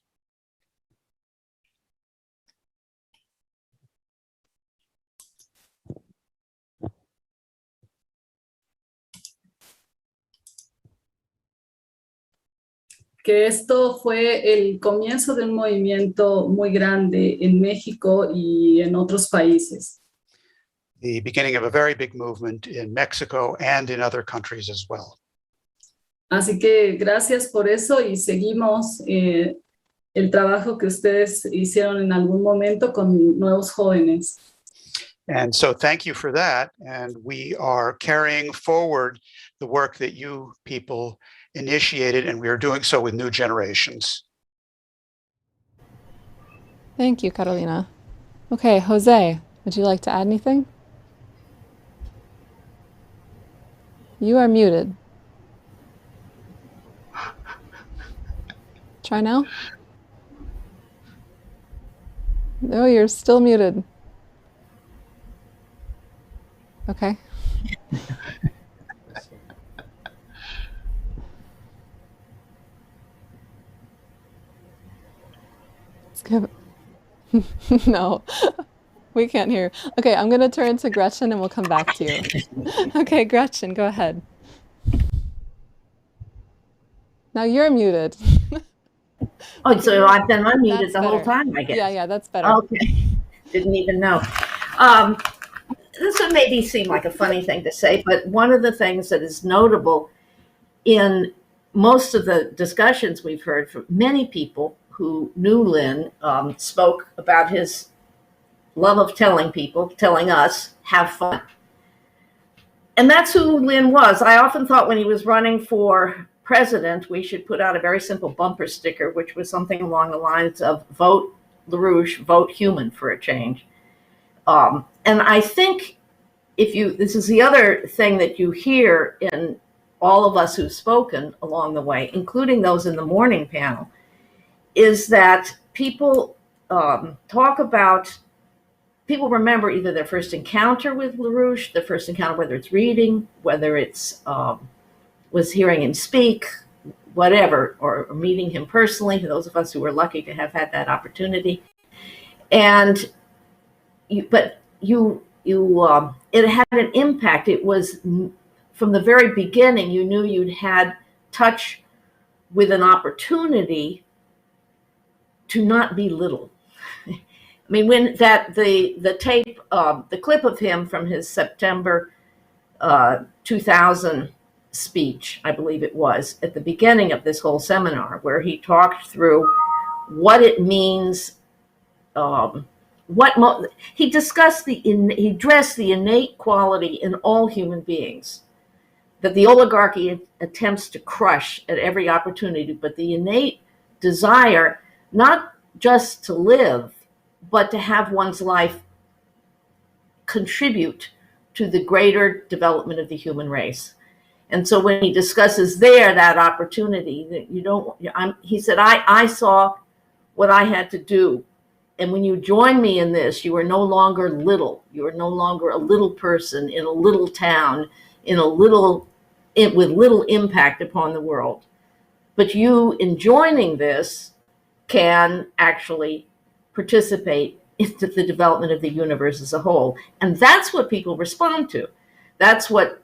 Que esto fue el comienzo de un movimiento muy grande en México y en otros países. The beginning of a very big movement in Mexico and in other countries as well. Así que gracias por eso y seguimos el trabajo que ustedes hicieron en algún momento con nuevos jóvenes. And so thank you for that. And we are carrying forward the work that you people initiated, and we are doing so with new generations. Thank you, Carolina. Okay, Jose, would you like to add anything? You are muted. Try now. No, you're still muted. Okay. Let's give it. No, we can't hear. Okay, I'm going to turn to Gretchen and we'll come back to you. Okay, Gretchen, go ahead. Now you're muted. Oh, so I've been unmuted the whole time, I guess. Yeah, that's better. Okay, didn't even know. This would maybe seem like a funny thing to say, but one of the things that is notable in most of the discussions we've heard from many people who knew Lynn spoke about his love of telling people, telling us, have fun. And that's who Lynn was. I often thought when he was running for president, we should put out a very simple bumper sticker, which was something along the lines of vote LaRouche, vote human for a change. And I think this is the other thing that you hear in all of us who've spoken along the way, including those in the morning panel, is that people people remember either their first encounter with LaRouche, their first encounter, whether it's reading, whether it's was hearing him speak, whatever, or meeting him personally, for those of us who were lucky to have had that opportunity. And it had an impact. It was from the very beginning, you knew you'd had touch with an opportunity to not be little. I mean, when the tape, the clip of him from his September 2000 speech, I believe it was, at the beginning of this whole seminar, where he talked through what it means, he discussed he addressed the innate quality in all human beings that the oligarchy attempts to crush at every opportunity, but the innate desire not just to live, but to have one's life contribute to the greater development of the human race. And so when he discusses that opportunity, that he said, I saw what I had to do. And when you join me in this, you are no longer little. You are no longer a little person in a little town, with little impact upon the world. But you, in joining this, can actually participate in the development of the universe as a whole. And that's what people respond to. That's what,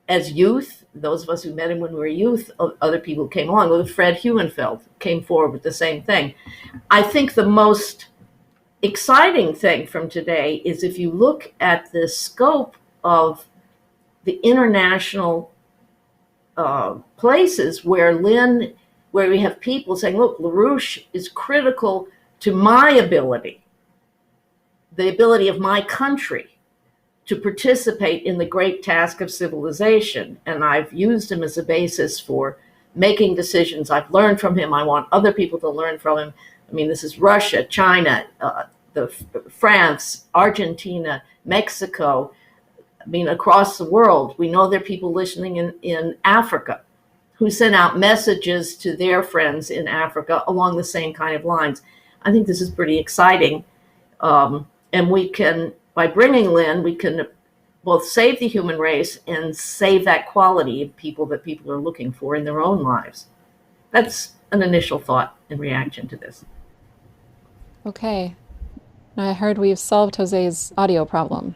as youth, those of us who met him when we were youth, other people came along with. Fred Huenefeld came forward with the same thing. I think the most exciting thing from today is if you look at the scope of the international places where we have people saying, look, LaRouche is critical to my ability, the ability of my country to participate in the great task of civilization. And I've used him as a basis for making decisions. I've learned from him. I want other people to learn from him. I mean, this is Russia, China, France, Argentina, Mexico. I mean, across the world. We know there are people listening in Africa who send out messages to their friends in Africa along the same kind of lines. I think this is pretty exciting. And we can, by bringing Lynn, we can both save the human race and save that quality of people that people are looking for in their own lives. That's an initial thought in reaction to this. Okay. I heard we've solved Jose's audio problem.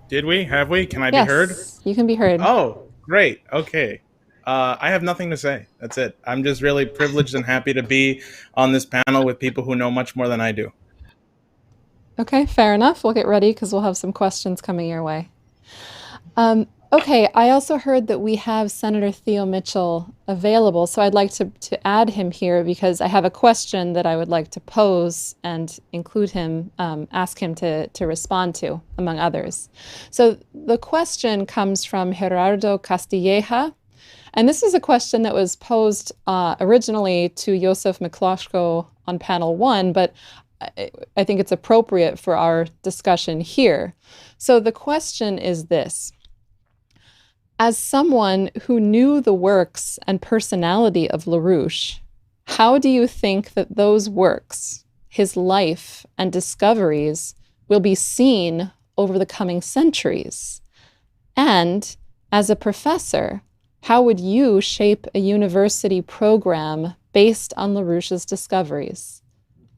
Did we? Have we? Can I Yes, be heard? You can be heard. Oh, great. Okay. I have nothing to say. That's it. I'm just really privileged and happy to be on this panel with people who know much more than I do. Okay, fair enough. We'll get ready because we'll have some questions coming your way. Okay, I also heard that we have Senator Theo Mitchell available, so I'd like to add him here because I have a question that I would like to pose and include him, ask him to respond to, among others. So the question comes from Gerardo Castilleja, and this is a question that was posed originally to Joseph McCloskey on panel 1, but I think it's appropriate for our discussion here. So the question is this. As someone who knew the works and personality of LaRouche, how do you think that those works, his life and discoveries, will be seen over the coming centuries? And as a professor, how would you shape a university program based on LaRouche's discoveries?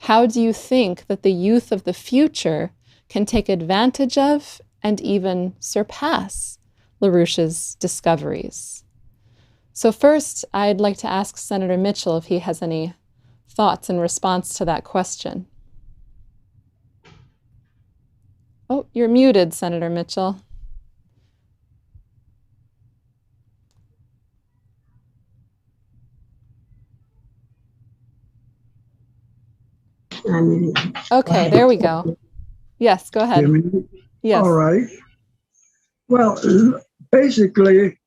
How do you think that the youth of the future can take advantage of and even surpass LaRouche's discoveries? So first, I'd like to ask Senator Mitchell if he has any thoughts in response to that question. Oh, you're muted, Senator Mitchell. Okay, there we go. Yes, go ahead. Yes. All right. Well, basically,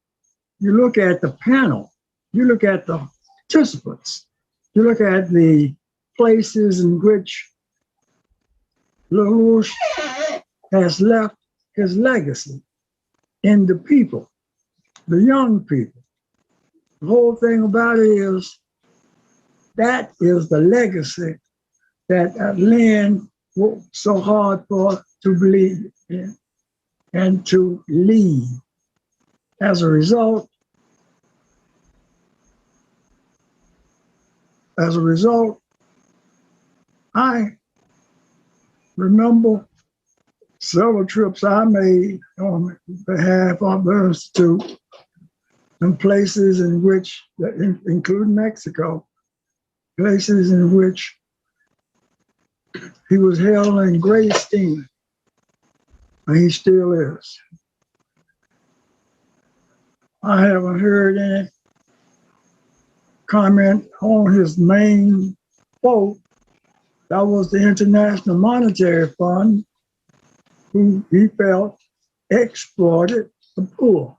you look at the panel, you look at the participants, you look at the places in which LaRouche has left his legacy in the people, the young people. The whole thing about it is that is the legacy that Lynn worked so hard for to believe in and to lead. As a result, I remember several trips I made on behalf of the Institute in places in which, including Mexico, places in which he was held in great esteem, and he still is. I haven't heard any comment on his main foe. That was the International Monetary Fund, who he felt exploited the poor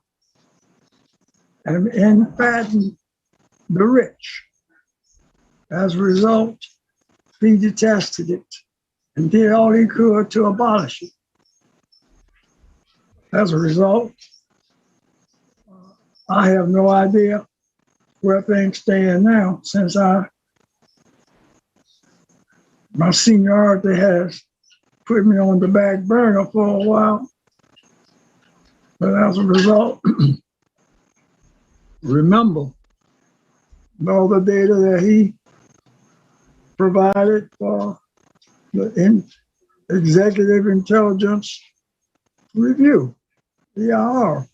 and fattened the rich. As a result, he detested it and did all he could to abolish it. As a result, I have no idea where things stand now, since I my seniority has put me on the back burner for a while. But as a result, remember all the data that he provided for the Executive Intelligence Review, EIR,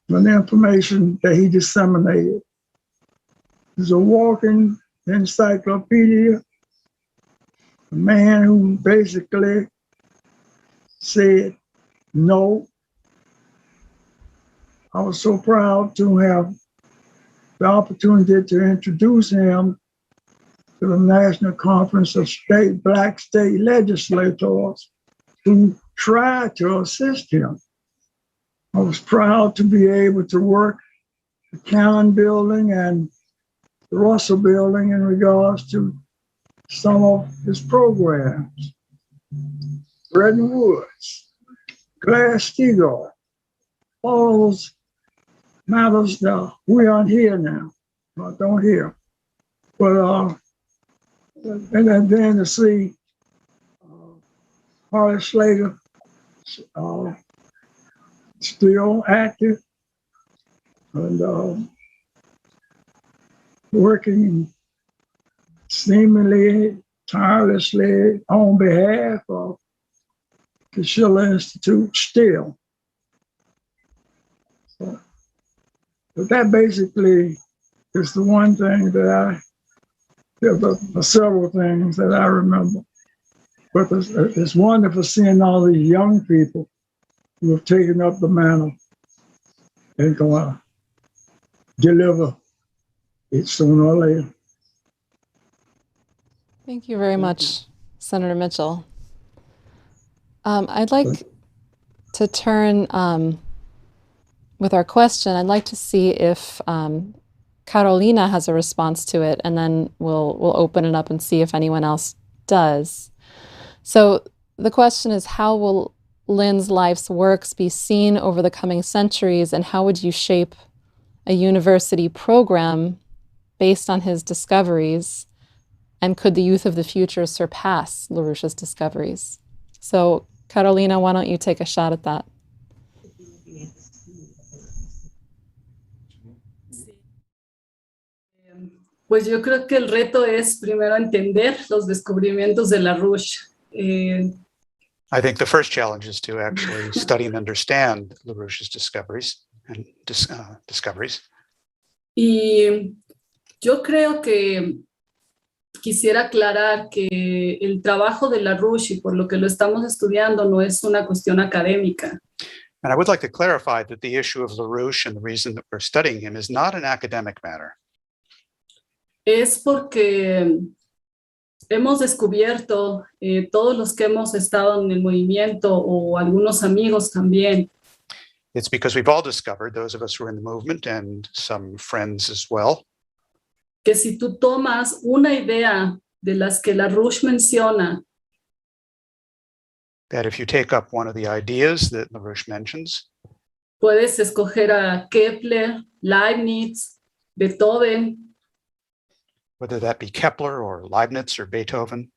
and the information that he disseminated. He's a walking encyclopedia, a man who basically said no. I was so proud to have the opportunity to introduce him to the National Conference of Black State Legislators who tried to assist him. I was proud to be able to work the Cannon Building and the Russell Building in regards to some of his programs. Redden Woods, Glass-Steagall, all those matters that we aren't here now. I don't hear. But and then to see Harley Slater still active and working seemingly tirelessly on behalf of the Schiller Institute still. So, but that basically is the one thing that the several things that I remember. But it's wonderful seeing all these young people who have taken up the mantle and going to deliver it sooner or later. Thank you very much, Senator Mitchell. I'd like to turn with our question. I'd like to see if Carolina has a response to it, and then we'll open it up and see if anyone else does. So the question is, how will Lynn's life's works be seen over the coming centuries, and how would you shape a university program based on his discoveries? And could the youth of the future surpass LaRouche's discoveries? So, Carolina, why don't you take a shot at that? Pues yo creo que el reto es primero entender los descubrimientos de LaRouche. I think the first challenge is to actually study and understand LaRouche's discoveries and discoveries. Y yo creo que quisiera aclarar que el trabajo de LaRouche, y por lo que lo estamos estudiando, no es una cuestión académica. And I would like to clarify that the issue of LaRouche and the reason that we're studying him is not an academic matter. Es porque hemos descubierto, todos los que hemos estado en el movimiento, o algunos amigos también. It's because we've all discovered, those of us who are in the movement and some friends as well, que si tú tomas una idea de las que LaRouche menciona, that if you take up one of the ideas that LaRouche mentions, puedes escoger a Kepler, Leibniz, Beethoven, whether that be Kepler or Leibniz or Beethoven,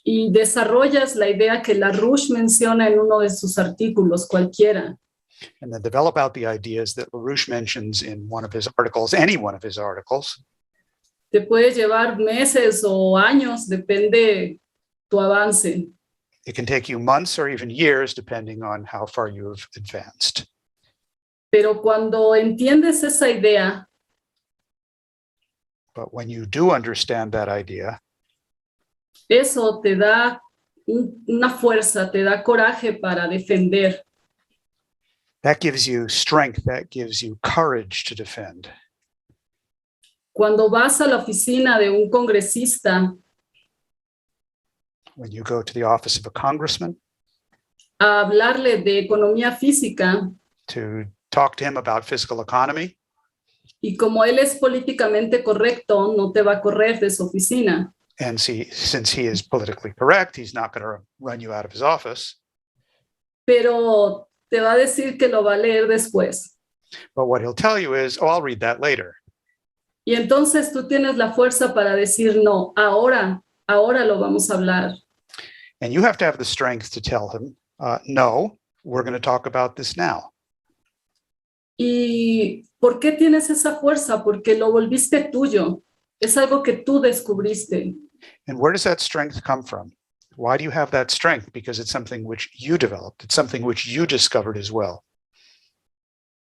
y desarrollas la idea que LaRouche menciona en uno de sus artículos, cualquiera. and then develop out the ideas that LaRouche mentions in one of his articles, any one of his articles. Te puede llevar meses o años, depende tu avance. It can take you months or even years, depending on how far you have advanced. Pero cuando entiendes esa idea, But when you do understand that idea, eso te da una fuerza, te da coraje para defender. that gives you strength, that gives you courage to defend. Cuando vas a la oficina de un congresista When you go to the office of a congressman a hablarle de economía física, to talk to him about physical economy, y como él es políticamente correcto, no te va a correr de su oficina. and since he is politically correct, he's not going to run you out of his office. Pero te va a decir que lo va a leer después. But what he'll tell you is, oh, I'll read that later. Y entonces tú tienes la fuerza para decir, no, ahora ahora lo vamos a hablar. And you have to have the strength to tell him, no, we're going to talk about this now. ¿Y por qué tienes esa fuerza? Porque lo volviste tuyo. Es algo que tú descubriste. And where does that strength come from? Why do you have that strength? Because it's something which you developed. It's something which you discovered as well.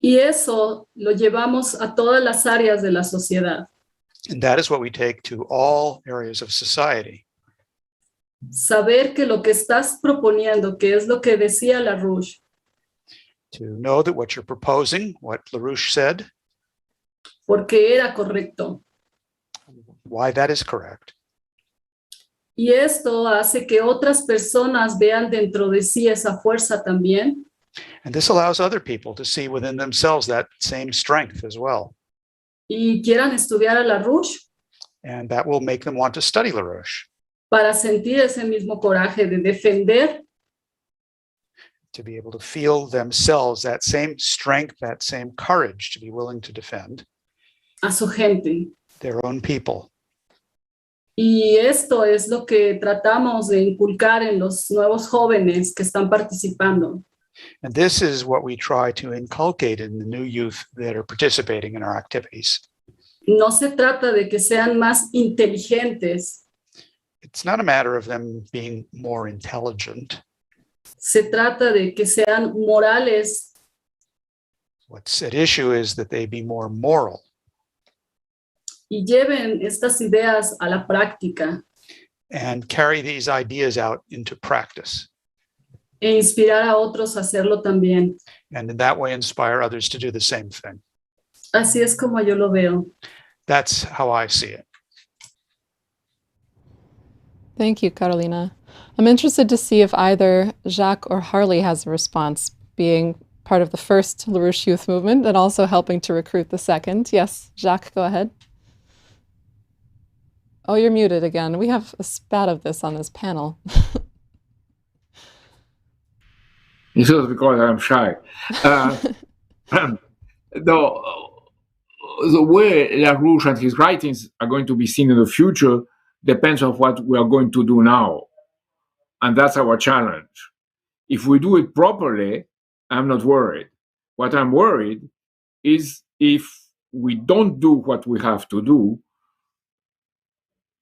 Y eso lo llevamos a todas las áreas de la sociedad. And that is what we take to all areas of society. Saber que lo que estás proponiendo, que es lo que decía LaRouche, To know that what you're proposing, what LaRouche said, porque era correcto. why that is correct. Y esto hace que otras personas vean dentro de sí esa fuerza también. And this allows other people to see within themselves that same strength as well. Y quieran estudiar a LaRouche And that will make them want to study LaRouche, para sentir ese mismo coraje de defender to be able to feel themselves that same strength, that same courage to be willing to defend a su gente. their own people. Y esto es lo que tratamos de inculcar en los nuevos jóvenes que están participando. And this is what we try to inculcate in the new youth that are participating in our activities. No se trata de que sean más inteligentes, It's not a matter of them being more intelligent. se trata de que sean morales What's at issue is that they be more moral y lleven estas ideas a la práctica and carry these ideas out into practice. e inspirar a otros a hacerlo también. And in that way, inspire others to do the same thing. Así es como yo lo veo. That's how I see it. Thank you, Carolina. I'm interested to see if either Jacques or Harley has a response, being part of the first LaRouche youth movement and also helping to recruit the second. Yes, Jacques, go ahead. Oh, you're muted again. We have a spat of this on this panel. It's just because I'm shy. The way LaRouche and his writings are going to be seen in the future depends on what we are going to do now. And that's our challenge. If we do it properly, I'm not worried. What I'm worried is if we don't do what we have to do,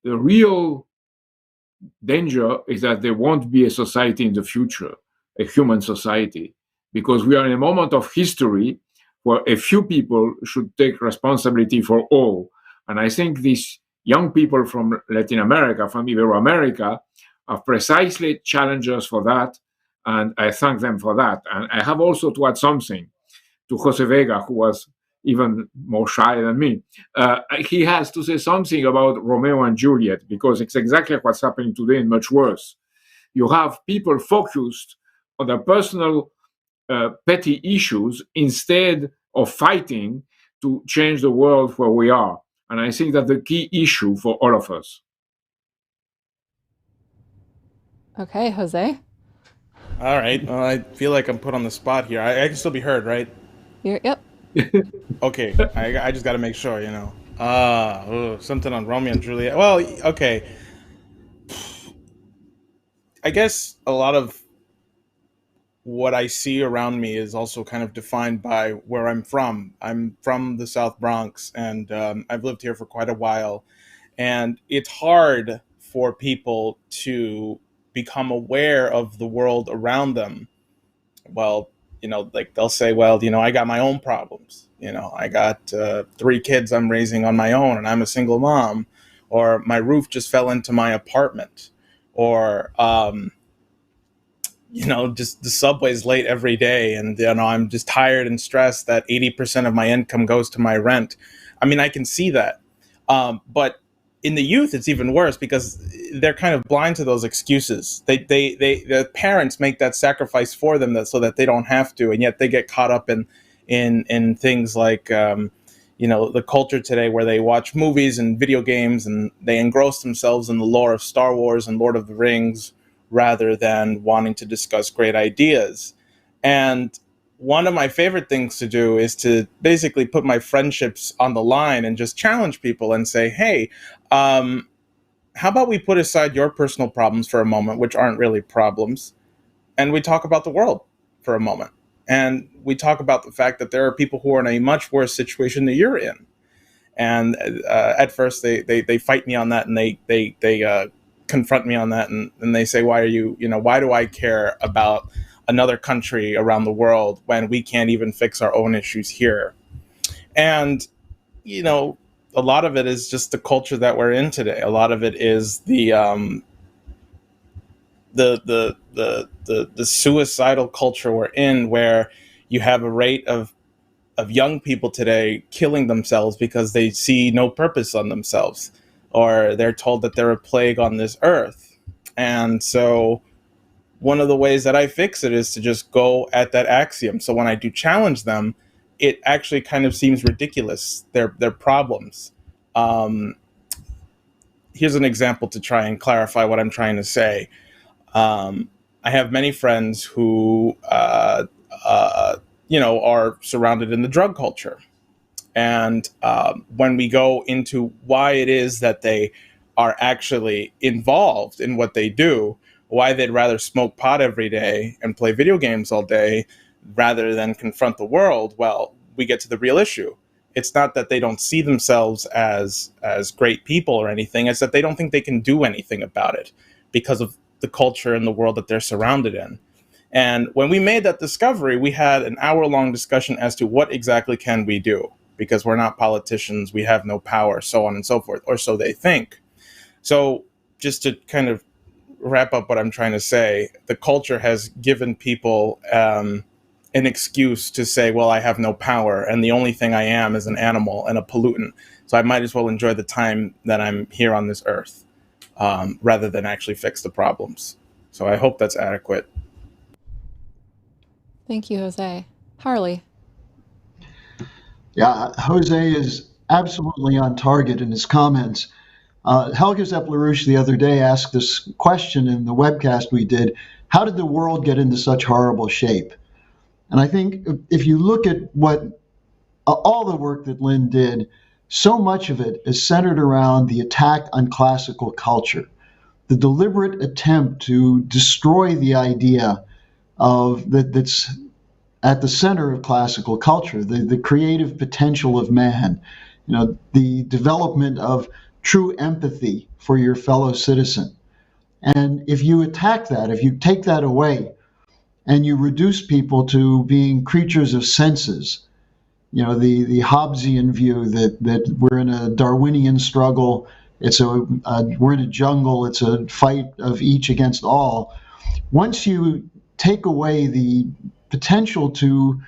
the real danger is that there won't be a society in the future, a human society, because we are in a moment of history where a few people should take responsibility for all. And I think these young people from Latin America, from Ibero-America, are precisely challengers for that, and I thank them for that. And I have also to add something to Jose Vega, who was even more shy than me. He has to say something about Romeo and Juliet, because it's exactly what's happening today and much worse. You have people focused on their personal petty issues instead of fighting to change the world where we are. And I think that's the key issue for all of us. Okay, Jose. All right. Well, I feel like I'm put on the spot here. I can still be heard, right? Yep. Okay. I just got to make sure, you know. Something on Romeo and Juliet. Well, okay. I guess a lot of what I see around me is also kind of defined by where I'm from. I'm from the South Bronx, and I've lived here for quite a while. And it's hard for people to become aware of the world around them. Well, you know, like they'll say, well, you know, I got my own problems. You know, I got 3 kids I'm raising on my own, and I'm a single mom. Or my roof just fell into my apartment. Or, you know, just the subway's late every day, and, you know, I'm just tired and stressed that 80% of my income goes to my rent. I mean, I can see that. But in the youth, it's even worse because they're kind of blind to those excuses. The parents make that sacrifice for them so that they don't have to, and yet they get caught up in things like, you know, the culture today where they watch movies and video games and they engross themselves in the lore of Star Wars and Lord of the Rings rather than wanting to discuss great ideas. And one of my favorite things to do is to basically put my friendships on the line and just challenge people and say, hey, how about we put aside your personal problems for a moment, which aren't really problems, and we talk about the world for a moment. And we talk about the fact that there are people who are in a much worse situation than you're in. And at first they fight me on that, and they confront me on that, and they say, why do I care about another country around the world when we can't even fix our own issues here? And, a lot of it is just the culture that we're in today. A lot of it is the suicidal culture we're in, where you have a rate of young people today killing themselves because they see no purpose on themselves, or they're told that they're a plague on this earth. And so one of the ways that I fix it is to just go at that axiom. So when I do challenge them, it actually kind of seems ridiculous, their problems. Here's an example to try and clarify what I'm trying to say. I have many friends who, are surrounded in the drug culture. And when we go into why it is that they are actually involved in what they do, why they'd rather smoke pot every day and play video games all day rather than confront the world, well, we get to the real issue. It's not that they don't see themselves as great people or anything. It's that they don't think they can do anything about it because of the culture and the world that they're surrounded in. And when we made that discovery, we had an hour-long discussion as to what exactly can we do, because we're not politicians, we have no power, so on and so forth, or so they think. So just to kind of wrap up what I'm trying to say, the culture has given people an excuse to say, well, I have no power, and the only thing I am is an animal and a pollutant, so I might as well enjoy the time that I'm here on this earth, rather than actually fix the problems. So I hope that's adequate. Thank you, Jose. Harley. Yeah, Jose is absolutely on target in his comments. Helga LaRouche the other day asked this question in the webcast we did: how did the world get into such horrible shape? And I think if you look at what all the work that Lynn did, so much of it is centered around the attack on classical culture, the deliberate attempt to destroy the idea of that's at the center of classical culture, the creative potential of man, the development of true empathy for your fellow citizen. And if you attack that, if you take that away, and you reduce people to being creatures of senses, the Hobbesian view that we're in a Darwinian struggle, we're in a jungle, it's a fight of each against all. Once you take away the potential to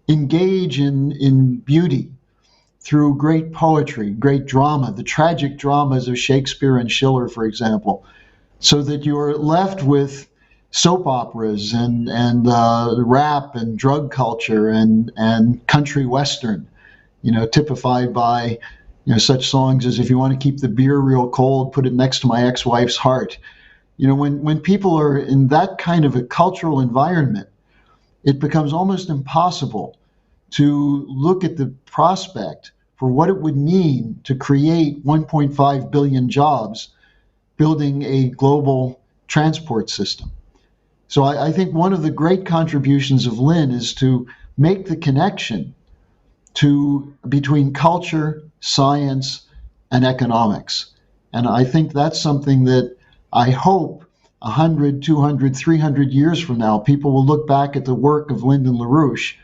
engage in beauty through great poetry, great drama, the tragic dramas of Shakespeare and Schiller, for example, so that you're left with soap operas and rap and drug culture and country western, typified by such songs as "If you want to keep the beer real cold, put it next to my ex-wife's heart." When people are in that kind of a cultural environment, it becomes almost impossible to look at the prospect for what it would mean to create 1.5 billion jobs building a global transport system. So I think one of the great contributions of Lynn is to make the connection between culture, science, and economics. And I think that's something that I hope 100, 200, 300 years from now, people will look back at the work of Lyndon LaRouche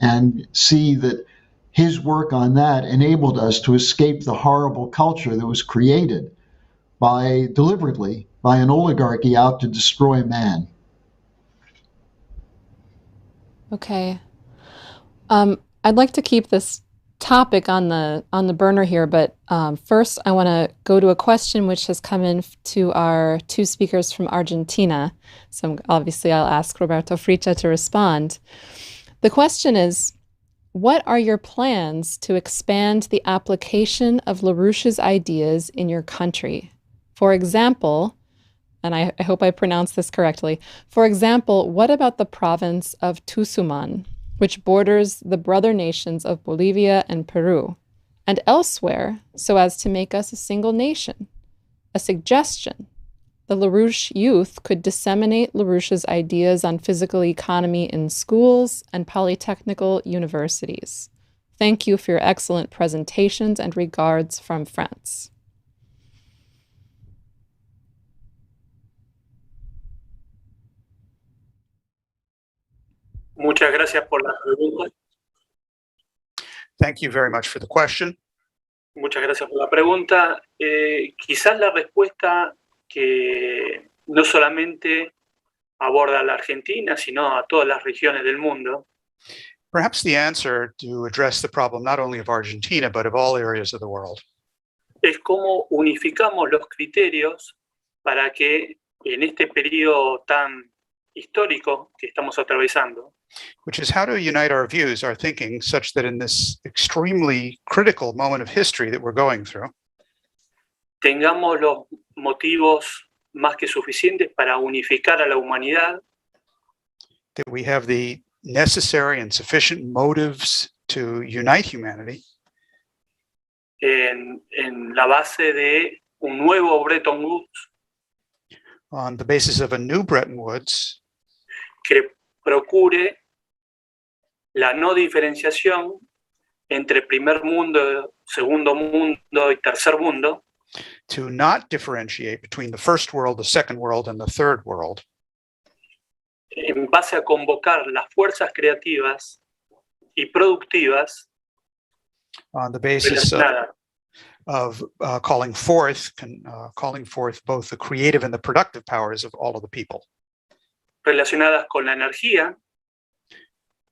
and see that his work on that enabled us to escape the horrible culture that was created deliberately by an oligarchy out to destroy man. Okay. I'd like to keep this topic on the burner here, but first I want to go to a question which has come in to our two speakers from Argentina. So obviously I'll ask Roberto Fritzsche to respond. The question is, what are your plans to expand the application of LaRouche's ideas in your country? For example, and I hope I pronounced this correctly, for example, what about the province of Tucumán, which borders the brother nations of Bolivia and Peru, and elsewhere, so as to make us a single nation? a suggestion. The LaRouche youth could disseminate LaRouche's ideas on physical economy in schools and polytechnical universities. Thank you for your excellent presentations and regards from France. Muchas gracias por la pregunta. Thank you very much for the question. Muchas gracias por la pregunta. Quizás la respuesta que no solamente aborda a la Argentina, sino a todas las regiones del mundo, Perhaps the answer to address the problem not only of Argentina, but of all areas of the world es cómo unificamos los criterios para que en este periodo tan histórico que estamos atravesando, which is how to unite our views, our thinking, such that in this extremely critical moment of history that we're going through, tengamos los motivos más que suficientes para unificar a la humanidad, that we have the necessary and sufficient motives to unite humanity en la base de un nuevo Bretton Woods on the basis of a new Bretton Woods que procure la no diferenciación entre primer mundo, segundo mundo y tercer mundo, to not differentiate between the first world, the second world, and the third world, en base a convocar las fuerzas creativas y productivas on the basis of calling forth both the creative and the productive powers of all of the people. Relacionadas con la energía,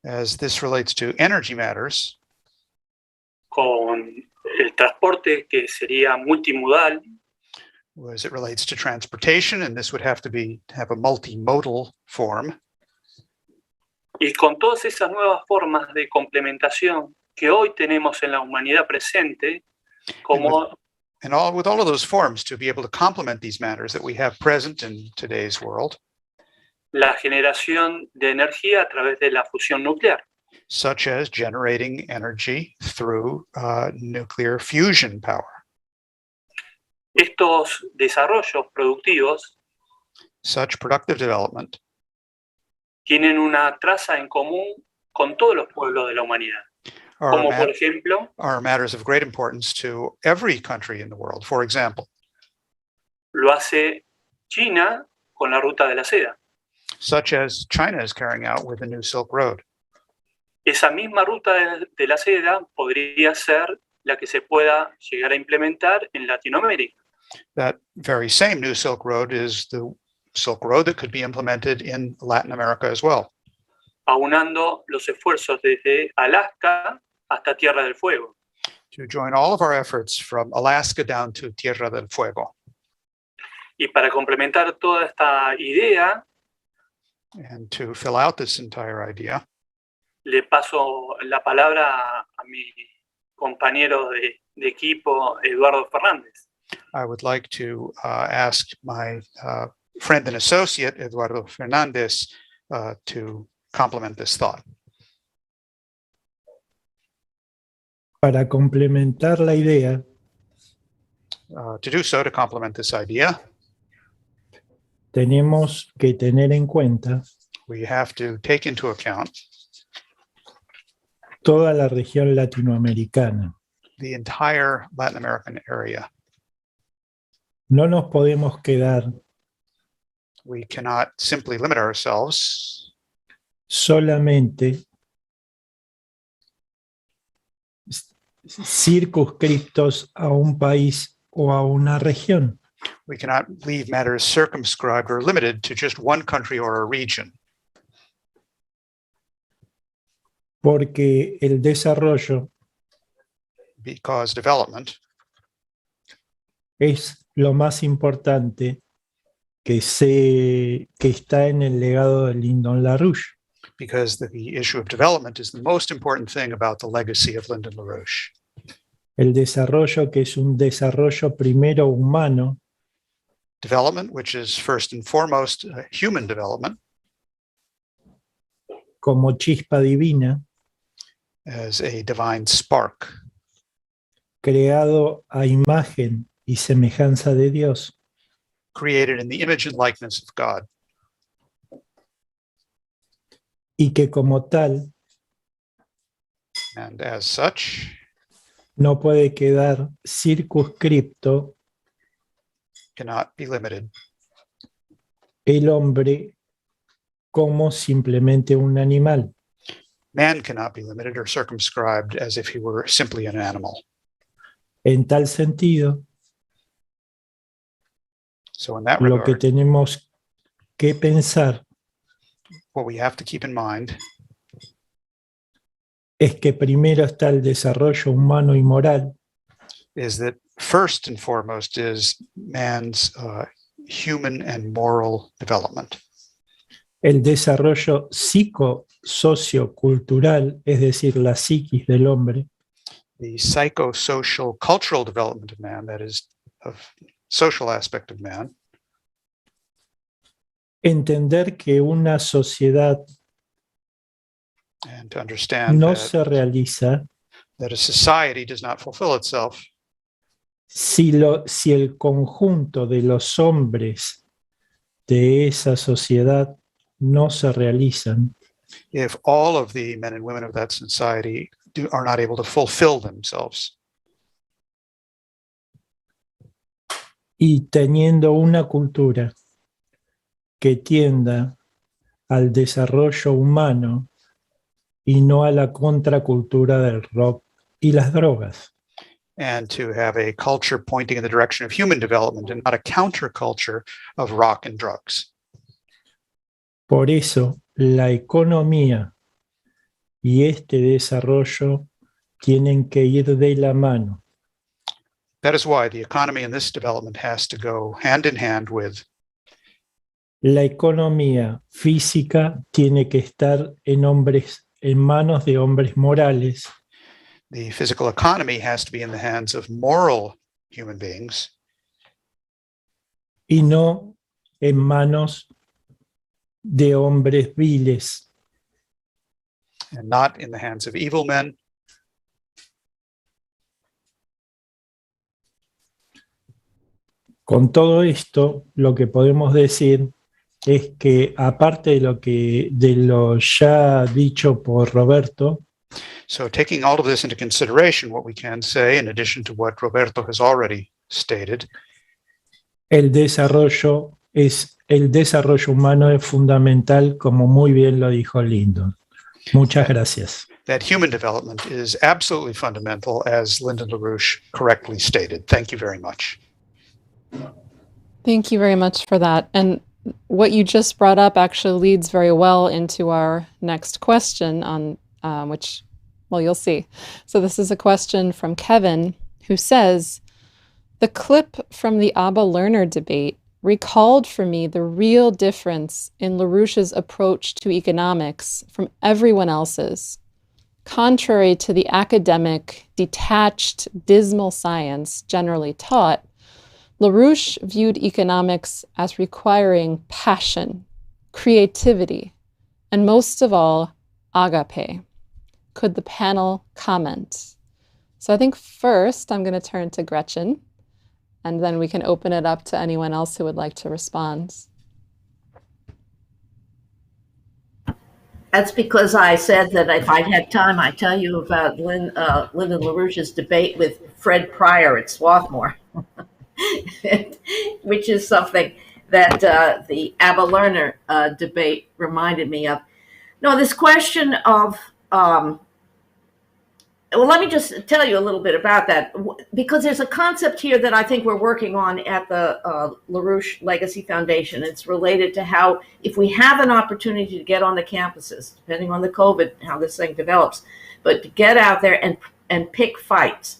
as this relates to energy matters, con el transporte que sería multimodal, as it relates to transportation, and this would have a multimodal form, y con todas esas nuevas formas de complementación que hoy tenemos en la humanidad presente, como with all of those forms to be able to complement these matters that we have present in today's world, la generación de energía a través de la fusión nuclear, such as generating energy through nuclear fusion power. Estos desarrollos productivos Such productive development tienen una traza en común con todos los pueblos de la humanidad. Como por ejemplo, are matters of great importance to every country in the world. For example, lo hace China con la ruta de la seda. Such as China is carrying out with the New Silk Road. Esa misma ruta de la seda podría ser la que se pueda llegar a implementar en Latinoamérica. That very same New Silk Road is the Silk Road that could be implemented in Latin America as well. Aunando los esfuerzos desde Alaska hasta Tierra del Fuego. To join all of our efforts from Alaska down to Tierra del Fuego. Y para complementar toda esta idea, and to fill out this entire idea, le paso la palabra a mi compañero de equipo, Eduardo Fernández. I would like to ask my friend and associate, Eduardo Fernández, to complement this thought. Para complementar la idea, to do so, to complement this idea, tenemos que tener en cuenta we have to take into account toda la región latinoamericana. The entire Latin American area. No nos podemos quedar We cannot simply limit ourselves solamente circunscriptos a un país o a una región. We cannot leave matters circumscribed or limited to just one country or a region. Porque el desarrollo Because development es lo más importante que está en el legado de Lyndon LaRouche. Because the issue of development is the most important thing about the legacy of Lyndon LaRouche. El desarrollo que es un desarrollo primero humano. Development, which is first and foremost human development. Como chispa divina. As a divine spark. Creado a imagen y semejanza de Dios, created in the image and likeness of God, y que como tal and as such, no puede quedar circunscripto cannot be limited el hombre como simplemente un animal. Man cannot be limited or circumscribed as if he were simply an animal. En tal sentido, So in that lo que regard, tenemos que pensar what we have to keep in mind es que primero está el desarrollo humano y moral, is that first and foremost is man's human and moral development. el desarrollo psico-sociocultural, es decir, la psiquis del hombre, The psychosocial cultural development of man, that is, of social aspect of man, entender que una sociedad and to understand no that, se realiza that a society does not fulfill itself si el conjunto de los hombres de esa sociedad no se realizan. if all of the men and women of that society are not able to fulfill themselves. Y teniendo una cultura que tienda al desarrollo humano y no a la contracultura del rock y las drogas. And to have a culture pointing in the direction of human development and not a counterculture of rock and drugs. Por eso, la economía y este desarrollo tienen que ir de la mano. That is why the economy and this development has to go hand in hand with La economía física tiene que estar en manos de hombres morales. the physical economy has to be in the hands of moral human beings Y no en manos de hombres viles. and not in the hands of evil men. Con todo esto, lo que podemos decir es que, aparte de lo ya dicho por Roberto, So taking all of this into consideration, what we can say, in addition to what Roberto has already stated, el desarrollo humano es fundamental, como muy bien lo dijo Lyndon. Muchas gracias. that human development is absolutely fundamental, as Lyndon LaRouche correctly stated. Thank you very much. Thank you very much for that. And what you just brought up actually leads very well into our next question on which, well, you'll see. So this is a question from Kevin, who says, the clip from the Abba Lerner debate recalled for me the real difference in LaRouche's approach to economics from everyone else's. Contrary to the academic, detached, dismal science generally taught, LaRouche viewed economics as requiring passion, creativity, and most of all, agape. Could the panel comment? So I think first I'm going to turn to Gretchen, and then we can open it up to anyone else who would like to respond. That's because I said that if I had time, I'd tell you about Lyndon LaRouche's debate with Fred Pryor at Swarthmore, which is something that the Abba Lerner debate reminded me of. No, this question of, well, let me just tell you a little bit about that, because there's a concept here that I think we're working on at the LaRouche Legacy Foundation. It's related to how, if we have an opportunity to get on the campuses, depending on the COVID, how this thing develops, but to get out there and pick fights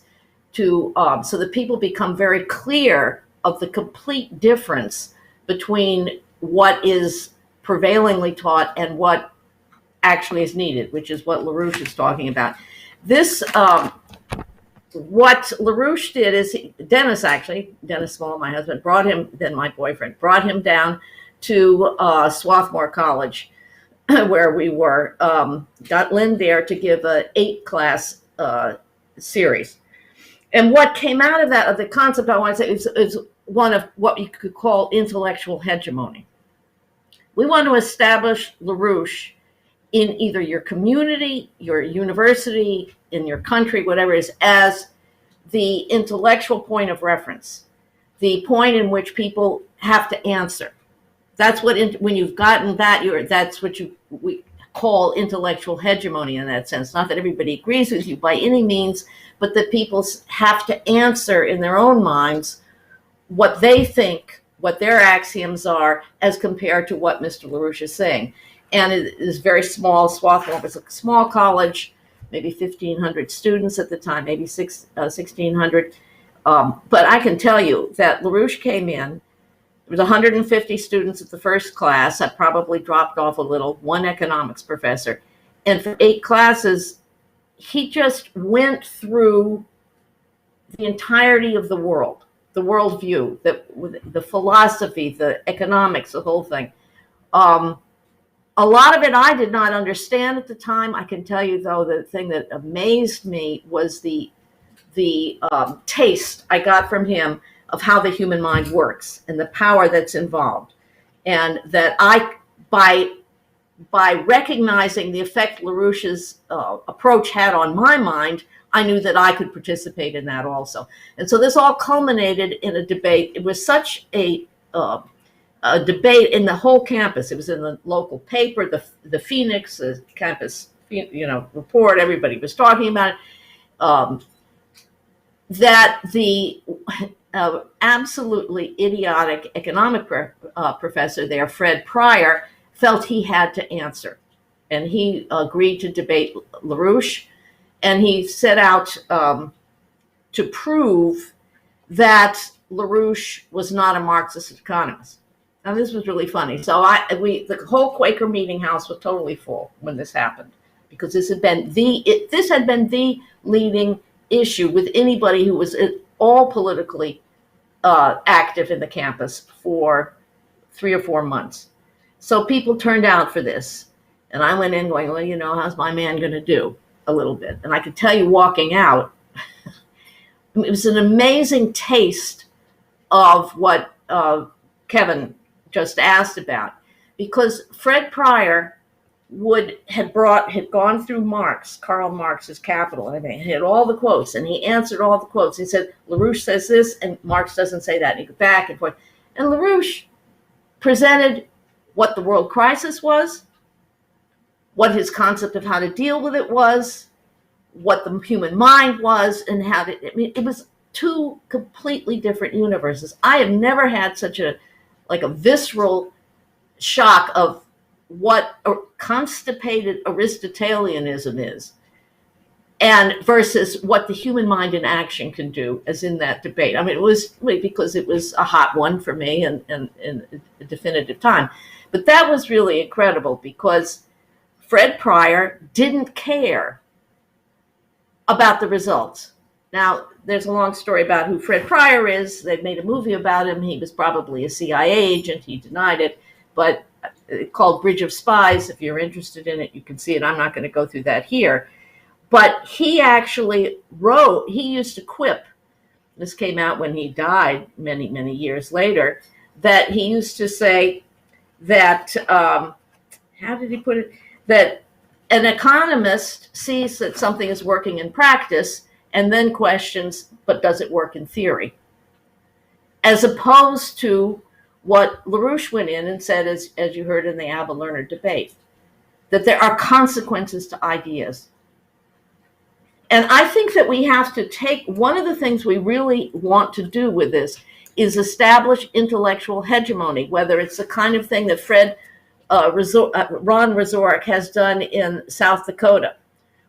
to so that people become very clear of the complete difference between what is prevailingly taught and what actually is needed, which is what LaRouche is talking about. This, what LaRouche did is, Dennis Small, my husband, brought him, then my boyfriend, brought him down to Swarthmore College, where we were, got Lynn there to give a 8-class series. And what came out of that, of the concept I want to say, is one of what you could call intellectual hegemony. We want to establish LaRouche in either your community, your university, in your country, whatever it is, as the intellectual point of reference, the point in which people have to answer. That's what, when you've gotten that, that's what we call intellectual hegemony in that sense. Not that everybody agrees with you by any means, but that people have to answer in their own minds what they think, what their axioms are, as compared to what Mr. LaRouche is saying. And it is very small. Swarthmore was a small college, maybe 1,500 students at the time, maybe 1,600. But I can tell you that LaRouche came in. There was 150 students at the first class. I probably dropped off a little, one economics professor. And for 8 classes, he just went through the entirety of the world, the worldview, the philosophy, the economics, the whole thing. A lot of it I did not understand at the time. I can tell you, though, the thing that amazed me was the taste I got from him of how the human mind works and the power that's involved. And that by recognizing the effect LaRouche's approach had on my mind, I knew that I could participate in that also. And so this all culminated in a debate. It was such a debate in the whole campus. It was in the local paper, the Phoenix, the campus, report. Everybody was talking about it. That the absolutely idiotic economic professor there, Fred Pryor, felt he had to answer. And he agreed to debate LaRouche. And he set out to prove that LaRouche was not a Marxist economist. Now, this was really funny. So the whole Quaker meeting house was totally full when this happened, because this had been the leading issue with anybody who was at all politically active in the campus for 3 or 4 months. So people turned out for this. And I went in going, well, how's my man going to do? A little bit. And I could tell you walking out, it was an amazing taste of what Kevin just asked about, because Fred Pryor had gone through Karl Marx's Capital, and he had all the quotes, and he answered all the quotes. He said, LaRouche says this, and Marx doesn't say that. And he go back and forth. And LaRouche presented what the world crisis was, what his concept of how to deal with it was, what the human mind was, and it was 2 completely different universes. I have never had such a visceral shock of what a constipated Aristotelianism is, and versus what the human mind in action can do, as in that debate. I mean, it was because it was a hot one for me and a definitive time. But that was really incredible, because Fred Pryor didn't care about the results. Now, there's a long story about who Fred Pryor is. They've made a movie about him. He was probably a CIA agent. He denied it, but called Bridge of Spies. If you're interested in it, you can see it. I'm not going to go through that here. But he actually he used to quip, this came out when he died many, many years later, that he used to say that, how did he put it? That an economist sees that something is working in practice and then questions, but does it work in theory? As opposed to what LaRouche went in and said, as you heard in the Abba Lerner debate, that there are consequences to ideas. And I think that we have to take, one of the things we really want to do with this is establish intellectual hegemony, whether it's the kind of thing that Ron Razorek has done in South Dakota,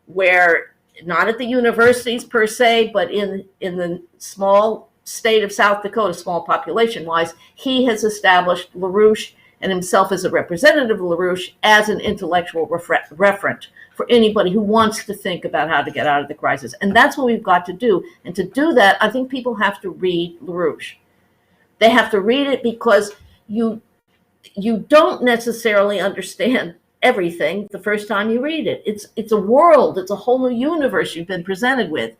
where not at the universities per se, but in the small state of South Dakota, small population-wise, he has established LaRouche and himself as a representative of LaRouche as an intellectual referent for anybody who wants to think about how to get out of the crisis. And that's what we've got to do. And to do that, I think people have to read LaRouche. They have to read it, because you don't necessarily understand everything the first time you read it. It's a world, it's a whole new universe you've been presented with.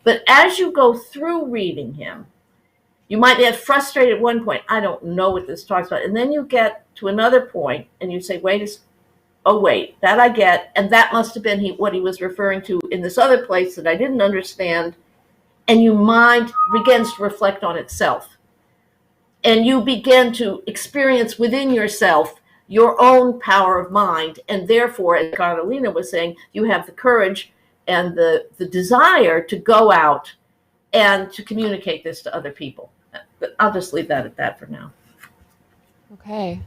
But as you go through reading him, you might get frustrated at one point. I don't know what this talks about. And then you get to another point and you say, wait, that I get. And that must have been what he was referring to in this other place that I didn't understand. And your mind begins to reflect on itself. And you begin to experience within yourself your own power of mind. And therefore, as Carolina was saying, you have the courage and the desire to go out and to communicate this to other people. But I'll just leave that at that for now. Okay.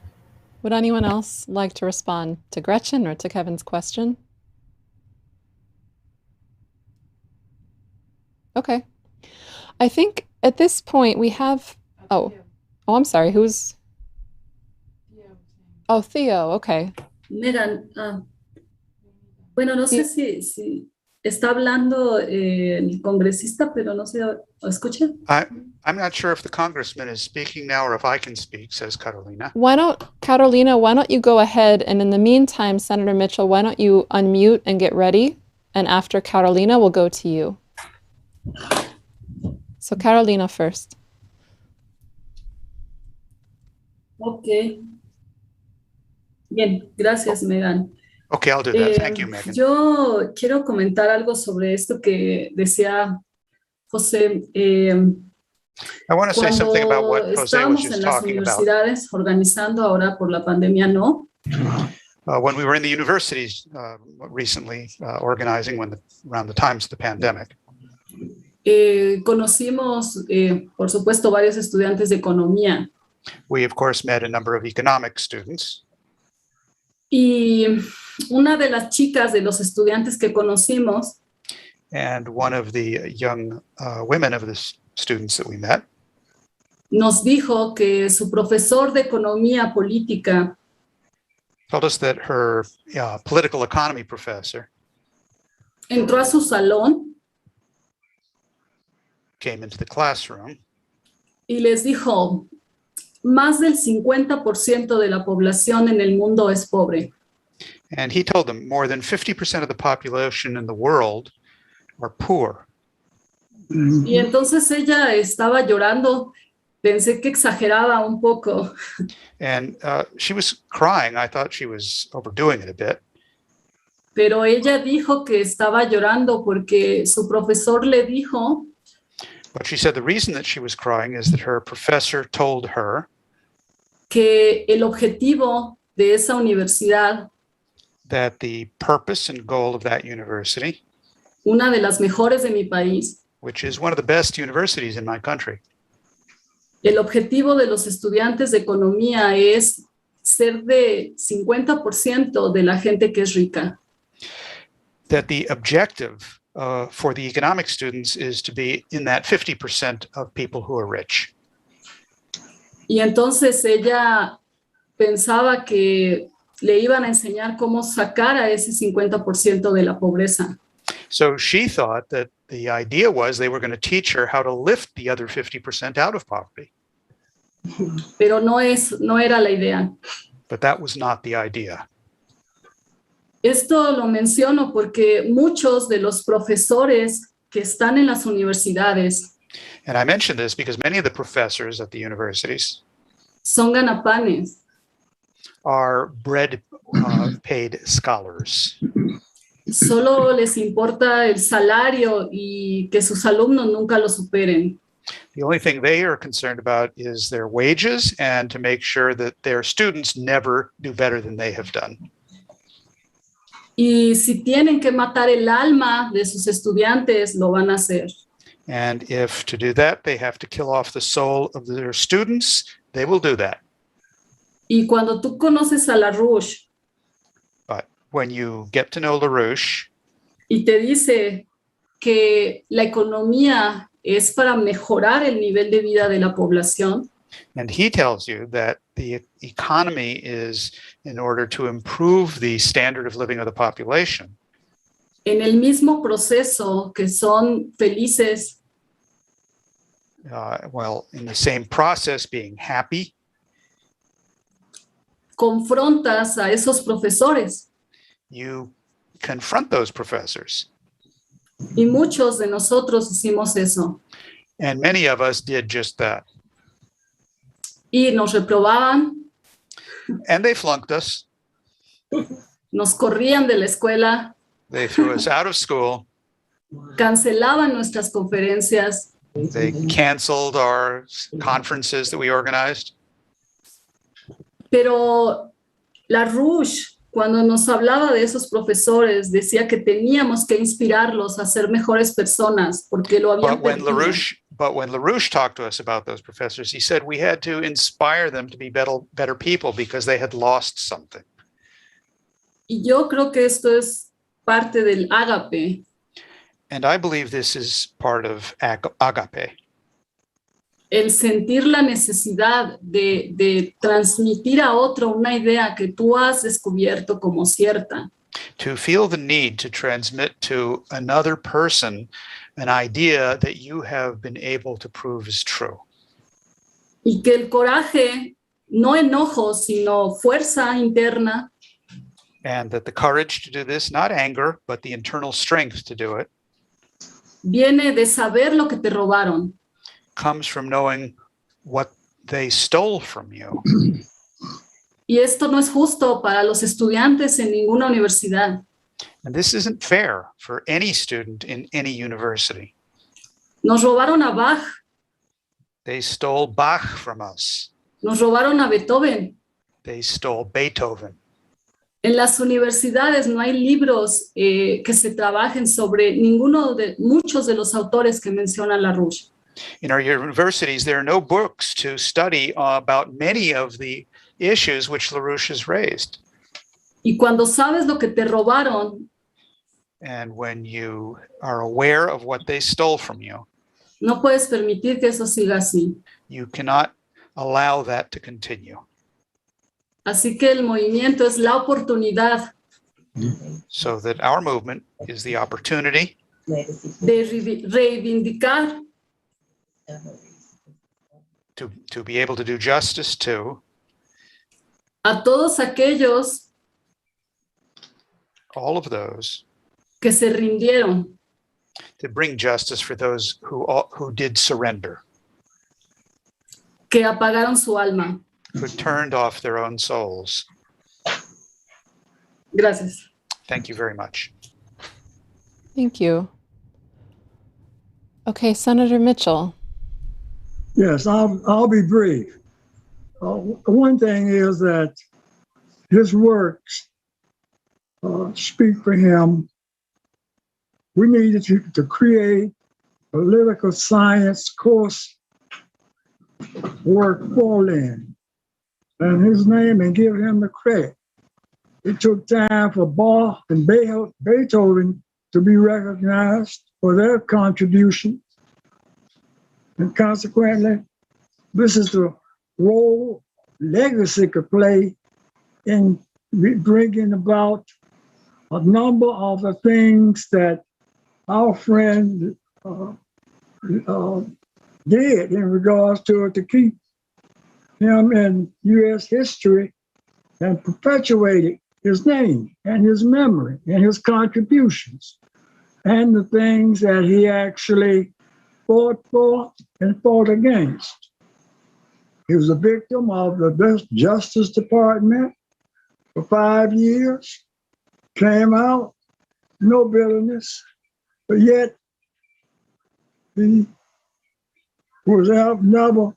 Would anyone else like to respond to Gretchen or to Kevin's question? Okay. I think at this point we have, I'm sorry, who's? Oh, Theo, okay. Megan, bueno, no sé si está hablando el congresista, pero no sé, ¿escucha? I'm not sure if the congressman is speaking now or if I can speak, says Carolina. Carolina, why don't you go ahead, and in the meantime, Senator Mitchell, why don't you unmute and get ready, and after Carolina, we'll go to you. So Carolina first. Okay. Bien, gracias, Megan. Okay, I'll do that. Thank you, Megan. Yo quiero comentar algo sobre esto que decía José. I want to say something about what Jose was just talking about. Universidades organizando ahora por la pandemia, ¿no? When we were in the universities recently organizing around the times of the pandemic. Conocimos, por supuesto, varios estudiantes de economía. We, of course, met a number of economic students. Y una de las chicas de los estudiantes que conocimos, and one of the young women of the students that we met, nos dijo que su profesor de economía política told us that her political economy professor entró a su salón came into the classroom y les dijo: más del 50% de la población en el mundo es pobre. And he told them more than 50% of the population in the world are poor. Y entonces ella estaba llorando. Pensé que exageraba un poco. And she was crying. I thought she was overdoing it a bit. Pero ella dijo que estaba llorando porque su profesor le dijo. But she said the reason that she was crying is that her professor told her que el objetivo de esa universidad, that the purpose and goal of that university, una de las mejores de mi país, which is one of the best universities in my country, el objetivo de los estudiantes de economía es ser de 50% de la gente que es rica. That the objective for the economic students is to be in that 50% of people who are rich. Y entonces ella pensaba que le iban a enseñar cómo sacar a ese 50% de la pobreza. So she thought that the idea was they were going to teach her how to lift the other 50% out of poverty. Pero no era la idea. But that was not the idea. Esto lo menciono porque muchos de los profesores que están en las universidades And I mention this because many of the professors at the universities son ganapanes. Are paid scholars. Solo les importa el salario y que sus alumnos nunca lo superen. The only thing they are concerned about is their wages and to make sure that their students never do better than they have done. Y si tienen que matar el alma de sus estudiantes, lo van a hacer. And if to do that, they have to kill off the soul of their students, they will do that. Y cuando tú conoces a LaRouche, but when you get to know LaRouche, y te dice que la economía es para mejorar el nivel de vida de la población, and he tells you that the economy is in order to improve the standard of living of the population. En el mismo proceso que son felices. In the same process, being happy. Confrontas a esos profesores. You confront those professors. Y muchos de nosotros hicimos eso. And many of us did just that. Y nos reprobaban, And they flunked us. nos corrían de la escuela, They threw us out of school. cancelaban nuestras conferencias. They canceled our conferences that we organized. Pero LaRouche, cuando nos hablaba de esos profesores, decía que teníamos que inspirarlos a ser mejores personas porque lo habían perdido. But when LaRouche talked to us about those professors, he said we had to inspire them to be better people because they had lost something. Y yo creo que esto es parte del ágape. And I believe this is part of agape. El sentir la necesidad de transmitir a otro una idea que tú has descubierto como cierta. To feel the need to transmit to another person an idea that you have been able to prove is true. Y que el coraje, no enojo, sino fuerza interna, And that the courage to do this, not anger, but the internal strength to do it, viene de saber lo que te robaron. comes from knowing what they stole from you. Y esto no es justo para los estudiantes en ninguna universidad. And this isn't fair for any student in any university. Nos robaron a Bach, They stole Bach from us. nos robaron a Beethoven. They stole Beethoven. En las universidades no hay libros que se trabajen sobre muchos de los autores que menciona LaRouche. In our universities, there are no books to study about many of the issues which LaRouche has raised. Y cuando sabes lo que te robaron, And when you are aware of what they stole from you, no puedes permitir que eso siga así. you cannot allow that to continue. Así que el movimiento es la oportunidad So that our movement is the opportunity de reivindicar to be able to do justice to a todos aquellos all of those, que se rindieron, to bring justice for those who did surrender, que apagaron su alma. who turned off their own souls. Gracias. Thank you very much. Thank you. Okay, Senator Mitchell. Yes, I'll be brief. One thing is that his works speak for him. We needed to create political science course work for Lynn and his name and give him the credit. It took time for Bach and Beethoven to be recognized for their contribution. And consequently, this is the role legacy could play in bringing about a number of the things that our friend did in regards to keep him in U.S. history and perpetuated his name and his memory and his contributions and the things that he actually fought for and fought against. He was a victim of the Justice Department for 5 years, came out, no bitterness, but yet he was never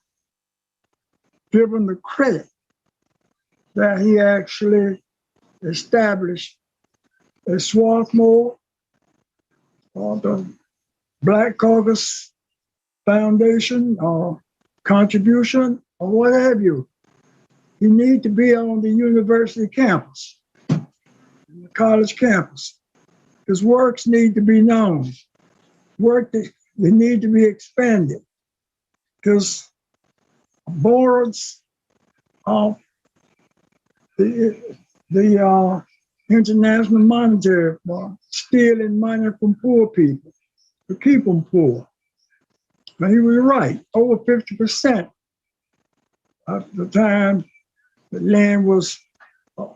given the credit that he actually established a Swarthmore or the Black Caucus Foundation or contribution or what have you. You need to be on the university campus, the college campus. His works need to be known. They need to be expanded. Because boards of the International Monetary Fund stealing money from poor people to keep them poor. Now, he was right. Over 50% of the time the land was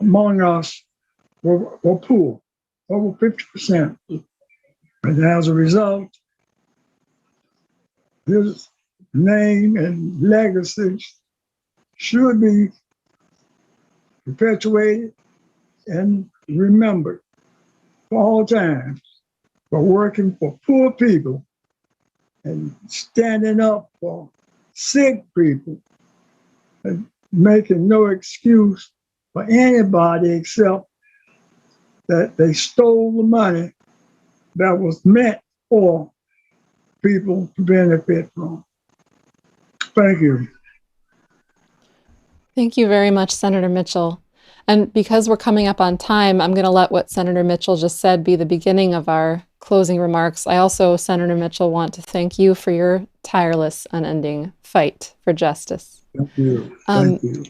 among us were poor. Over 50%. And as a result, his name and legacy should be perpetuated and remembered for all time for working for poor people and standing up for sick people and making no excuse for anybody except that they stole the money that was meant for people to benefit from. Thank you. Thank you very much, Senator Mitchell. And because we're coming up on time, I'm going to let what Senator Mitchell just said be the beginning of our closing remarks. I also, Senator Mitchell, want to thank you for your tireless, unending fight for justice. Thank you. Thank you.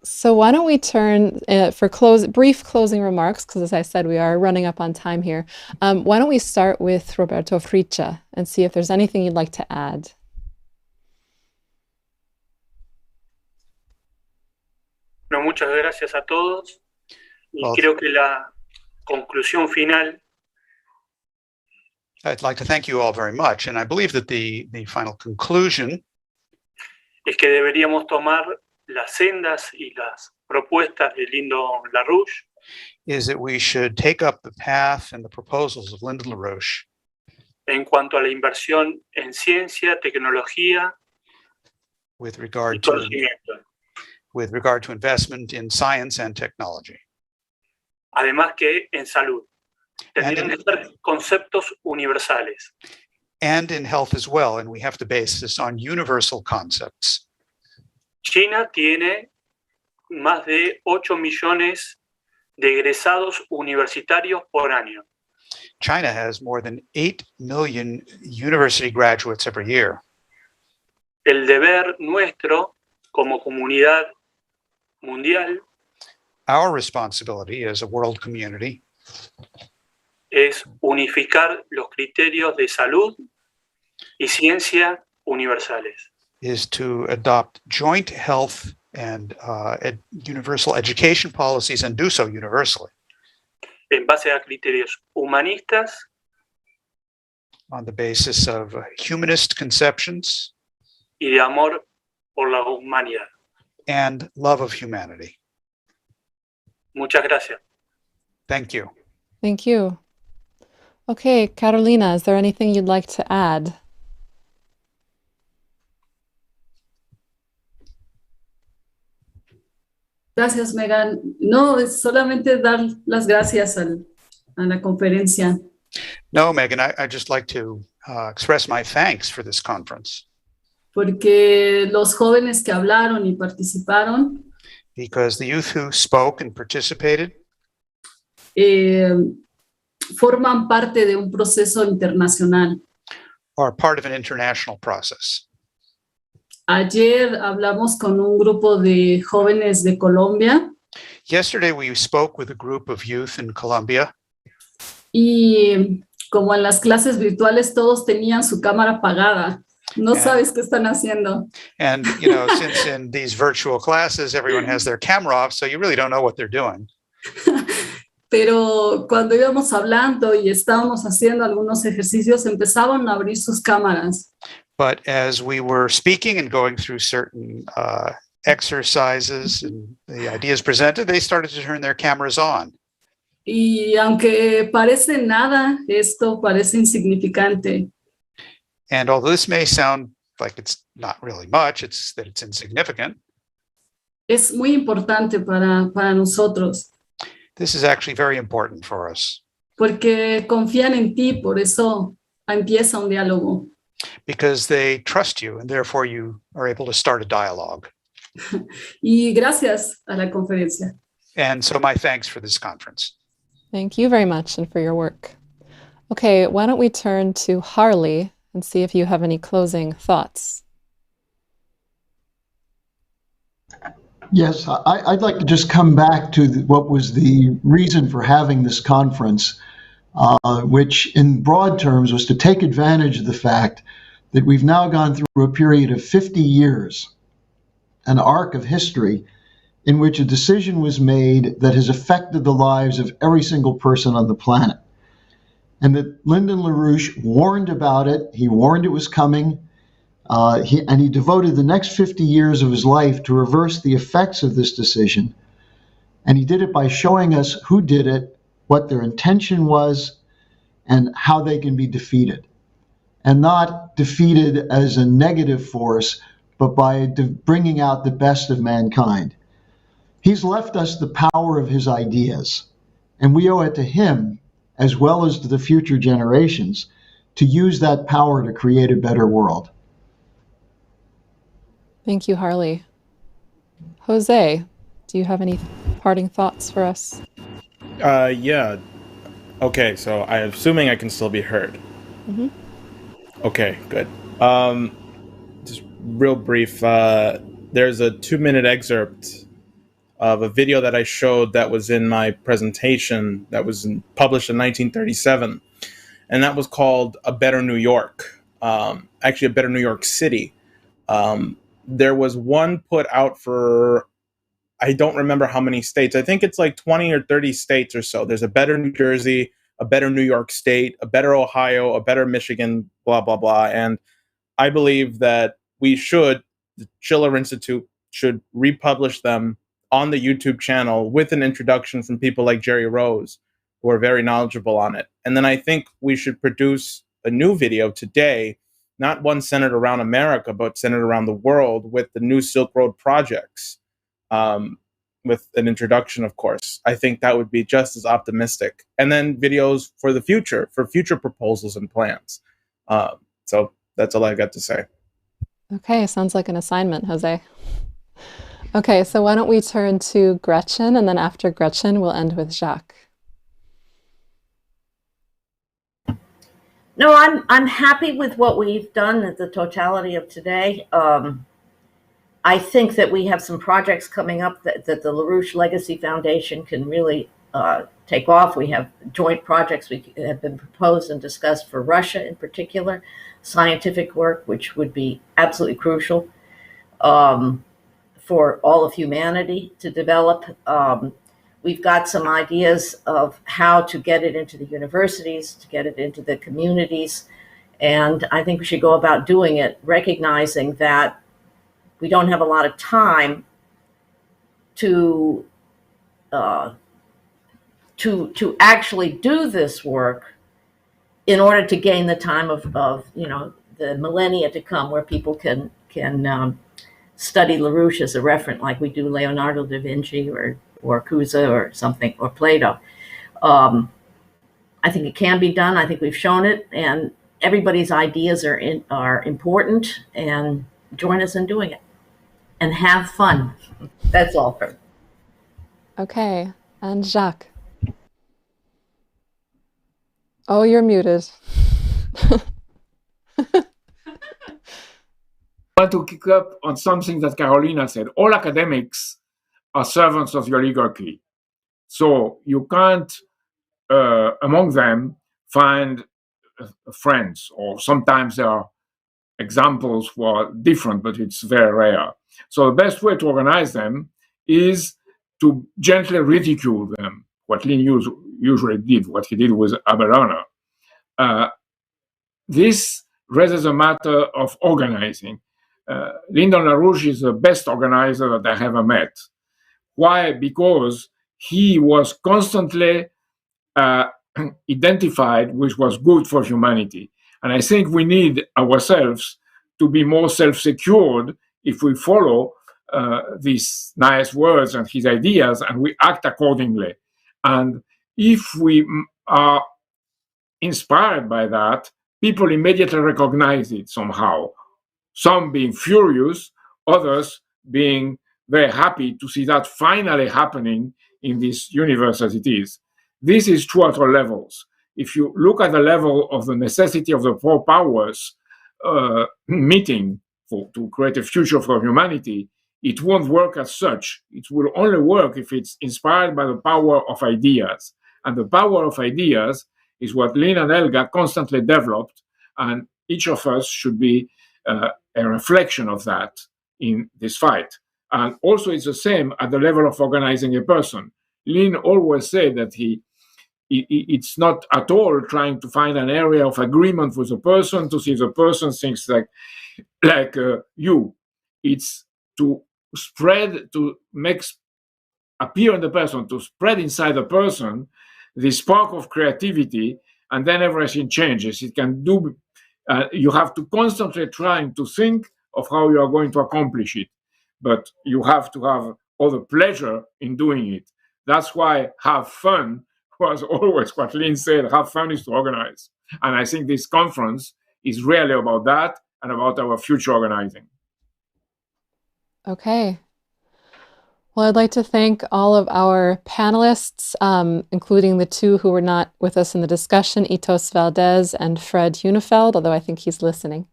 So why don't we turn for brief closing remarks, because as I said, we are running up on time here. Why don't we start with Roberto Fritzsche and see if there's anything you'd like to add? No, muchas gracias a todos. Y creo que la conclusión final. I'd like to thank you all very much, and I believe that the final conclusion es que deberíamos tomar las sendas y las propuestas de Lyndon LaRouche. Is that we should take up the path and the proposals of Lyndon LaRouche en cuanto a la inversión en ciencia, tecnología with regard y conocimiento. With regard to investment in science and technology. Además que en salud. Tendrían que ser conceptos universales. And in health as well, and we have to base this on universal concepts. China tiene más de 8 millones de egresados universitarios por año. China has more than 8 million university graduates every year. El deber nuestro como comunidad mundial, our responsibility as a world community, es unificar los criterios de salud y ciencia universales. Is to adopt joint health and universal education policies and do so universally. En base a criterios humanistas, on the basis of humanist conceptions, y de amor por la humanidad. And love of humanity. Muchas gracias. Thank you. Thank you. Okay, Carolina, is there anything you'd like to add? Gracias, Megan. No, es solamente dar las gracias a la conferencia. No, Megan, I'd just like to express my thanks for this conference. Porque los jóvenes que hablaron y participaron, because the youth who spoke and participated, forman parte de un proceso internacional. Are part of an international process. Ayer hablamos con un grupo de jóvenes de Colombia. Yesterday we spoke with a group of youth in Colombia. Y como en las clases virtuales todos tenían su cámara apagada. No sabes qué están haciendo. And, you know, since in these virtual classes, everyone has their camera off, so you really don't know what they're doing. Pero cuando íbamos hablando y estábamos haciendo algunos ejercicios, empezaban a abrir sus cámaras. But as we were speaking and going through certain exercises and the ideas presented, they started to turn their cameras on. Y aunque parece nada, esto parece insignificante. And although this may sound like it's not really much, it's that it's insignificant. Es muy importante para nosotros. This is actually very important for us. Porque confían en ti, por eso empieza un diálogo. Because they trust you, and therefore you are able to start a dialogue. Y gracias a la conferencia. And so my thanks for this conference. Thank you very much and for your work. Okay, why don't we turn to Harley and see if you have any closing thoughts. Yes, I'd like to just come back to what was the reason for having this conference, which in broad terms was to take advantage of the fact that we've now gone through a period of 50 years, an arc of history in which a decision was made that has affected the lives of every single person on the planet. and that Lyndon LaRouche warned about it. He warned it was coming. He devoted the next 50 years of his life to reverse the effects of this decision. And he did it by showing us who did it, what their intention was, and how they can be defeated. And not defeated as a negative force, but by bringing out the best of mankind. He's left us the power of his ideas, and we owe it to him, as well as to the future generations, to use that power to create a better world. Thank you, Harley. Jose, do you have any parting thoughts for us? Yeah. Okay, so I'm assuming I can still be heard. Mm-hmm. Okay, good. Just real brief. There's a 2-minute excerpt of a video that I showed that was in my presentation that was published in 1937, and that was called A Better New York. Actually, A Better New York City. There was one put out for, I don't remember how many states. I think it's like 20 or 30 states or so. There's a Better New Jersey, a Better New York State, a Better Ohio, a Better Michigan, blah, blah, blah. And I believe that we should, the Schiller Institute should republish them on the YouTube channel with an introduction from people like Jerry Rose, who are very knowledgeable on it. And then I think we should produce a new video today, not one centered around America, but centered around the world with the new Silk Road projects, with an introduction, of course. I think that would be just as optimistic. And then videos for the future, for future proposals and plans. So that's all I got to say. Okay, sounds like an assignment, Jose. Okay, so why don't we turn to Gretchen, and then after Gretchen, we'll end with Jacques. No, I'm happy with what we've done at the totality of today. I think that we have some projects coming up that the LaRouche Legacy Foundation can really take off. We have joint projects we have been proposed and discussed for Russia in particular, scientific work, which would be absolutely crucial for all of humanity to develop. We've got some ideas of how to get it into the universities, to get it into the communities. And I think we should go about doing it, recognizing that we don't have a lot of time to actually do this work in order to gain the time of the millennia to come, where people can study LaRouche as a referent, like we do Leonardo da Vinci or Cusa or something, or Plato. I think it can be done. I think we've shown it, and everybody's ideas are important, and join us in doing it. And have fun. That's all for me. Okay, and Jacques. Oh, you're muted. I want to kick up on something that Carolina said. All academics are servants of the oligarchy. So you can't, among them, find friends, or sometimes there are examples who are different, but it's very rare. So the best way to organize them is to gently ridicule them, what Lyndon usually did, what he did with Abba Lerner. This raises a matter of organizing. Lyndon LaRouche is the best organizer that I ever met. Why? Because he was constantly identified with what's good for humanity. And I think we need ourselves to be more self-secured if we follow these nice words and his ideas, and we act accordingly. And if we are inspired by that, people immediately recognize it somehow. Some being furious, others being very happy to see that finally happening in this universe as it is. This is true at all levels. If you look at the level of the necessity of the four powers meeting to create a future for humanity, it won't work as such. It will only work if it's inspired by the power of ideas. And the power of ideas is what Lynn and Helga constantly developed, and each of us should be a reflection of that in this fight. And also it's the same at the level of organizing a person. Lynn always said that he it's not at all trying to find an area of agreement with a person to see if the person thinks like you. It's to spread, to make appear in the person, to spread inside the person the spark of creativity, and then everything changes. It can do. You have to constantly trying to think of how you are going to accomplish it, but you have to have all the pleasure in doing it. That's why have fun was always what Lynn said. Have fun is to organize, and I think this conference is really about that and about our future organizing. Okay. Well, I'd like to thank all of our panelists, including the two who were not with us in the discussion, Itos Valdez and Fred Huenefeld, although I think he's listening.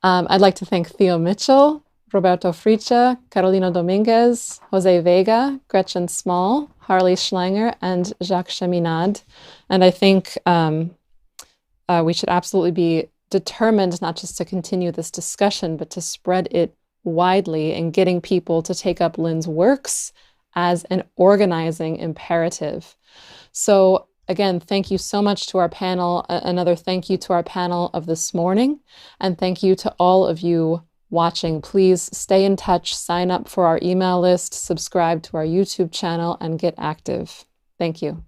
I'd like to thank Theo Mitchell, Roberto Fritzsche, Carolina Dominguez, Jose Vega, Gretchen Small, Harley Schlanger, and Jacques Cheminade. And I think we should absolutely be determined not just to continue this discussion, but to spread it widely and getting people to take up Lynn's works as an organizing imperative. So again, thank you so much to our panel. Another thank you to our panel of this morning. And thank you to all of you watching. Please stay in touch, sign up for our email list, subscribe to our YouTube channel, and get active. Thank you.